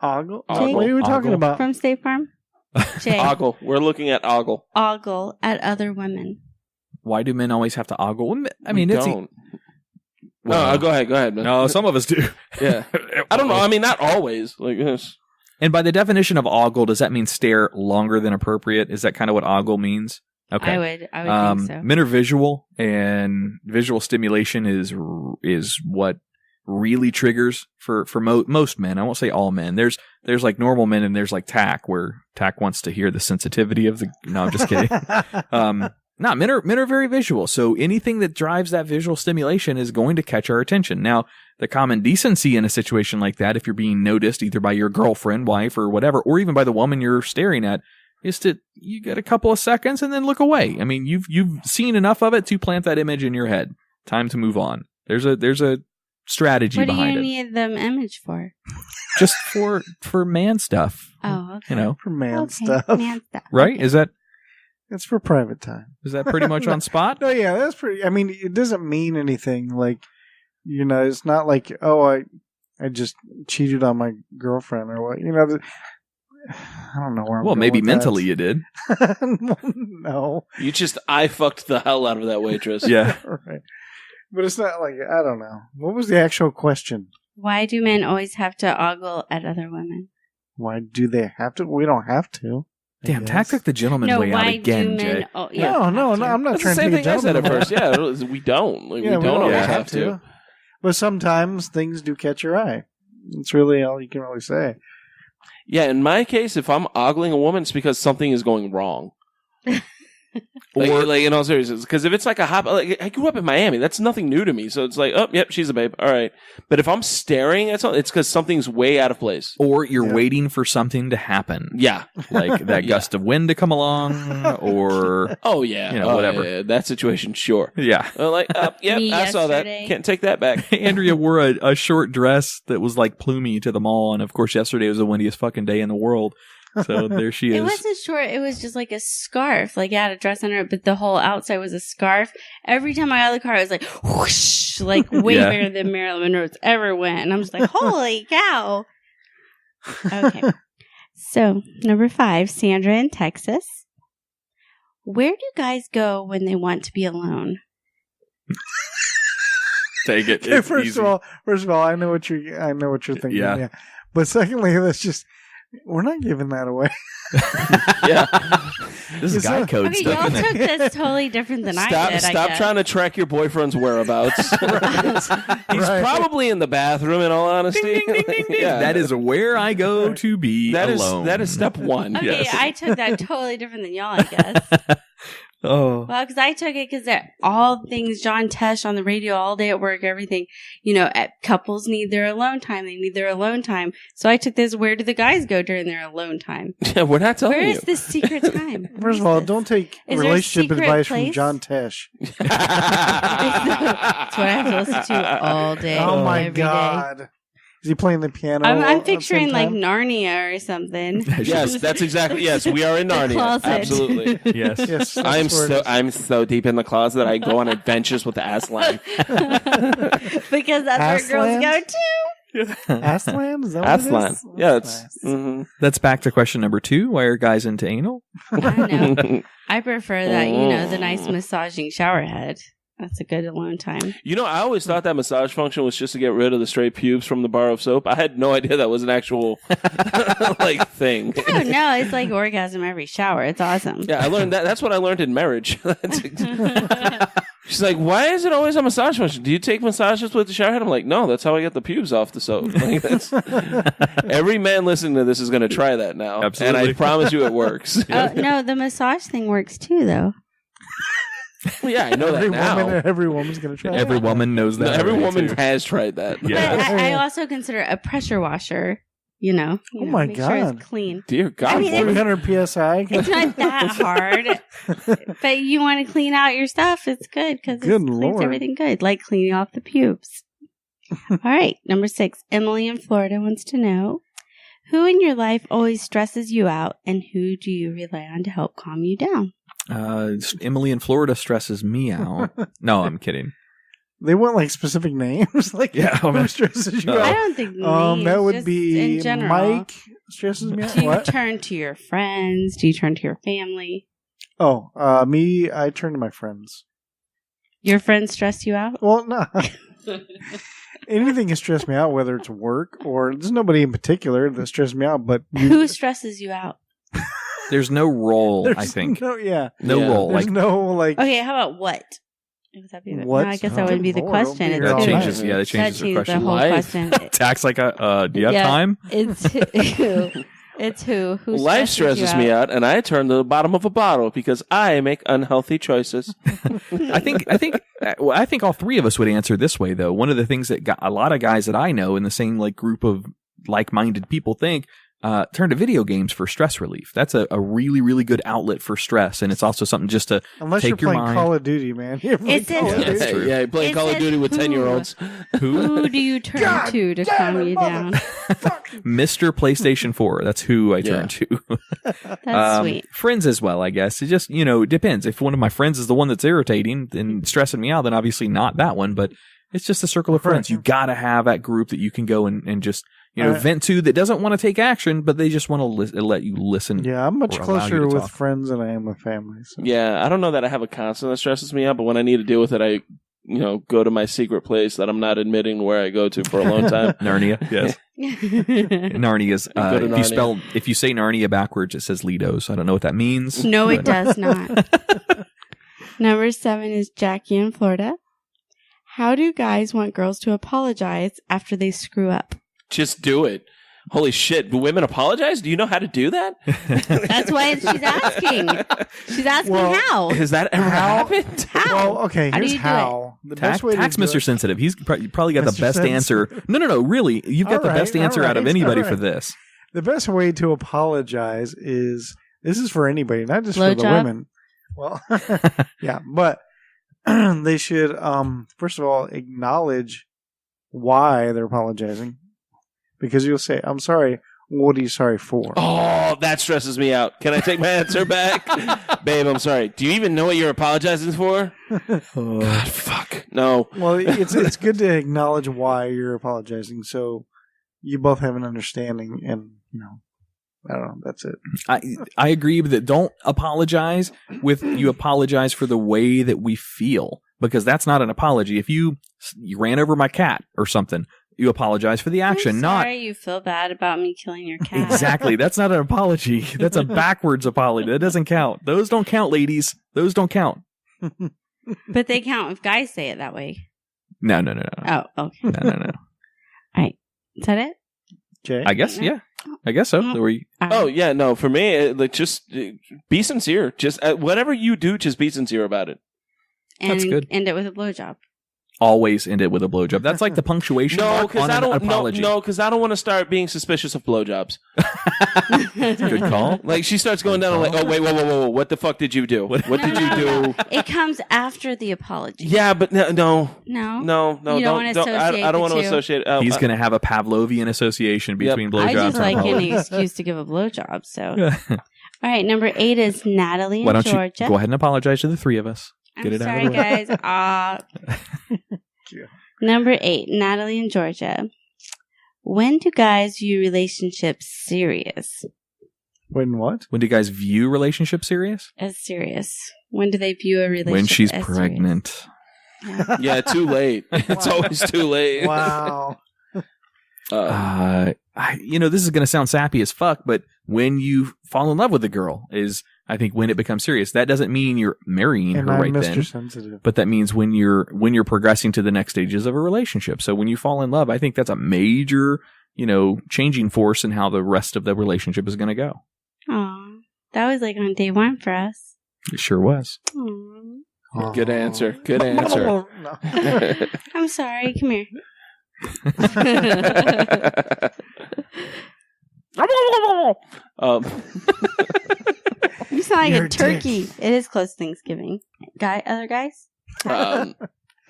Ogle?
Jake?
What are we talking
Ogle.
about?
From State Farm? Jay.
Ogle. We're looking at ogle.
Ogle at other women.
Why do men always have to ogle? I mean,
We
it's
don't. No, go ahead, man.
no. Some of us do.
Yeah. I don't know. I mean, not always. Like this.
And by the definition of ogle, does that mean stare longer than appropriate? Is that kind of what ogle means? Okay.
I would think so.
Men are visual, and visual stimulation is what really triggers for most men. I won't say all men. There's like normal men, and there's like Tach, where Tach wants to hear the sensitivity of the. No, I'm just kidding. Men are very visual, so anything that drives that visual stimulation is going to catch our attention. Now, the common decency in a situation like that, if you're being noticed either by your girlfriend, wife, or whatever, or even by the woman you're staring at, is to you get a couple of seconds and then look away. I mean, you've seen enough of it to plant that image in your head. Time to move on. There's a strategy
What do
behind
you
it.
need them image for?
Just for man stuff,
Oh, okay.
you know,
For man
Okay,
stuff.
man stuff.
right? Is that
It's for private time.
pretty much on spot?
No, yeah, that's pretty. I mean, it doesn't mean anything. Like, you know, it's not like, oh, I just cheated on my girlfriend or what. You know, I don't know where I'm
Well,
going
maybe
with
mentally you did.
that. No.
You just I fucked the hell out of that waitress.
Yeah.
Right. But it's not like, I don't know. What was the actual question?
Why do men always have to ogle at other women?
Why do they have to? We don't have to. I
Damn,
guess.
Tach took the gentleman's
No,
way out
why
again,
do men?
Jay.
Oh, yeah,
No,
have to.
I'm not
That's the
trying
same
to be a
thing I said at
gentleman.
first. Yeah, we don't. Like,
Yeah,
we don't always
don't
have to.
But sometimes things do catch your eye. It's really all you can really say.
Yeah, in my case, if I'm ogling a woman, it's because something is going wrong. Like in all seriousness, because if it's like a hop, like I grew up in Miami, that's nothing new to me. So it's like, oh, yep, she's a babe, all right. But if I'm staring at something, it's because something's way out of place.
Or you're
Yeah.
waiting for something to happen.
Yeah.
Like that
Yeah.
gust of wind to come along, or
Oh yeah.
You know,
Oh,
whatever.
yeah, that situation, sure.
yeah.
Like, yep,
Me
I saw that.
yesterday.
Can't take that back.
Andrea wore a short dress that was like plumey to the mall, and of course, yesterday was the windiest fucking day in the world. So there she
It
is.
wasn't short. It was just like a scarf. Like, it had a dress under it, but the whole outside was a scarf. Every time I got out of the car, it was like, whoosh, like way
Yeah.
bigger than Marilyn Monroe's ever went. And I'm just like, holy cow. Okay. So, number 5, Sandra in Texas. Where do guys go when they want to be alone?
Take it.
Okay,
It's
first
easy.
of all, I know what you're thinking.
Yeah.
Yeah. But secondly, we're not giving that away.
Yeah.
This is
It's
guy
not-
code
Okay,
stuff,
y'all
isn't it?
took this totally different than I did. I
Stop
guess.
trying to track your boyfriend's whereabouts. He's
Right.
probably in the bathroom. In all honesty, yeah,
That is where I go to be
that is
alone.
that is step one.
Okay,
Yes.
I took that totally different than y'all, I guess.
Oh.
Well, because I took it because all things John Tesh on the radio all day at work, everything, couples need their alone time. They need their alone time. So I took this, where do the guys go during their alone time?
Yeah, we're not telling
Where
you.
is the secret time?
First of all, don't take
Is there a
relationship
secret
advice
place?
from John Tesh.
That's what I have to listen to all day.
Oh my
every day.
God. Is he playing the piano?
I'm
at the same
picturing like
time?
Narnia or something.
Yes, that's exactly. Yes, we are in
The
Narnia.
closet.
Absolutely.
Yes.
Yes, that's
I'm so deep in the closet that I go on adventures with Aslan.
Because that's where girls go too.
Aslan? Is that what it
Aslan.
is?
Yeah,
That's
it's.
nice.
Mhm.
That's back to question number 2. Why are guys into anal?
I know. I prefer that, the nice massaging shower head. That's a good alone time.
I always thought that massage function was just to get rid of the stray pubes from the bar of soap. I had no idea that was an actual thing.
Oh no, it's like orgasm every shower. It's awesome.
Yeah, I learned that. That's what I learned in marriage. She's like, "Why is it always a massage function? Do you take massages with the shower head?" I'm like, "No, that's how I get the pubes off the soap." Like, every man listening to this is going to try that now,
Absolutely.
and I promise you, it works.
Oh no, the massage thing works too, though.
Well, yeah, I know that now.
Every woman's going to try
Every
it.
woman knows that.
No, every
already,
woman
too.
has tried that.
Yeah.
But I also consider a pressure washer.
Oh my
make sure
God.
it's clean.
Dear God,
I mean,
woman.
300 PSI.
It's not that hard, but you want to clean out your stuff. It's good because it
Good
cleans
Lord.
everything good, like cleaning off the pubes. All right, number 6. Emily in Florida wants to know, who in your life always stresses you out, and who do you rely on to help calm you down?
Emily in Florida stresses me out. No, I'm kidding.
They want like specific names. Like,
Yeah,
who stresses you
I
out?
don't think names,
That would
just
be
in general.
Mike stresses me out.
Do you
What?
turn to your friends? Do you turn to your family?
Oh, me, I turn to my friends.
Your friends stress you out?
Well, no. Anything can stress me out, whether it's work or there's nobody in particular that stresses me out, but
Who stresses you out?
There's no role,
there's
I think.
no,
No
Yeah.
role.
there's
Like,
no like.
Okay, how about what? Would that be the,
What?
No, I guess
Oh,
that wouldn't be the
Lord,
question.
don't be
It's
that
all
who.
changes.
nice.
Yeah, that
That
changes the
changes the
question.
whole
Life.
question.
Tax like do you have
Yeah.
time?
It's who. It's who. Who
Life
stresses
stresses me out, and I turn to the bottom of a bottle because I make unhealthy choices.
I think all 3 of us would answer this way though. One of the things that a lot of guys that I know in the same like group of like-minded people think turn to video games for stress relief. That's a really, really good outlet for stress, and it's also something just to
Unless
take
you're
your
playing
mind.
Call of Duty, man. You ever play
It says-
Call of
Yeah,
Duty?
that's true.
Yeah, playing
It
Call of
says
Duty with
who.
10-year-olds.
Who?
Who do you turn to calm you down?
Mr. PlayStation 4. That's who I turn to.
That's sweet.
Friends as well, I guess. It just, it depends. If one of my friends is the one that's irritating and stressing me out, then obviously not that one, but it's just a circle of friends. You gotta have that group that you can go and just, vent to that doesn't want to take action, but they just want to let you listen.
Yeah, I'm much
or allow you
closer
to
with
talk.
friends than I am with family. So.
Yeah, I don't know that I have a constant that stresses me out, but when I need to deal with it, I, go to my secret place that I'm not admitting where I go to for a long time.
Narnia, yes. Narnia's,
Go to Narnia.
if you say Narnia backwards, it says Lidos. I don't know what that means.
No, it
but-
does not. Number 7 is Jackie in Florida. How do guys want girls to apologize after they screw up?
Just do it. Holy shit. Do women apologize? Do you know how to do that?
That's why she's asking. She's asking how.
Has that ever happened?
How?
Well, okay,
How do
here's
you do
how. The best way
Tax
to do
Mr.
it-
Sensitive. He's probably got the
Mr.
best
Sensitive.
answer. No, really. You've got
All
the
right,
best answer
all
out of
right,
anybody
all
for
right.
this.
The best way to apologize is this is for anybody, not just
Blow
for the
job?
women. Well, yeah, but they should first of all acknowledge why they're apologizing, because you'll say, "I'm sorry." What are you sorry for?
Oh, that stresses me out. Can I take my answer back? Babe, I'm sorry. Do you even know what you're apologizing for? God, fuck. No.
Well, it's good to acknowledge why you're apologizing, so you both have an understanding, and I don't know. That's it.
I agree that don't apologize with you apologize for the way that we feel, because that's not an apology. If you ran over my cat or something, you apologize for the action,
I'm
not
sorry you feel bad about me killing your cat.
exactly. That's not an apology. That's a backwards apology. That doesn't count. Those don't count, ladies. Those don't count.
But they count if guys say it that way.
No.
Oh, okay.
No.
All right. Is that it?
Jay?
I guess, yeah. I guess so. Were you-
Oh yeah, no. For me, like just be sincere. Just whatever you do, just be sincere about it.
And
That's good.
end it with a blowjob.
Always end it with a blowjob. That's like the punctuation
No,
mark
because
on
I
an
don't.
apology.
No, because I don't want to start being suspicious of blowjobs.
Good call.
Like she starts going down. I'm like, oh wait, whoa! What the fuck did you do? What did you do?
It comes after the apology.
Yeah, but no.
No.
You
You don't wanna associate
I don't
the
want to
two?
associate.
He's going to have a Pavlovian association between blowjobs
I just
and
like
apologies.
any excuse to give a blowjob. So, all right, number 8 is Natalie
Why
in
don't
Georgia.
you go ahead and apologize to the three of us? Get
I'm
it
sorry,
out of the way.
guys. Number 8, Natalie in Georgia. When do guys view relationships serious?
When what?
When do guys view relationships serious?
As serious. When do they view a relationship
When she's
as
pregnant.
serious? Yeah.
Yeah, too late. It's always too late.
Wow.
This is going to sound sappy as fuck, but when you fall in love with a girl is, I think, when it becomes serious. That doesn't mean you're marrying
And
her
I'm
right
Mr.
then,
Sensitive.
but that means when you're progressing to the next stages of a relationship. So when you fall in love, I think that's a major, changing force in how the rest of the relationship is going to go.
Aw. That was like on day 1 for us.
It sure was.
Aw.
Good answer. Good answer.
No.
I'm sorry. Come here. You sound like
You're
a
a
turkey. It is close to Thanksgiving. Other guys?
I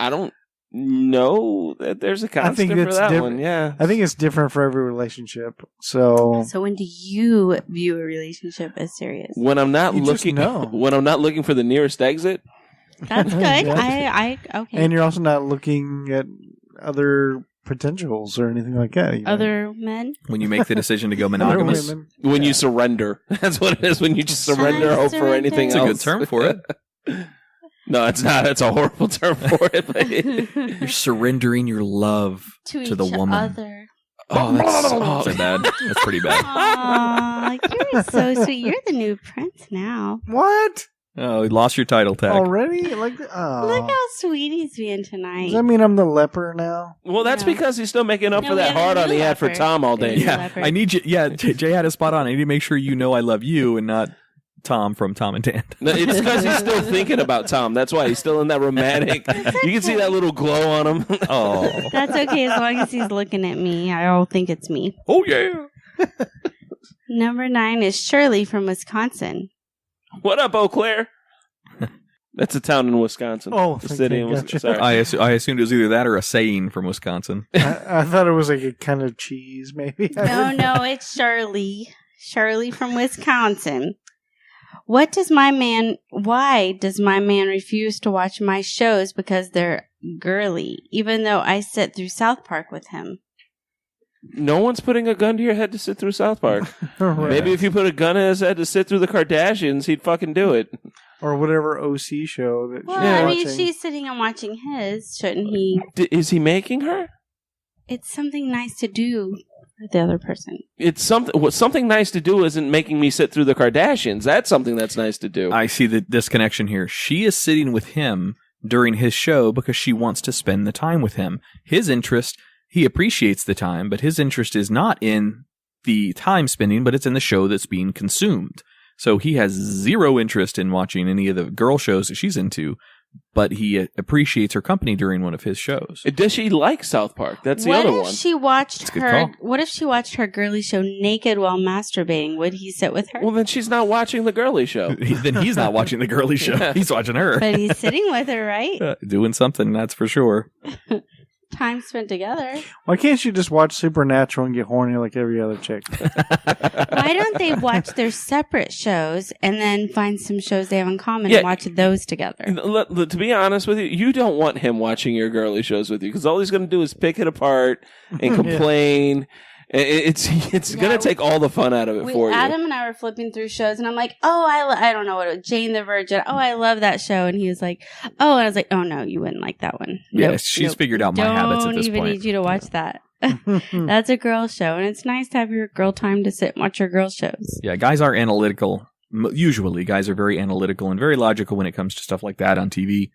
don't know that there's a
I think
constant for
it's
that
different.
one. Yeah.
I think it's different for every relationship. So
So when do you view a relationship as serious?
When I'm not
You just
looking,
know.
when I'm not looking for the nearest exit.
That's good.
Yeah.
Okay.
and you're also not looking at other potentials or anything like that.
Other men?
When you make the decision to go
Other
monogamous.
women.
When you surrender, that's what it is. When you just surrender,
I
hope for anything
It's a
else.
good term for it.
No, it's not. It's a horrible term for it. But
You're surrendering your love
to
to the
each
woman.
other.
oh, that's
That's bad. That's pretty bad.
Aw, you're so sweet. You're the new prince now.
What?
Oh, you lost your title tag.
Already? Like,
Look how sweet he's being tonight.
Does that mean I'm the leper now?
Well, that's
Yeah.
because he's still making up
No,
for
we
that
have a
hard on
new
he had for
leopard.
Tom all day.
Yeah.
Yeah,
Leopard.
I need you. Yeah, Jay had a spot on. I need to make sure you know I love you and not Tom from Tom and Dan.
No, it's because he's still thinking about Tom. That's why he's still in that romantic. You can see that little glow on him.
Oh,
That's okay as long as he's looking at me. I'll think it's me.
oh yeah.
Number 9 is Shirley from Wisconsin.
What up, Eau Claire? That's a town in Wisconsin.
Oh,
the
thank
city
you.
in
Gotcha.
Wisconsin. Sorry.
I assumed it was either that or a saying from Wisconsin.
I thought it was like a kind of cheese, maybe.
No, it's Shirley. Shirley from Wisconsin. Why does my man refuse to watch my shows because they're girly, even though I sit through South Park with him?
No one's putting a gun to your head to sit through South Park.
Right.
Maybe if you put a gun in his head to sit through the Kardashians, he'd fucking do it.
Or whatever OC show that
Well,
she's
I mean,
watching.
she's sitting and watching his. Shouldn't he?
Is he making her?
It's something nice to do for the other person.
It's something. What something nice to do isn't making me sit through the Kardashians. That's something that's nice to do.
I see the disconnection here. She is sitting with him during his show because she wants to spend the time with him. His interest, he appreciates the time, but his interest is not in the time spending, but it's in the show that's being consumed. So he has zero interest in watching any of the girl shows that she's into, but he appreciates her company during one of his shows.
Does she like South Park? That's the
What
other
if
one.
she watched
That's a good
her?
call.
What if she watched her girly show naked while masturbating? Would he sit with her?
Well, then she's not watching the girly show.
Then he's not watching the girly show.
Yeah.
He's watching her.
But he's sitting with her, right?
Doing something, that's for sure.
Time spent together.
Why can't you just watch Supernatural and get horny like every other chick?
Why don't they watch their separate shows and then find some shows they have in common
Yeah.
and watch those together?
To be honest with you, you don't want him watching your girly shows with you because all he's going to do is pick it apart and complain. It's going to take all the fun out of it for you.
Adam and I were flipping through shows, and I'm like, "Oh, I don't know what it was, Jane the Virgin. Oh, I love that show." And he was like, "Oh," and I was like, "Oh no, you wouldn't like that one."
Yeah,
Nope,
she's
nope.
figured out my habits at this
Don't even
point.
need you to watch that. That's a girl show, and it's nice to have your girl time to sit and watch your girl shows.
Yeah, guys are analytical. Usually, guys are very analytical and very logical when it comes to stuff like that on TV.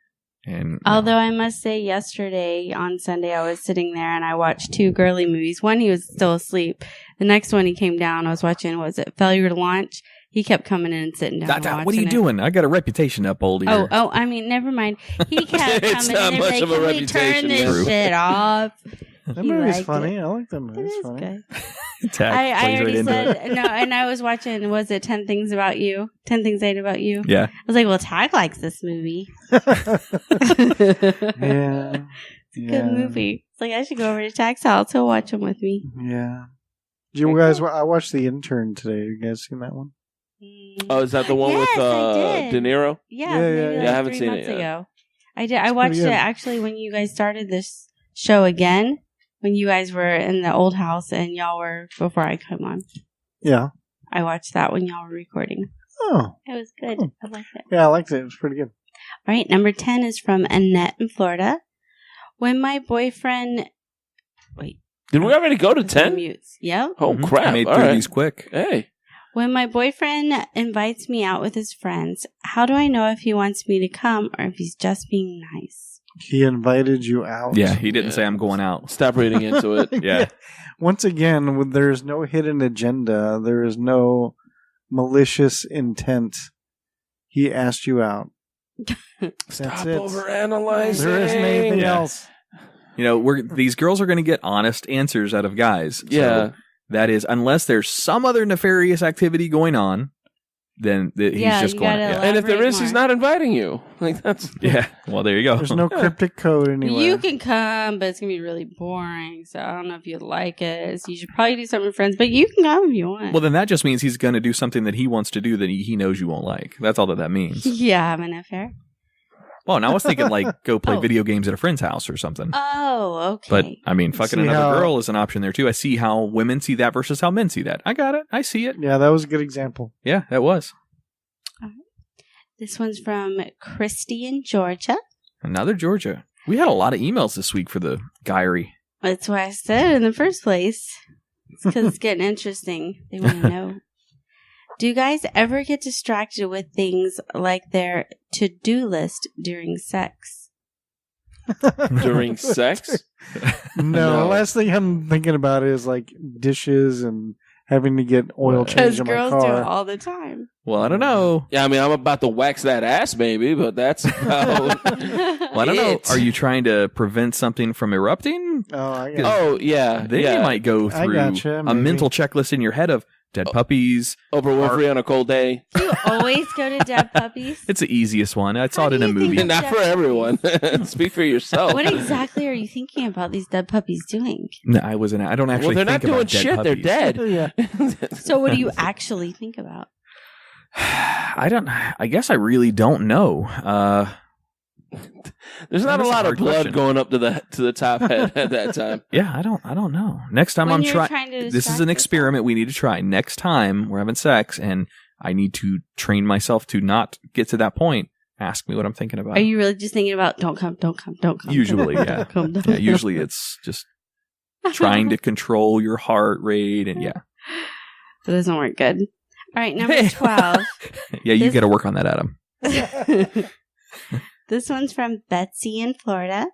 And
Although I must say, yesterday on Sunday, I was sitting there and I watched 2 girly movies. One, he was still asleep. The next one, he came down. I was watching, was it Failure to Launch? He kept coming in and sitting down.
What are you doing? I got a reputation to uphold here.
I mean, never mind. He kept
It's
coming
not
in and
much
like,
of a
can we
reputation,
turn this
Drew.
shit off?
That
He
movie's
liked
funny.
it.
I like that movie.
It
It's
is
funny.
good.
Tach
I
plays
already
right into it.
said, no, and I was watching, was it 10 Things About You? 10 Things I Hate About You?
Yeah.
I was like, well, Tach likes this movie.
Yeah.
It's a good movie. It's like, I should go over to Tach's house. He'll watch them with me.
Yeah. Did you guys? I watched The Intern today. You guys seen that one?
Oh, is that the one
Yes, I
with
did.
De Niro?
Yeah,
Yeah,
maybe
yeah,
like
yeah.
I haven't
3
seen it
months
yet.
ago. I did. I watched
pretty
it
good.
actually when you guys started this show again. When you guys were in the old house and y'all were before I come on.
Yeah.
I watched that when y'all were recording.
Oh.
It was good.
Hmm.
I liked it.
Yeah, I liked it. It was pretty good.
All right, number 10 is from Annette in Florida. When my boyfriend... Wait.
Did we already go to
it's on
10?
mutes. Yep.
Oh,
Mhm.
crap.
I made
All
through
right.
these quick.
Hey.
When my boyfriend invites me out with his friends, how do I know if he wants me to come or if he's just being nice?
He invited you out.
Yeah, he didn't
Yeah.
say I'm going out.
Stop reading into it.
Yeah.
Once again, there is no hidden agenda. There is no malicious intent. He asked you out. That's
Stop
it.
overanalyzing.
There isn't anything
Yeah.
else.
You know, these girls are going to get honest answers out of guys. So
Yeah.
that is, unless there's some other nefarious activity going on, then he's
Yeah,
just
you
going.
gotta
Yeah.
And if there is,
Elaborate
he's
more.
not inviting you. Like, that's...
Yeah. Well, there you go.
There's no cryptic code anywhere.
You can come, but it's going to be really boring. So I don't know if you like it. So you should probably do something with friends, but you can come if you want.
Well, then that just means he's going to do something that he wants to do that he knows you won't like. That's all that means.
Yeah, have an affair.
Well, and I was thinking like go play
Oh.
video games at a friend's house or something.
Oh, okay.
But I mean, fucking
See
another
how-
girl is an option there too. I see how women see that versus how men see that. I got it. I see it.
Yeah, that was a good example.
Yeah, that was
This one's from Christy in Georgia.
another Georgia. We had a lot of emails this week for the Guyry.
That's why I said it in the first place. It's because it's getting interesting. They want to know. Do you guys ever get distracted with things like their to-do list during sex?
During sex?
No,
No.
the last thing I'm thinking about is like dishes and having to get oil
Because
changed in my
girls do it
car.
all the time.
Well, I don't know.
Yeah, I mean, I'm about to wax that ass, maybe, but that's about...
Well, I don't know.
It.
Are you trying to prevent something from erupting?
Oh, I got
Oh, yeah.
Then
yeah.
you might go
I
through
gotcha,
a
maybe.
mental checklist in your head of dead puppies.
Oprah Winfrey on a cold day.
Do you always go to dead puppies?
It's the easiest one. I saw
How
it in
do
a
you think
movie.
that-
Not for everyone. Speak for yourself.
What exactly are you thinking about these dead puppies doing?
No, I wasn't. I don't
Well,
actually
they're not
think
doing
about dead
shit.
puppies.
They're dead.
Yeah.
So what do you actually think about?
I guess I really don't know.
There's not a
That's a
lot of
hard
blood
question.
going up to the top head at that time.
Yeah, I don't know. Next time
When
I'm
you're
trying.
trying to
This is
distract
an
yourself.
experiment we need to try. Next time we're having sex and I need to train myself to not get to that point. Ask me what I'm thinking about.
Are you really just thinking about don't come, don't come, don't come?
Usually,
don't
yeah.
come, don't
Yeah,
come.
usually it's just trying to control your heart rate and yeah.
That doesn't work good. All right, number 12.
Yeah, you
This-
got to work on that, Adam.
This one's from Betsy in Florida.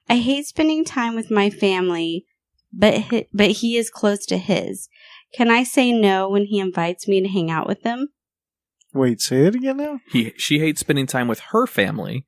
I hate spending time with my family, but he is close to his. Can I say no when he invites me to hang out with them?
Wait, say it again now?
She hates spending time with her family,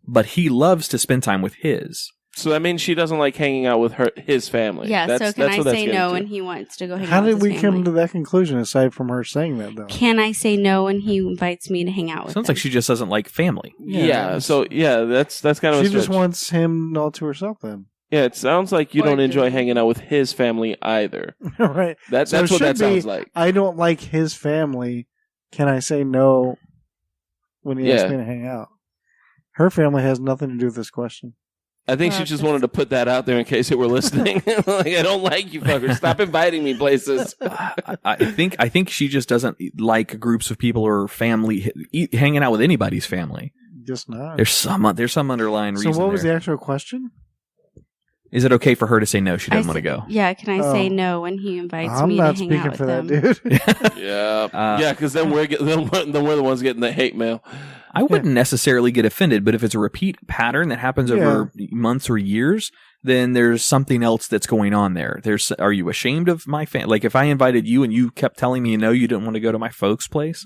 but he loves to spend time with his.
So that means she doesn't like hanging out with his family.
Yeah,
That's,
so can
that's
I
what that's
say
getting
no
to.
when he wants to go hang
How
out with
did we
his
come
family?
to that conclusion aside from her saying that, though?
Can I say no when he invites me to hang out with
Sounds
him?
like she just doesn't like family.
Yeah. So yeah, that's kind of
She
a
just
stretch.
wants him all to herself then.
Yeah, it sounds like you
Or
don't enjoy
does-
hanging out with his family either.
Right.
That's
So it
what that
should be,
sounds like.
I don't like his family. Can I say no when he
Yeah.
asks me to hang out? Her family has nothing to do with this question.
I think she just wanted to put that out there in case they were listening. Like, I don't like you fuckers. Stop inviting me places.
I think she just doesn't like groups of people or family hanging out with anybody's family.
Just not.
There's some underlying reason.
So what was
there.
the actual question?
Is it okay for her to say no? She doesn't
I
want to
s-
go.
Yeah, can I say
Oh.
no when he invites
I'm
me
not
to hang
speaking
out
for
with
that,
them?
dude.
Yeah,
Uh,
yeah, because then we're the ones getting the hate mail.
I wouldn't necessarily get offended, but if it's a repeat pattern that happens over months or years, then there's something else that's going on there. Are you ashamed of my family? Like if I invited you and you kept telling me, no, you didn't want to go to my folks' place,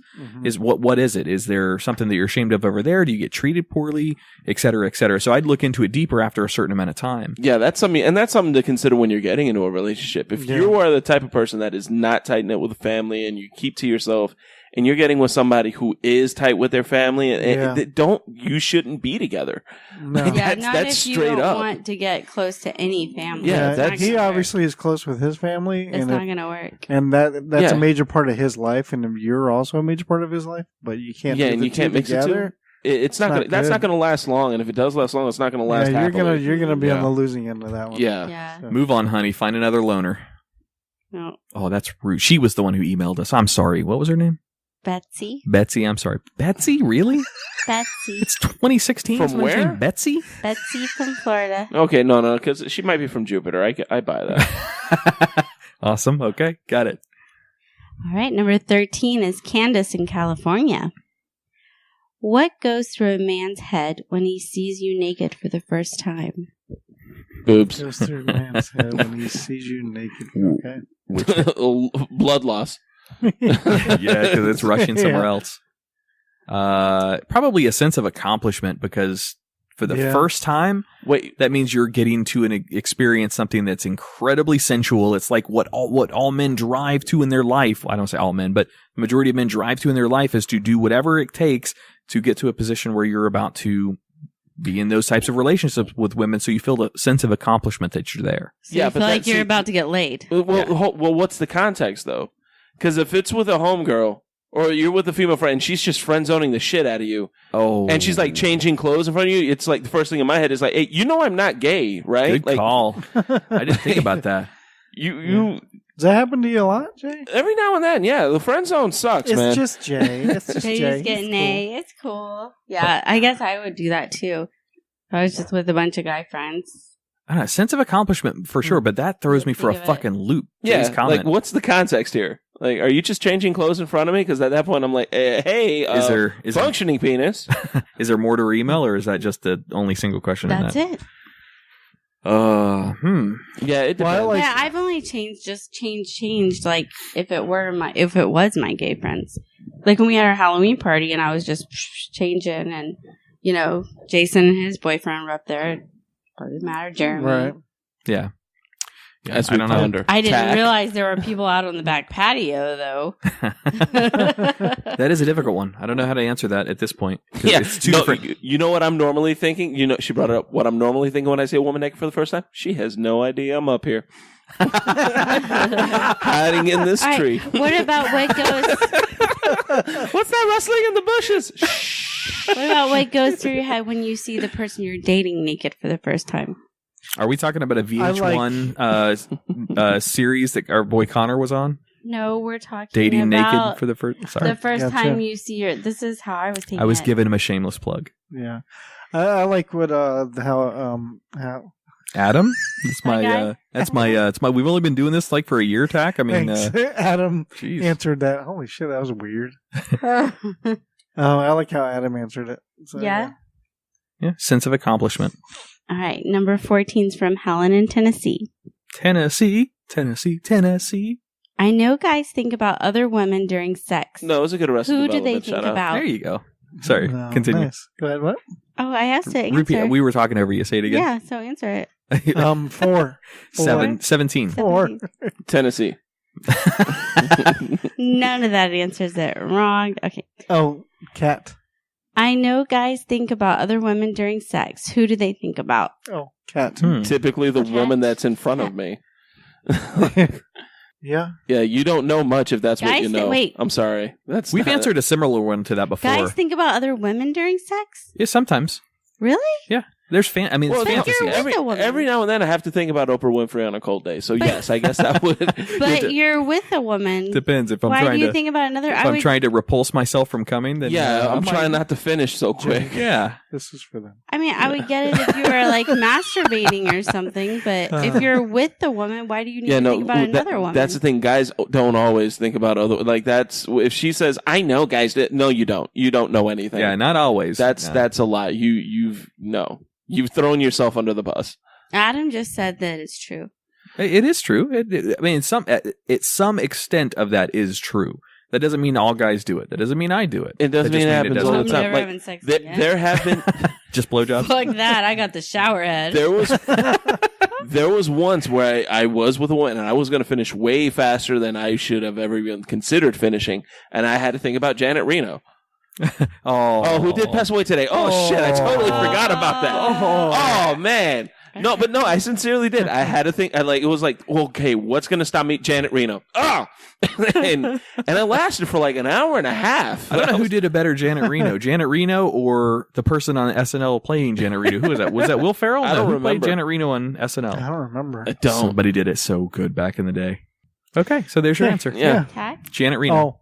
what is it? Is there something that you're ashamed of over there? Do you get treated poorly, et cetera, et cetera? So I'd look into it deeper after a certain amount of time.
Yeah, that's something to consider when you're getting into a relationship. If you are the type of person that is not tight knit with a family and you keep to yourself, and you're getting with somebody who is tight with their family, you shouldn't be together.
No.
Yeah,
that's
not if
straight
you don't
up.
want to get close to any family.
Yeah,
he obviously is close with his family.
It's not going to work.
And that's a major part of his life, and you're also a major part of his life, but you can't do the two
mix
together.
It's not gonna, that's not going to last long, and if it does last long, it's not going to last happily.
You're gonna be on the losing end of that one.
Yeah.
So.
Move on, honey. Find another loner.
No.
Oh, that's rude. She was the one who emailed us. I'm sorry. What was her name?
Betsy,
I'm sorry. Betsy, really?
Betsy.
It's 2016.
From
Someone's
where?
named Betsy?
Betsy from Florida.
Okay, no, because she might be from Jupiter. I buy that.
Awesome. Okay, got it.
All right, number 13 is Candace in California. What goes through a man's head when he sees you naked for the first time?
Boobs.
Goes through a man's head when he sees you naked. Okay.
Blood loss.
Yeah, because it's rushing somewhere else. Probably a sense of accomplishment, because for the first time, that means you're getting to experience something that's incredibly sensual. It's like what all men drive to in their life. I don't say all men, but the majority of men drive to in their life is to do whatever it takes to get to a position where you're about to be in those types of relationships with women, so you feel the sense of accomplishment that you're there.
So you feel like you're about to get laid.
Well, what's the context, though? Because if it's with a homegirl, or you're with a female friend, and she's just friend zoning the shit out of you, and she's like changing clothes in front of you, it's like the first thing in my head is like, hey, you know I'm not gay, right?
Good call. I didn't think about that.
You
Does that happen to you a lot, Jay?
every now and then, yeah. The friend zone sucks, man.
It's just Jay. It's just
Jay's
Jay.
getting A. It's cool. Yeah, I guess I would do that too. I was just with a bunch of guy friends.
I don't know, sense of accomplishment for sure, but that throws me for a fucking loop.
Yeah,
Jay's comment.
like what's the context here? Like, are you just changing clothes in front of me? Because at that point, I'm like, hey,
is
functioning penis.
Is there more to her email, or is that just the only single question in that?
That's it.
Yeah, it depends.
Yeah, I've only changed like if it was my gay friends. Like when we had our Halloween party and I was just changing, and Jason and his boyfriend were up there. It doesn't matter, Jeremy.
Right.
Yeah.
As we ponder.
I didn't realize there were people out on the back patio, though.
That is a difficult one. I don't know how to answer that at this point.
Yeah,
it's too different.
You know what I'm normally thinking? She brought it up. What I'm normally thinking when I see a woman naked for the first time? She has no idea I'm up here. Hiding in this tree.
What about what goes...
What's that rustling in the bushes?
What about what goes through your head when you see the person you're dating naked for the first time?
Are we talking about a VH1 series that our boy Connor was on?
No, we're talking
dating
about
naked for the first. Sorry,
the first time you see your. This is how I was taking.
I was
it.
giving him a shameless plug.
Yeah, I like what how
Adam. It's my that's my. We've only been doing this like for a year, Tach. I mean,
Adam answered that. Holy shit, that was weird. I like how Adam answered it. So,
yeah.
Sense of accomplishment.
All right, number 14 is from Helen in Tennessee.
Tennessee.
I know guys think about other women during sex.
No, it was a good Arrested Development.
Who do they think about?
There you go. Sorry, continue.
Nice. Go ahead. What?
Oh, I asked it.
Repeat. We were talking over you. Say it again.
Yeah, so answer it.
4.
17.
4.
Tennessee.
None of that answers it. Wrong. Okay.
Oh, cat.
I know guys think about other women during sex. Who do they think about?
Oh, cat.
Typically the woman that's in front of me.
Yeah.
Yeah, you don't know much if that's
guys
what you know.
Wait.
I'm sorry.
We've answered a similar one to that before.
Guys think about other women during sex?
Yeah, sometimes.
Really?
Yeah. There's it's
Well,
fantasy.
you're with a woman.
Every now and then I have to think about Oprah Winfrey on a cold day. So yes, I guess that would.
But you're with a woman.
Depends if I'm
Why
trying
do you
to.
think about another?
If I'm trying to repulse myself from coming, then
I'm trying not to finish so quick.
Yeah,
This is for them.
I mean, I would get it if you were like masturbating or something. But if you're with the woman, why do you need to think about another woman?
That's the thing. Guys don't always think about other. Like that's if she says, "I know, guys." No, you don't. You don't know anything.
yeah, not always.
That's a lie. You've thrown yourself under the bus.
Adam just said that it's true.
It is true. Some extent of that is true. That doesn't mean all guys do it. That doesn't mean I do it.
It doesn't mean it happens all the
I'm
time.
never having sex again.
There have been
just blowjobs.
Fuck that! I got the shower head.
There was once where I was with a woman and I was going to finish way faster than I should have ever even considered finishing, and I had to think about Janet Reno. Who did pass away today? Shit, I totally forgot about that. Oh man. No, I sincerely did. I had to think. It was like, okay, what's going to stop me? Janet Reno. And I lasted for like an hour and a half.
I don't know who did a better Janet Reno or the person on SNL playing Janet Reno. Who was that? Was that Will Ferrell?
I don't
who
remember.
played Janet Reno on SNL?
I don't remember.
I don't.
Somebody did it so good back in the day. Okay, so there's your answer.
Yeah.
Tach?
Janet Reno.
Oh,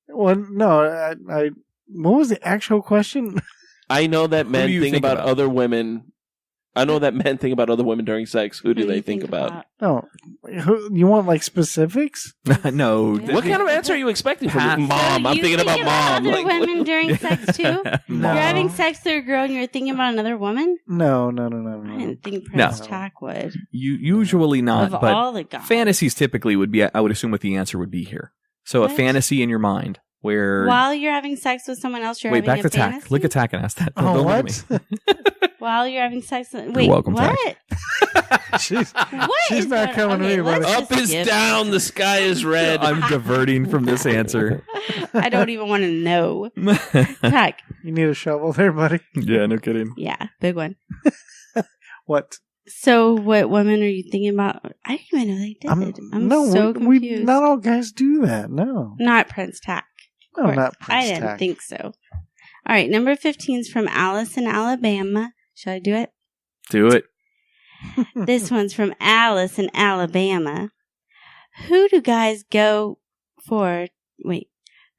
well, no. I what was the actual question?
I know that men
do you
think
think
about
about?
other women. I know that men think about other women during sex. Who do they think about?
No, you want like specifics?
No.
What kind of answer are you expecting from me? Mom.
So
I'm
you
thinking about mom.
Other women during sex too?
No.
You're having sex with a girl and you're thinking about another woman?
No.
I didn't think Prince
No.
Tach would.
Usually not,
Of
but
all the guys.
fantasies typically would be, I would assume what the answer would be here. So a
What?
fantasy in your mind where...
While you're having sex with someone else, you're
Wait, back
having
to
a
Tach.
fantasy?
Look at Tach and ask that.
Oh,
Don't
what?
look at me.
While you're having sex with... Wait,
welcome,
what?
she's
What
she's
is
not
going-
coming to me,
let's
buddy.
Up
just
is
skip.
down, the sky is red.
I'm diverting from this answer.
I don't even want to know. Tach.
You need a shovel there, buddy.
Yeah, no kidding.
Yeah, big one.
What?
So what women are you thinking about? I didn't even know they did. I'm
no,
so
we
confused.
not all guys do that. No,
Not Prince Tach. Of
no,
course.
not Prince
I didn't
Tach.
think so. All right, number 15 is from Alice in Alabama. Should I do it?
Do it.
This one's from Alice in Alabama. Who do guys go for? Wait.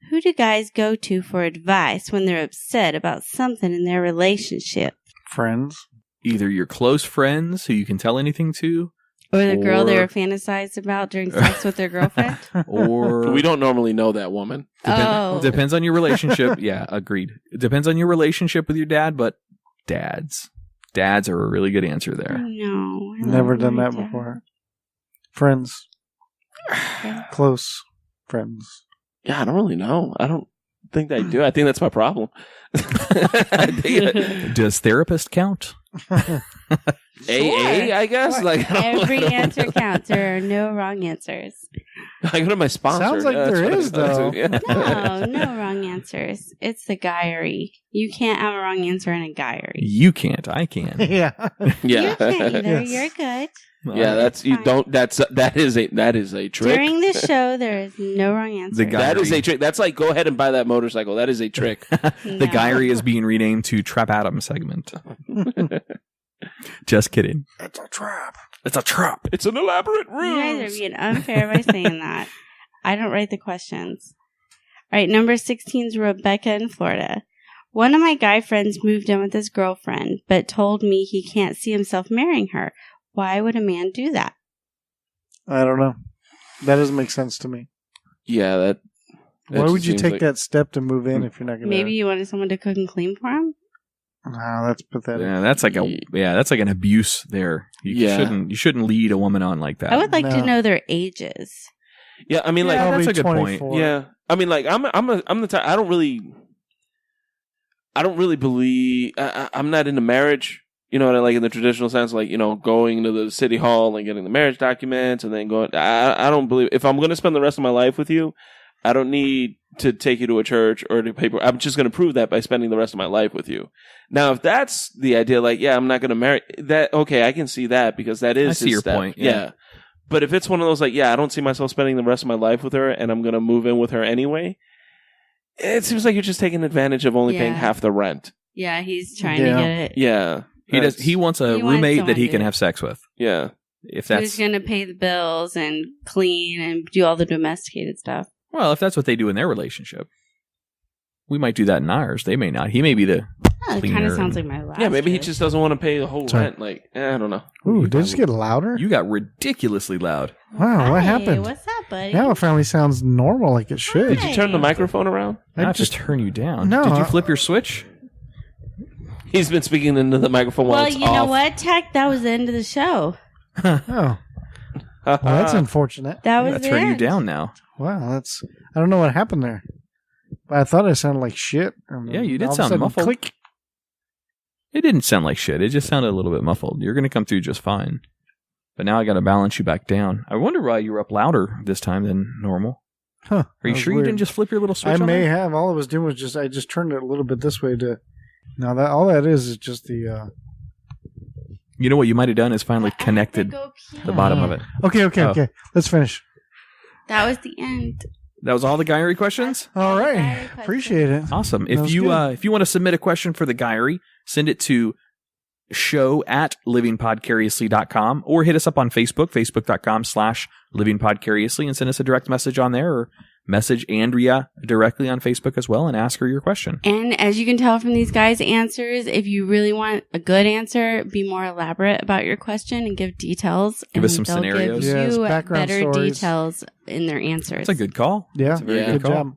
Who do guys go to for advice when they're upset about something in their relationship?
Friends.
Either your close friends who you can tell anything to,
Or the girl they
Or-
were fantasized about during sex with their girlfriend?
or...
We don't normally know that woman.
Oh.
Depends on your relationship. Yeah, agreed. It depends on your relationship with your dad, but dads are a really good answer there.
No. I
Never
love
done
my
that
dad.
before. Friends. Close friends.
Yeah, I don't really know. I don't think I do. I think that's my problem. I think
Does therapist count?
AA, I guess. Like I don't-
Every
I don't
answer
know.
counts. There are no wrong answers.
I go to my sponsor.
Sounds like
That's
there
what I
is,
go to.
though.
Yeah.
No wrong answers. It's the guyery. You can't have a wrong answer in a guyery.
You can't. I can.
Yeah.
You can't either.
Yes.
You're good.
Yeah, that's you
Fine.
don't. that is a trick.
During the show, there is no wrong answer.
The guy-
That is a trick. That's like go ahead and buy that motorcycle. That is a trick.
The Guyry is being renamed to Trap Adam segment. Just kidding.
It's a trap.
It's a trap.
It's an elaborate
You guys are
ruse.
being unfair by saying that. I don't write the questions. All right, number 16 is Rebecca in Florida. One of my guy friends moved in with his girlfriend, but told me he can't see himself marrying her. Why would a man do that?
I don't know. That doesn't make sense to me.
Yeah, that.
Why would you
seems
take
like-
that step to move in if you're not going to?
Maybe you wanted someone to cook and clean for him?
No, that's pathetic.
Yeah, that's like an abuse there. You shouldn't lead a woman on like that.
I would like to
No.
know their ages.
Yeah, I mean, like,
Yeah, that's a good
Probably
point.
24.
yeah, I mean, like, I'm the type. I don't really believe. I'm not into marriage. You know, like in the traditional sense, like, you know, going to the city hall and getting the marriage documents and then going. I don't believe if I'm going to spend the rest of my life with you, I don't need to take you to a church or to paper. I'm just going to prove that by spending the rest of my life with you. Now, if that's the idea, like, yeah, I'm not going to marry that. Okay, I can see that because that is
I see
his
your
step.
point, yeah.
But if it's one of those, like, yeah, I don't see myself spending the rest of my life with her and I'm going to move in with her anyway, it seems like you're just taking advantage of only paying
Yeah.
half the rent.
Yeah, he's trying
Yeah.
to get it.
Yeah.
He wants a
He wants
roommate that he
someone
can
to-
have sex with.
Yeah.
If
Who's
that's
going to pay the bills and clean and do all the domesticated stuff?
well, if that's what they do in their relationship, we might do that in ours. They may not. He may be the
Oh, it kind
cleaner
of sounds
and-
like my last.
Yeah, maybe he
choice.
just doesn't want to pay the whole
Sorry.
rent. Like, I don't know.
Ooh, did it just get louder?
You got ridiculously loud.
Wow, what
Hey,
happened?
What's up, buddy?
Now it finally sounds normal like it should.
Did you turn the microphone around?
I have to turn you down.
No,
Did you flip your switch?
He's been speaking into the microphone while
Well,
it's
you know
off.
what, Tech? That was the end of the show.
Oh, well, that's unfortunate.
That
I'm
was
gonna
the
turn you
end.
down now.
Wow, that's. I don't know what happened there. But I thought it sounded like shit. And
Yeah, you did
all of a
sound
sudden,
muffled.
Click.
It didn't sound like shit. It just sounded a little bit muffled. You're going to come through just fine. But now I got to balance you back down. I wonder why you were up louder this time than normal.
Huh?
Are you
that was
sure you
weird.
didn't just flip your little switch?
I
on
may
there?
have. All I was doing was just I just turned it a little bit this way to. Now that all that is just the.
You know what you might have done is finally
I have to
connected
go pee.
the bottom of it.
Okay.
Oh.
Let's finish.
That was the end.
That was all the Guyry questions?
All
Very
right,
question.
appreciate it.
Awesome.
That
If
was
you
good.
if you want to submit a question for the Guyry, send it to show@livingpodcariously.com or hit us up on Facebook, facebook.com/livingpodcariously, and send us a direct message on there, or message Andrea directly on Facebook as well and ask her your question.
And as you can tell from these guys' answers, if you really want a good answer, be more elaborate about your question and give details.
Give us some
they'll
scenarios.
Give
Yes,
you
background
better
stories.
details in their answers.
That's a good call.
Yeah,
That's a very
Yeah.
good
good
call.
job.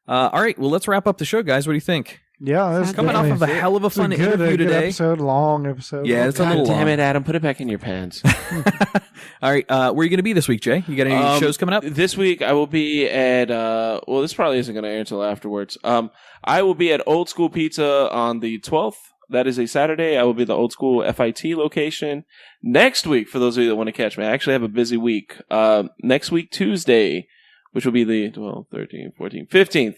All right, well, let's wrap up the show, guys. What do you think?
Yeah, that's
Sounds
Coming off of a hell of a fun interview
good
today.
episode, long episode.
Yeah, it's a
God
little
damn
long.
it, Adam. Put it back in your pants.
All right, where are you going to be this week, Jay? You got any shows coming up?
This week I will be at well, this probably isn't going to air until afterwards. I will be at Old School Pizza on the 12th. That is a Saturday. I will be at the Old School FIT location. Next week, for those of you that want to catch me, I actually have a busy week. Next week, Tuesday, which will be the 12th, 13th, 14th, 15th.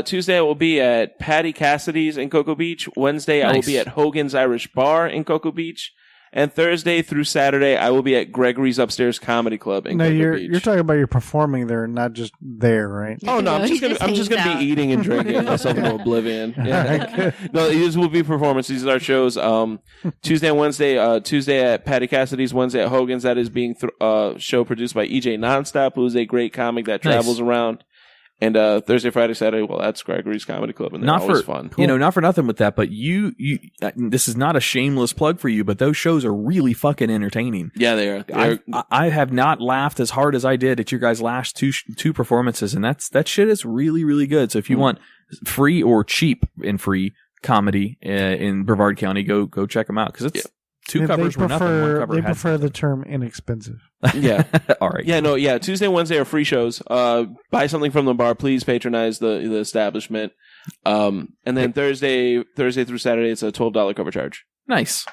Tuesday I will be at Patty Cassidy's in Cocoa Beach. Wednesday I will
Nice.
be at Hogan's Irish Bar in Cocoa Beach. And Thursday through Saturday I will be at Gregory's Upstairs Comedy Club in
No,
Cocoa Beach.
you're talking about you're performing there, not just there, right?
Oh no, I'm just gonna be eating and drinking myself into oblivion. Yeah. No, these will be performances. These are our shows. Tuesday and Wednesday. Tuesday at Patty Cassidy's. Wednesday at Hogan's. That is being show produced by EJ Nonstop, who is a great comic that
Nice.
travels around. And Thursday, Friday, Saturday. Well, that's Gregory's Comedy Club, and they're
Not
always
for
fun.
you know, not for nothing with that, but you this is not a shameless plug for you, but those shows are really fucking entertaining.
Yeah, they are. They're-
I have not laughed as hard as I did at your guys' last two performances, and that shit is really, really good. So if you want free or cheap and free comedy in Brevard County, go check them out, because it's two covers were nothing. One cover
They
had
prefer the term inexpensive.
yeah.
all right.
Yeah, no, yeah. Tuesday and Wednesday are free shows. Buy something from the bar. Please patronize the establishment. And then Thursday through Saturday, it's a $12 cover charge.
Nice.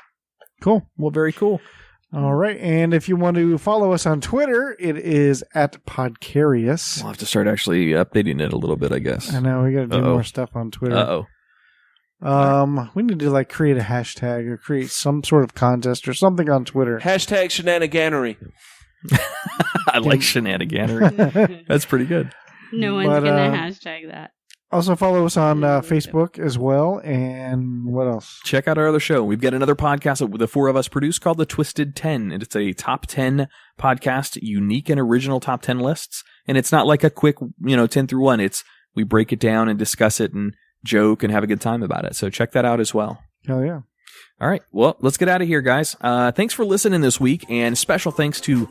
Cool.
Well, very cool.
All right. And if you want to follow us on Twitter, it is at Podcarious.
We'll have to start actually updating it a little bit, I guess.
I know we got to do
Uh-oh.
more stuff on Twitter.
Uh-oh.
We need to create a hashtag or create some sort of contest or something on Twitter.
Hashtag shenaniganery.
I like shenaniganery. That's pretty good.
No one's
But,
going to hashtag that.
Also follow us on Facebook as well. And what else?
Check out our other show. We've got another podcast that the four of us produce called The Twisted 10. And it's a top 10 podcast, unique and original top 10 lists. And it's not like a quick, 10 through 1. We break it down and discuss it and joke and have a good time about it. So check that out as well.
Hell yeah.
All right. Well, let's get out of here, guys. Thanks for listening this week, and special thanks to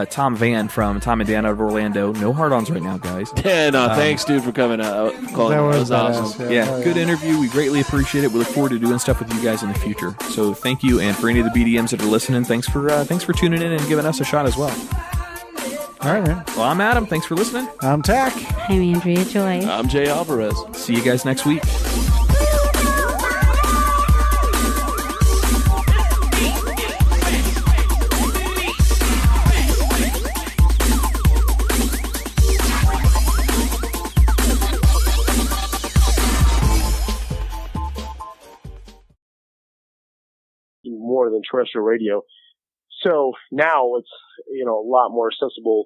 Tom Vann from Tom and Dan out of Orlando. No hard-ons right now, guys.
Yeah, no, thanks, dude, for coming out. Calling. That was awesome.
badass,
Yeah, good interview. We greatly appreciate it. We look forward to doing stuff with you guys in the future. So thank you, and for any of the BDMs that are listening, thanks for tuning in and giving us a shot as well.
All right, man.
Well, I'm Adam. Thanks for listening.
I'm Tach.
I'm Andrea Joy.
I'm Jay Alvarez.
See you guys next week.
More than terrestrial radio. So now it's, a lot more accessible,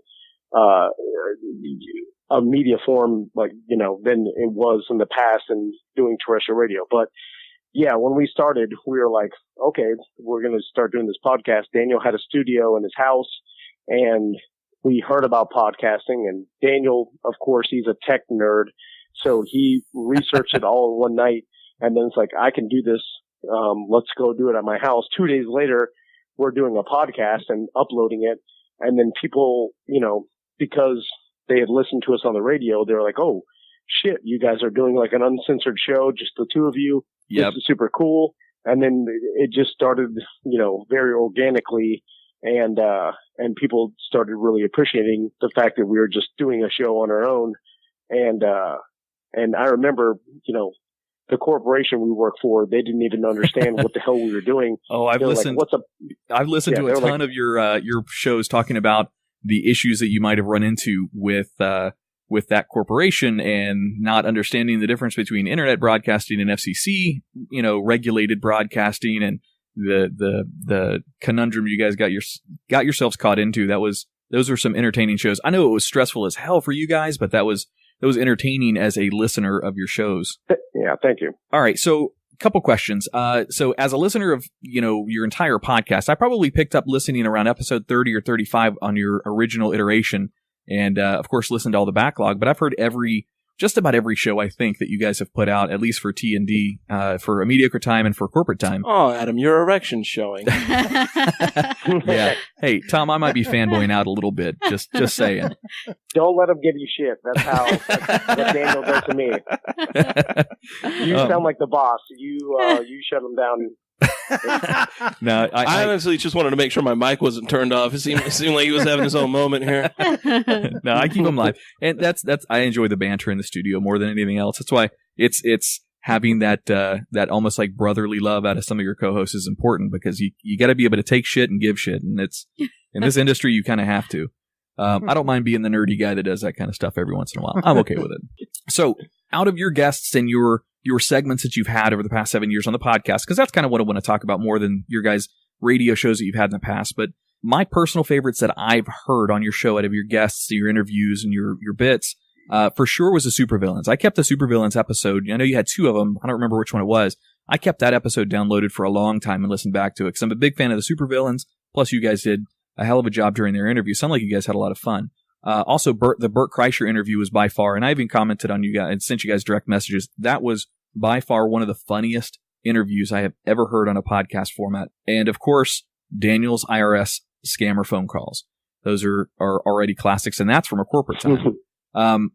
a media form, than it was in the past in doing terrestrial radio. But when we started, we were like, okay, we're going to start doing this podcast. Daniel had a studio in his house, and we heard about podcasting. And Daniel, of course, he's a tech nerd, so he researched it all in one night. And then it's like, I can do this. Let's go do it at my house. 2 days later, we're doing a podcast and uploading it. And then people, because they had listened to us on the radio, they were like, oh, shit, you guys are doing like an uncensored show, just the two of you.
Yep.
This is super cool. And then it just started, very organically. And people started really appreciating the fact that we were just doing a show on our own. And I remember, the corporation we work for, they didn't even understand what the hell we were doing.
Oh, I've listened.
Like,
I've listened to a ton of your shows talking about the issues that you might have run into with that corporation and not understanding the difference between internet broadcasting and FCC, regulated broadcasting, and the conundrum you guys got yourselves caught into. Those were some entertaining shows. I know it was stressful as hell for you guys, but that was entertaining as a listener of your shows.
Yeah, thank you.
All right, so a couple questions. So as a listener of, your entire podcast, I probably picked up listening around episode 30 or 35 on your original iteration, and of course listened to all the backlog, but I've heard just about every show I think that you guys have put out, at least for T&D, for A Mediocre Time and for Corporate Time.
Oh, Adam, your erection's showing.
Yeah. Hey, Tom, I might be fanboying out a little bit. Just saying.
Don't let him give you shit. That's what Daniel does to me. You sound like the boss. You shut him down.
No, I honestly just wanted to make sure my mic wasn't turned off. It seemed like he was having his own moment here.
No, I keep him live, and that's I enjoy the banter in the studio more than anything else. That's why it's having that almost like brotherly love out of some of your co-hosts is important, because you got to be able to take shit and give shit, and it's in this industry you kind of have to. I don't mind being the nerdy guy that does that kind of stuff every once in a while. I'm okay with it. So, out of your guests and your segments that you've had over the past 7 years on the podcast, because that's kind of what I want to talk about more than your guys' radio shows that you've had in the past. But my personal favorites that I've heard on your show out of your guests, your interviews, and your bits, for sure was the Supervillains. I kept the Supervillains episode. I know you had two of them. I don't remember which one it was. I kept that episode downloaded for a long time and listened back to it because I'm a big fan of the Supervillains. Plus, you guys did a hell of a job during their interview. Sounded like you guys had a lot of fun. Also, the Bert Kreischer interview was by far, and I even commented on you guys and sent you guys direct messages. That was by far one of the funniest interviews I have ever heard on a podcast format. And of course, Daniel's IRS scammer phone calls. Those are already classics, and that's from a corporate time.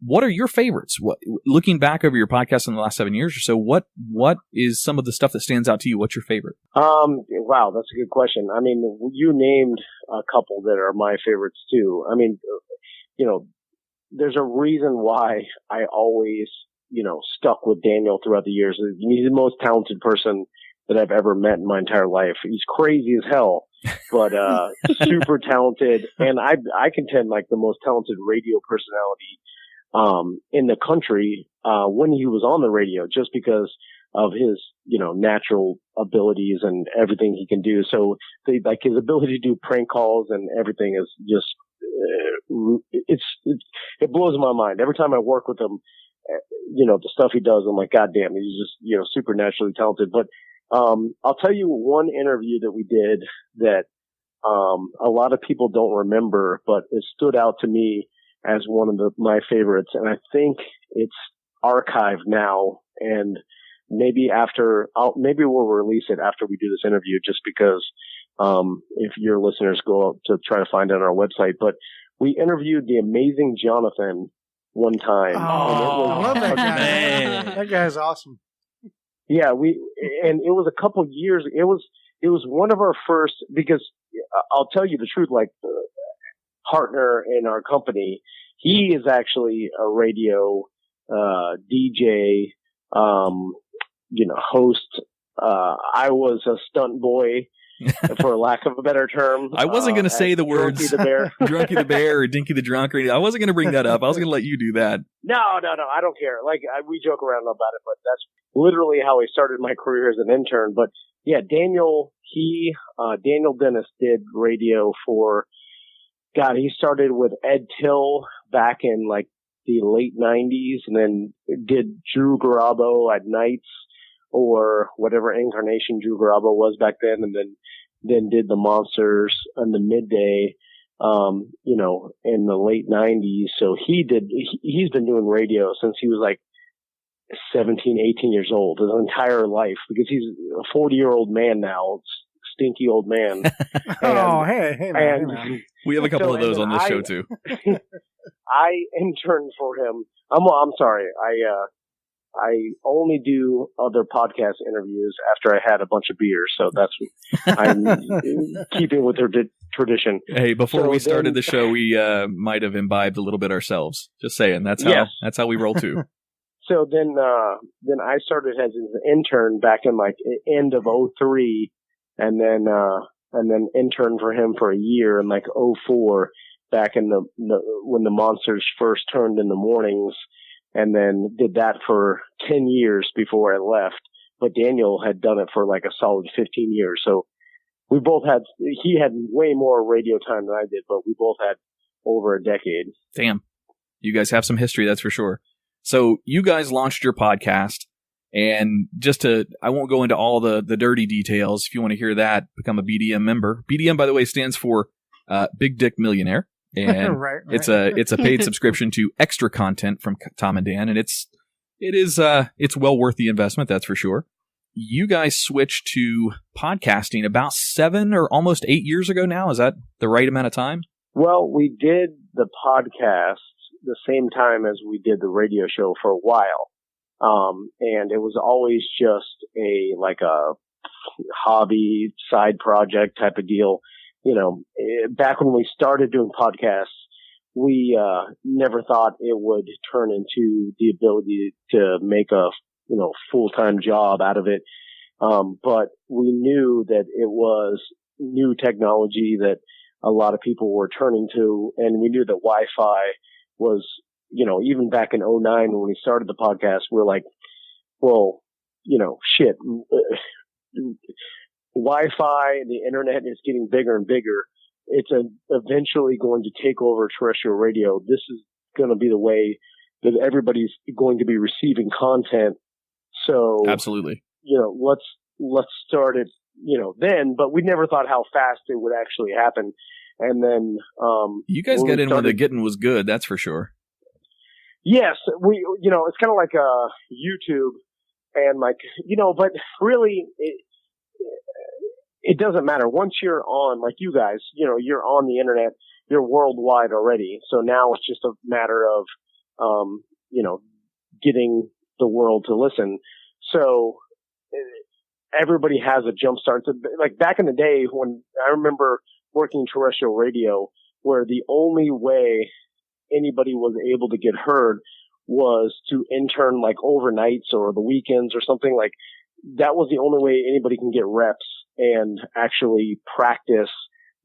What are your favorites? Looking back over your podcast in the last 7 years or so, what is some of the stuff that stands out to you? What's your favorite?
Wow, that's a good question. I mean, you named a couple that are my favorites too. I mean, there's a reason why I always, stuck with Daniel throughout the years. He's the most talented person that I've ever met in my entire life. He's crazy as hell, but super talented. And I contend like the most talented radio personality in the country when he was on the radio, just because of his, natural abilities and everything he can do. So like his ability to do prank calls and everything is just, it blows my mind. Every time I work with him, the stuff he does, I'm like, God damn, he's just, supernaturally talented. But I'll tell you one interview that we did that a lot of people don't remember, but it stood out to me as one of my favorites. And I think it's archived now, and maybe we'll release it after we do this interview, just because if your listeners go out to try to find it on our website. But we interviewed the amazing Jonathan one time.
Oh, I love that guy. Man. That guy is awesome.
Yeah, and it was a couple years. It was one of our first, because I'll tell you the truth, like the partner in our company, he is actually a radio DJ, host. I was a stunt boy, for lack of a better term.
I wasn't going to say the words Drunky the Bear or Dinky the Drunk. I wasn't going to bring that up. I was going to let you do that. No,
I don't care. Like, we joke around about it, but that's literally how I started my career as an intern. But yeah, Daniel Dennis did radio for, God, he started with Ed Till back in like the late 90s, and then did Drew Garabo at nights or whatever incarnation Drew Garabo was back then, and then did the Monsters in the midday, in the late 90s. So he's been doing radio since he was like 17, 18 years old, his entire life, because he's a 40-year-old man now, stinky old man.
Hey, man.
We have a couple of those on this show too.
I interned for him. I'm sorry. I only do other podcast interviews after I had a bunch of beers, so I'm keeping with their tradition.
Hey, before we started the show, we might have imbibed a little bit ourselves. Just saying, that's how we roll too.
So then I started as an intern back in like end of 2003, and then interned for him for a year in like 2004, back in when the Monsters first turned in the mornings. And then did that for 10 years before I left. But Daniel had done it for like a solid 15 years. So we both he had way more radio time than I did, but we both had over a decade.
Damn. You guys have some history, that's for sure. So you guys launched your podcast, and I won't go into all the dirty details. If you want to hear that, become a BDM member. BDM, by the way, stands for Big Dick Millionaire. And
right.
It's a paid subscription to extra content from Tom and Dan, and it's well worth the investment, that's for sure. You guys switched to podcasting about 7 or almost 8 years ago now. Is that the right amount of time?
Well, we did the podcast the same time as we did the radio show for a while. And it was always just a hobby side project type of deal. Back when we started doing podcasts, we never thought it would turn into the ability to make a full-time job out of it. But we knew that it was new technology that a lot of people were turning to, and we knew that Wi-Fi was, even back in 2009 when we started the podcast, we're like, well, shit. Wi-Fi and the internet is getting bigger and bigger. It's eventually going to take over terrestrial radio. This is going to be the way that everybody's going to be receiving content. So
absolutely,
let's start it, then. But we never thought how fast it would actually happen. And then
you guys got in when the getting was good. That's for sure.
Yes, it's kind of like YouTube and but really it doesn't matter. Once you're on, like you guys, you're on the internet, you're worldwide already. So now it's just a matter of, getting the world to listen. So everybody has a jump start. Like back in the day when I remember working terrestrial radio, where the only way anybody was able to get heard was to intern like overnights or the weekends or something. Like that was the only way anybody can get reps and actually practice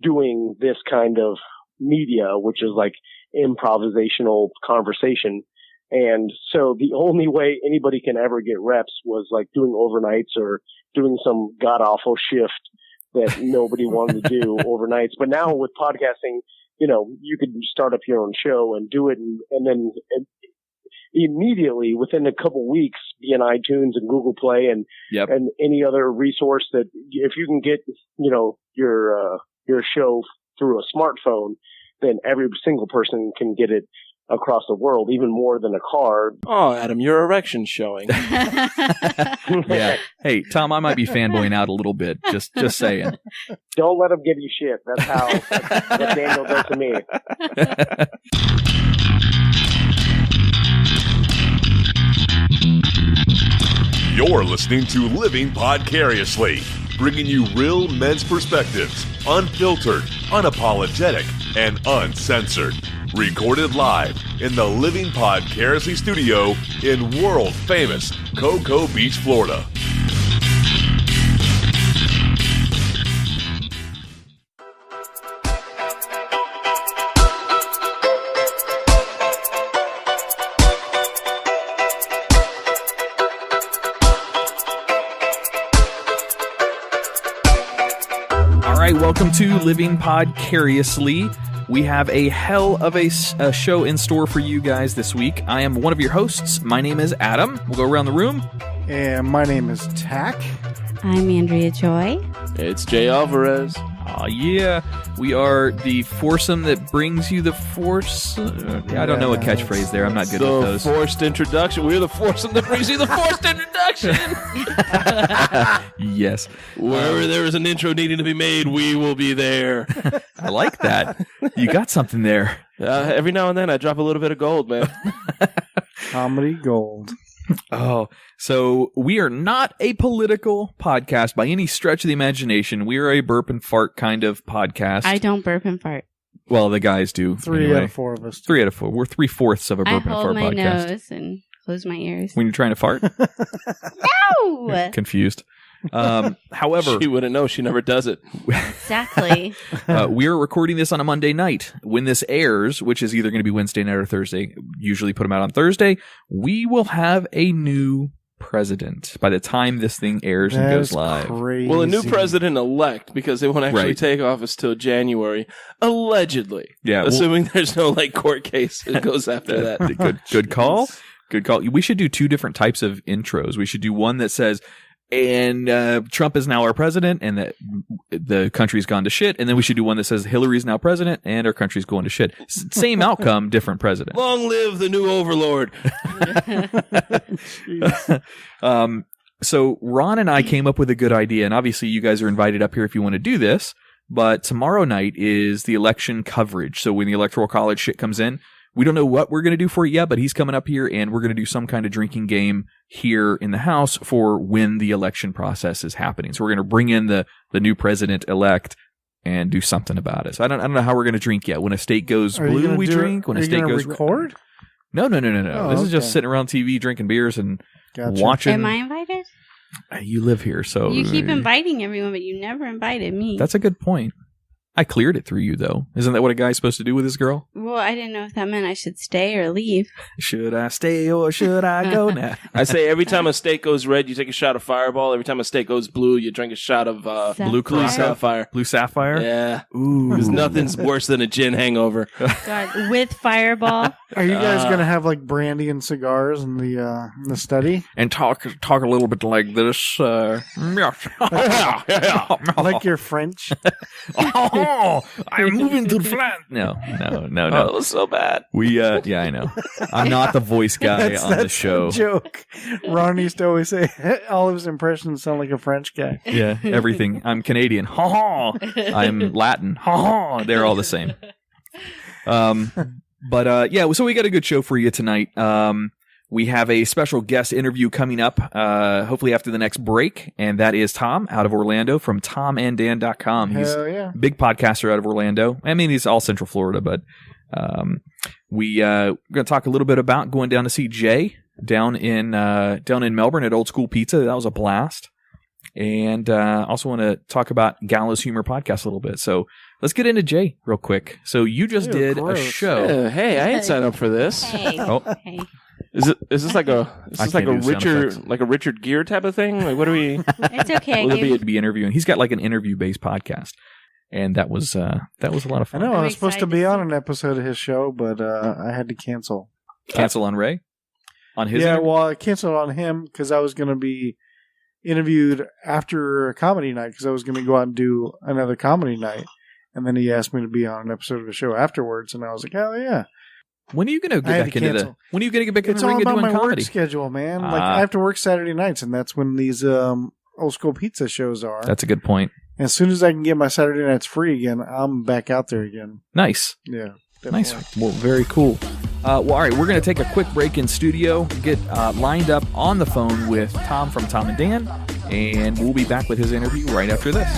doing this kind of media, which is like improvisational conversation. And so the only way anybody can ever get reps was like doing overnights or doing some god-awful shift that nobody wanted to do overnights. But now with podcasting, you could start up your own show and do it and then immediately within a couple weeks be in iTunes and Google Play and any other resource that if you can get, your show through a smartphone, then every single person can get it across the world, even more than a car.
Oh, Adam, your erection showing.
Yeah. Hey, Tom, I might be fanboying out a little bit. Just saying.
Don't let him give you shit. That's what Daniel does to me.
You're listening to Living Podcariously, bringing you real men's perspectives, unfiltered, unapologetic, and uncensored. Recorded live in the Living Podcariously studio in world-famous Cocoa Beach, Florida.
Welcome to Living Podcariously. We have a hell of a show in store for you guys this week. I am one of your hosts. My name is Adam. We'll go around the room.
And my name is Tach.
I'm Andrea Joy.
It's Jay Alvarez.
Oh, yeah. We are the foursome that brings you the force. I don't know a catchphrase there. I'm not good with those.
The forced introduction. We're the foursome that brings you the forced introduction.
Yes.
Wherever there is an intro needing to be made, we will be there.
I like that. You got something there.
Every now and then, I drop a little bit of gold, man.
Comedy gold.
Oh, so we are not a political podcast by any stretch of the imagination. We are a burp and fart kind of podcast.
I don't burp and fart.
Well, the guys do.
Three
anyway.
out of four of us.
3 out of 4. We're 3/4 of a
I
burp and
hold
fart
my
podcast.
nose and close my ears.
When you're trying to fart?
No!
Confused. However,
She wouldn't know. She never does it.
Exactly.
we're recording this on a Monday night. When this airs, which is either going to be Wednesday night or Thursday, usually put them out on Thursday, we will have a new president by the time this thing airs and goes live.
Crazy.
Well, a new president-elect, because they won't actually
Right.
take office till January, allegedly.
Yeah,
Assuming there's no court case that goes after that.
Good call. Good call. We should do 2 different types of intros. We should do one that says, and Trump is now our president, and that the country's gone to shit. And then we should do one that says Hillary's now president, and our country's going to shit. Same outcome, different president.
Long live the new overlord.
So Ron and I came up with a good idea, and obviously you guys are invited up here if you want to do this. But tomorrow night is the election coverage. So when the Electoral College shit comes in, we don't know what we're going to do for it yet, but he's coming up here, and we're going to do some kind of drinking game here in the house for when the election process is happening. So we're going to bring in the new president-elect and do something about it. So I don't know how we're going to drink yet. When a state goes
Are you
blue,
gonna
we
do it-
drink. When
are
a
you
state
gonna
goes
record?
No.
Oh,
This is just
okay.
sitting around TV, drinking beers, and
Gotcha.
watching.
Am I invited?
You live here, so
You keep inviting everyone, but you never invited me.
That's a good point. I cleared it through you, though. Isn't that what a guy's supposed to do with his girl?
Well, I didn't know if that meant I should stay or leave.
Should I stay or should I go now?
I say every time a steak goes red, you take a shot of Fireball. Every time a steak goes blue, you drink a shot of
Blue
Blue Sapphire.
Blue Sapphire?
Yeah.
Ooh.
Because nothing's worse than a gin hangover.
God, with Fireball.
Are you guys going to have brandy and cigars in the study?
And talk a little bit like this.
Like you're French?
Oh, I'm moving to France. No.
Oh, that was so bad.
Yeah, I know. I'm not the voice guy on the show.
Joke. Ron used to always say all of his impressions sound like a French guy.
Yeah, everything. I'm Canadian. Ha ha. I'm Latin. Ha ha. They're all the same. But so we got a good show for you tonight. We have a special guest interview coming up, hopefully after the next break, and that is Tom out of Orlando from TomandDan.com. He's
Hell yeah.
a big podcaster out of Orlando. I mean, he's all Central Florida, but we're going to talk a little bit about going down to see Jay down in Melbourne at Old School Pizza. That was a blast. And also want to talk about Gallows Humor Podcast a little bit. So let's get into Jay real quick. So you just
Ew,
did
gross.
a show.
Hey, I ain't signed up for this.
Hey.
Oh.
Hey.
Is this like a
can't do sound effects.
Richard Gere type of thing? What are we?
It's okay.
Will there
Be interviewing. He's got like an interview-based podcast, and that was a lot of
I
fun.
know. I
I'm
was supposed to
excited
be
to
on
see.
an episode of his show, but I had to cancel.
Cancel on Ray? On his
Yeah,
interview?
well, I canceled on him because I was going to be interviewed after a comedy night because I was going to go out and do another comedy night. And then he asked me to be on an episode of the show afterwards, and I was like, hell yeah.
When are you going to
I
get
had
back
to
into
cancel.
when are you going to get back in
It's
the
all
ring of
about
doing
my
comedy?
work schedule, man. Like,
Ah.
I have to work Saturday nights, and that's when these Old School Pizza shows are.
That's a good point.
And as soon as I can get my Saturday nights free again, I'm back out there again.
Nice.
Yeah.
Nice.
Definitely.
Well, very cool. All right, we're going to take a quick break in studio, get lined up on the phone with Tom from Tom and Dan, and we'll be back with his interview right after this.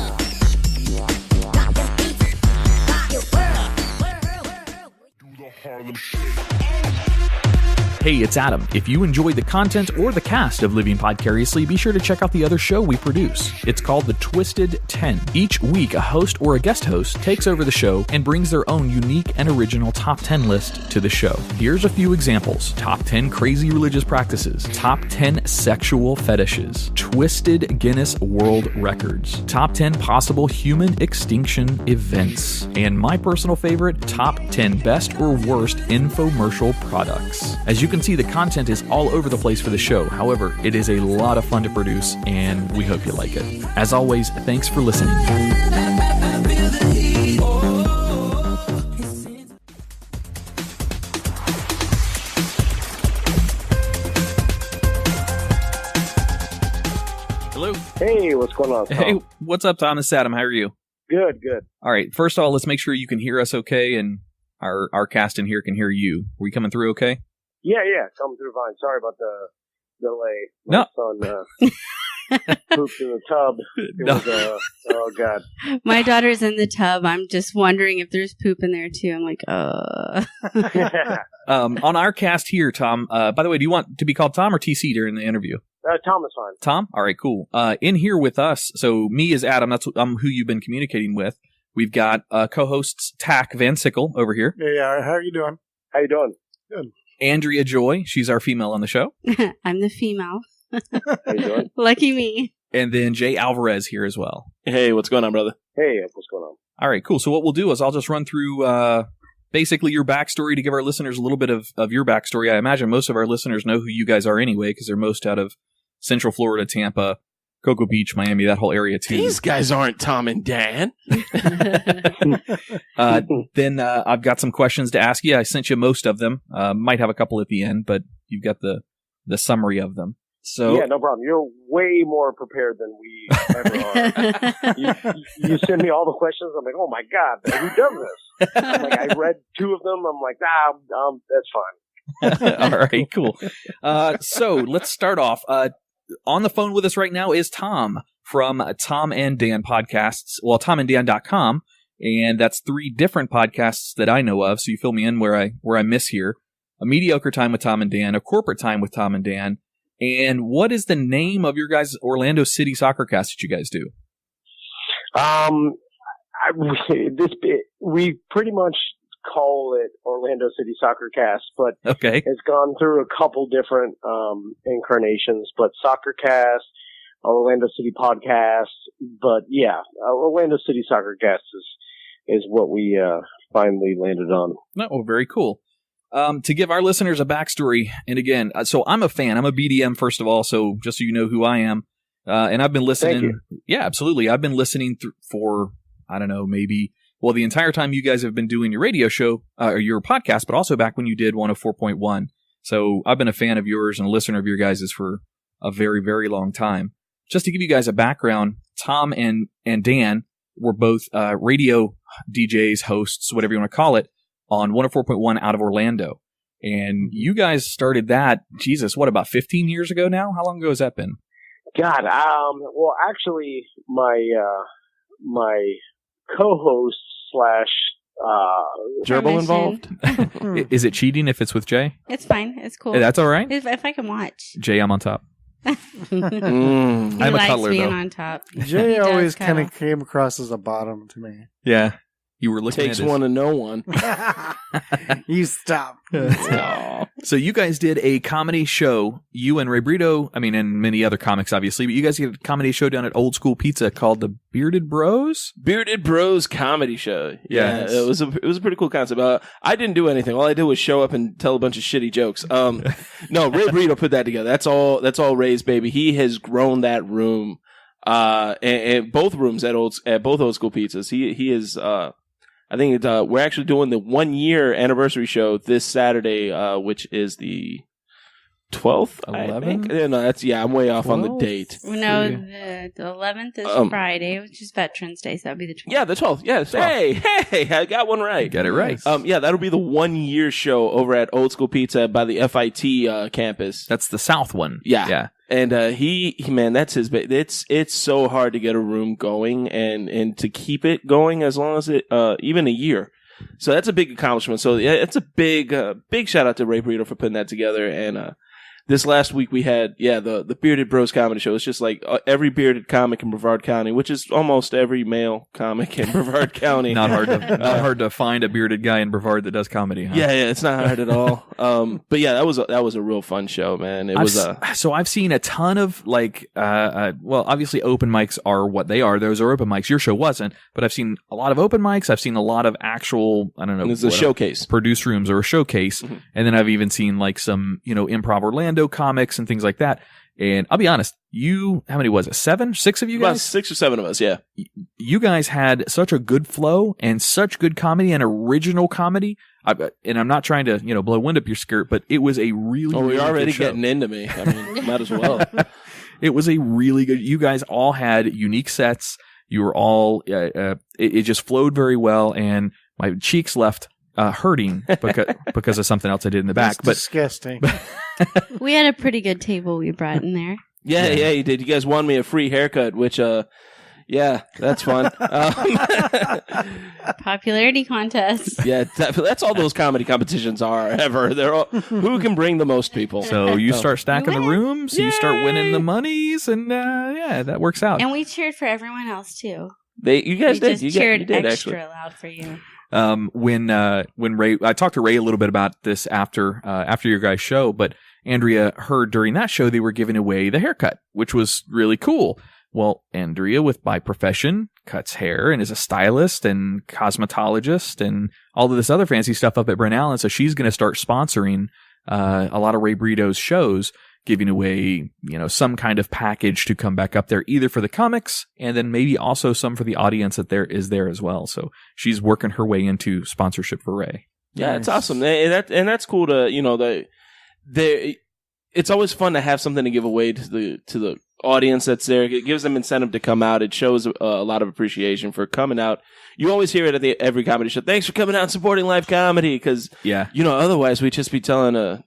Hey, it's Adam. If you enjoyed the content or the cast of Living Podcariously, be sure to check out the other show we produce. It's called The Twisted 10. Each week, a host or a guest host takes over the show and brings their own unique and original top 10 list to the show. Here's a few examples. Top 10 crazy religious practices. Top 10 sexual fetishes. Twisted Guinness World Records. Top 10 possible human extinction events. And my personal favorite, Top 10 best or worst infomercial products. As you can can see, the content is all over the place for the show. However, it is a lot of fun to produce, and we hope you like it. As always, thanks for listening. Hello.
Hey, what's going on, Tom?
Hey, what's up, Tom? It's Adam. How are you?
Good, good.
All right. First of all, let's make sure you can hear us okay, and our cast in here can hear you. Are we coming through okay?
Yeah, coming through fine. Sorry about the delay.
No.
My son pooped in the tub. Oh, God.
My daughter's in the tub. I'm just wondering if there's poop in there, too. I'm like,
On our cast here, Tom, by the way, do you want to be called Tom or TC during the interview?
Tom is fine.
Tom? All right, cool. In here with us, so me is Adam. That's who you've been communicating with. We've got co-hosts Tach Van Sickle over here.
Yeah, how are you doing?
How you doing?
Good.
Andrea Joy. She's our female on the show.
I'm the female.
How you doing?
Lucky me.
And then Jay Alvarez here as well.
Hey, what's going on, brother?
Hey, what's going on?
All right, cool. So what we'll do is I'll just run through basically your backstory to give our listeners a little bit of your backstory. I imagine most of our listeners know who you guys are anyway, because they're most out of Central Florida, Tampa, Cocoa Beach, Miami, that whole area too.
These guys aren't Tom and Dan.
Then I've got some questions to ask you. I sent you most of them. Might have a couple at the end, but you've got the summary of them. So
yeah, no problem. You're way more prepared than we ever are. you send me all the questions. I'm like, oh my God, have you done this? I'm like, I read 2 of them. I'm like, that's fine.
All right, cool. So let's start off. On the phone with us right now is Tom from Tom and Dan podcasts. Well, tomanddan.com, and that's 3 different podcasts that I know of. So you fill me in where I miss here. A mediocre time with Tom and Dan, a corporate time with Tom and Dan, and what is the name of your guys' Orlando City soccer cast that you guys do?
We pretty much call it Orlando City Soccer Cast, but
okay,
it's gone through a couple different incarnations. But Soccer Cast, Orlando City Podcast, but yeah, Orlando City Soccer Cast is what we finally landed on.
Oh, very cool. To give our listeners a backstory, and again, so I'm a fan. I'm a BDM, first of all, so just so you know who I am. And I've been listening.
Thank you.
Yeah, absolutely. I've been listening for, I don't know, maybe, well, the entire time you guys have been doing your radio show, or your podcast, but also back when you did 104.1. So I've been a fan of yours and a listener of your guys' for a very, very long time. Just to give you guys a background, Tom and Dan were both radio DJs, hosts, whatever you want to call it, on 104.1 out of Orlando. And you guys started that, Jesus, what, about 15 years ago now? How long ago has that been?
God, well, actually, my co-host /
Gerbil involved?
Is it cheating if it's with Jay?
It's fine. It's cool.
That's all right?
If I can watch.
Jay, I'm on top.
He
I'm a
likes
cuddler,
being
though.
on top.
Jay
He does
always kind
cuddle.
of came across as a bottom to me.
Yeah. You were looking
Takes
at his...
one to know one.
You stop.
Aw.
So you guys did a comedy show, you and Ray Brito, I mean, and many other comics, obviously, but you guys did a comedy show down at Old School Pizza called The Bearded Bros?
Bearded Bros comedy show.
Yeah.
It was a pretty cool concept. I didn't do anything. All I did was show up and tell a bunch of shitty jokes. No, Ray Brito put that together. That's all Ray's baby. He has grown that room, and both rooms at both Old School Pizzas. He is. I think we're actually doing the 1-year anniversary show this Saturday, which is the 12th.
11th?
I'm way off on the
12th?
date.
No, the 11th is Friday, which is Veterans Day, so that'll be the 12th.
Yeah, the 12th. Yes. Hey, I got one right.
Get it right.
Yeah, that'll be the 1-year show over at Old School Pizza by the FIT campus.
That's the South one.
Yeah.
Yeah.
And he man, that's his. It's so hard to get a room going and to keep it going as long as it even a year. So that's a big accomplishment. So yeah, it's a big shout out to Ray Brito for putting that together. And this last week we had, the Bearded Bros Comedy Show. It's just like every bearded comic in Brevard County, which is almost every male comic in Brevard County.
Not hard to find a bearded guy in Brevard that does comedy, huh?
Yeah, it's not hard at all. But yeah, that was a real fun show, man. So
I've seen a ton of like, well, obviously open mics are what they are. Those are open mics. Your show wasn't, but I've seen a lot of open mics. I've seen a lot of actual, I don't know.
It's a showcase.
Produce rooms or a showcase. Mm-hmm. And then I've even seen like some, Improv Orlando comics and things like that. And I'll be honest, how many was it? 6 of you guys?
About 6 or 7 of us, yeah.
You guys had such a good flow and such good comedy and original comedy. And I'm not trying to, blow wind up your skirt, but it was a really,
we're
really
already
good show.
getting into me. I mean, might as well.
It was a really good, you guys all had unique sets. You were all, it just flowed very well. And my cheeks left hurting because of something else I did in the back.
That's disgusting.
We had a pretty good table we brought in there.
Yeah, you did. You guys won me a free haircut, which, that's fun.
Popularity contest.
Yeah, that's all those comedy competitions are ever. They're all who can bring the most people.
So you start stacking the rooms, you start winning the monies, and that works out.
And we cheered for everyone else too.
You guys did.
You cheered
did,
extra
actually.
loud for you.
When Ray, I talked to Ray a little bit about this after your guys' show, but Andrea heard during that show they were giving away the haircut, which was really cool. Well, Andrea, by profession, cuts hair and is a stylist and cosmetologist and all of this other fancy stuff up at Brent Allen. So she's going to start sponsoring a lot of Ray Brito's shows, giving away, some kind of package to come back up there, either for the comics and then maybe also some for the audience that there is there as well. So she's working her way into sponsorship for Ray.
Yeah, nice. It's awesome. And that's cool to, it's always fun to have something to give away to the audience that's there. It gives them incentive to come out. It shows a lot of appreciation for coming out. You always hear it at every comedy show. Thanks for coming out and supporting live comedy. Because, otherwise we'd just be telling,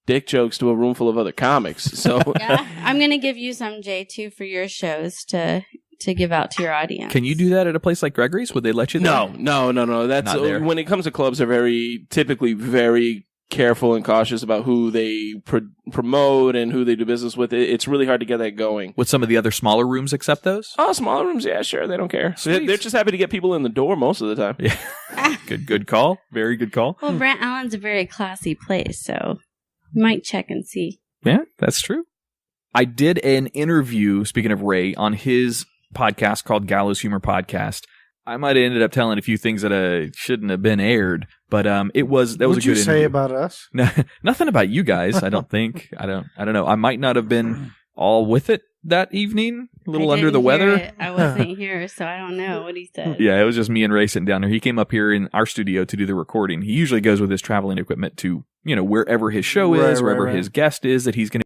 dick jokes to a room full of other comics. So
yeah, I'm going to give you some, Jay, too, for your shows to give out to your audience.
Can you do that at a place like Gregory's? Would they let you there?
No. That's when it comes to clubs, they're typically very careful and cautious about who they promote and who they do business with. It's really hard to get that going.
Would some of the other smaller rooms accept those?
Oh, smaller rooms, yeah, sure. They don't care. They're just happy to get people in the door most of the time.
Yeah. Good call. Very good call.
Well, Brent Allen's a very classy place, so you might check and see.
Yeah, that's true. I did an interview, speaking of Ray, on his podcast called Gallows Humor Podcast. I might have ended up telling a few things that shouldn't have been aired, but that was a good interview.
What'd you say about us?
No, nothing about you guys. I don't think. I don't know. I might not have been all with it that evening. A little under the weather.
I wasn't here, so I don't know what he said.
Yeah, it was just me and Ray sitting down there. He came up here in our studio to do the recording. He usually goes with his traveling equipment to wherever his show is, wherever his guest is that he's going to.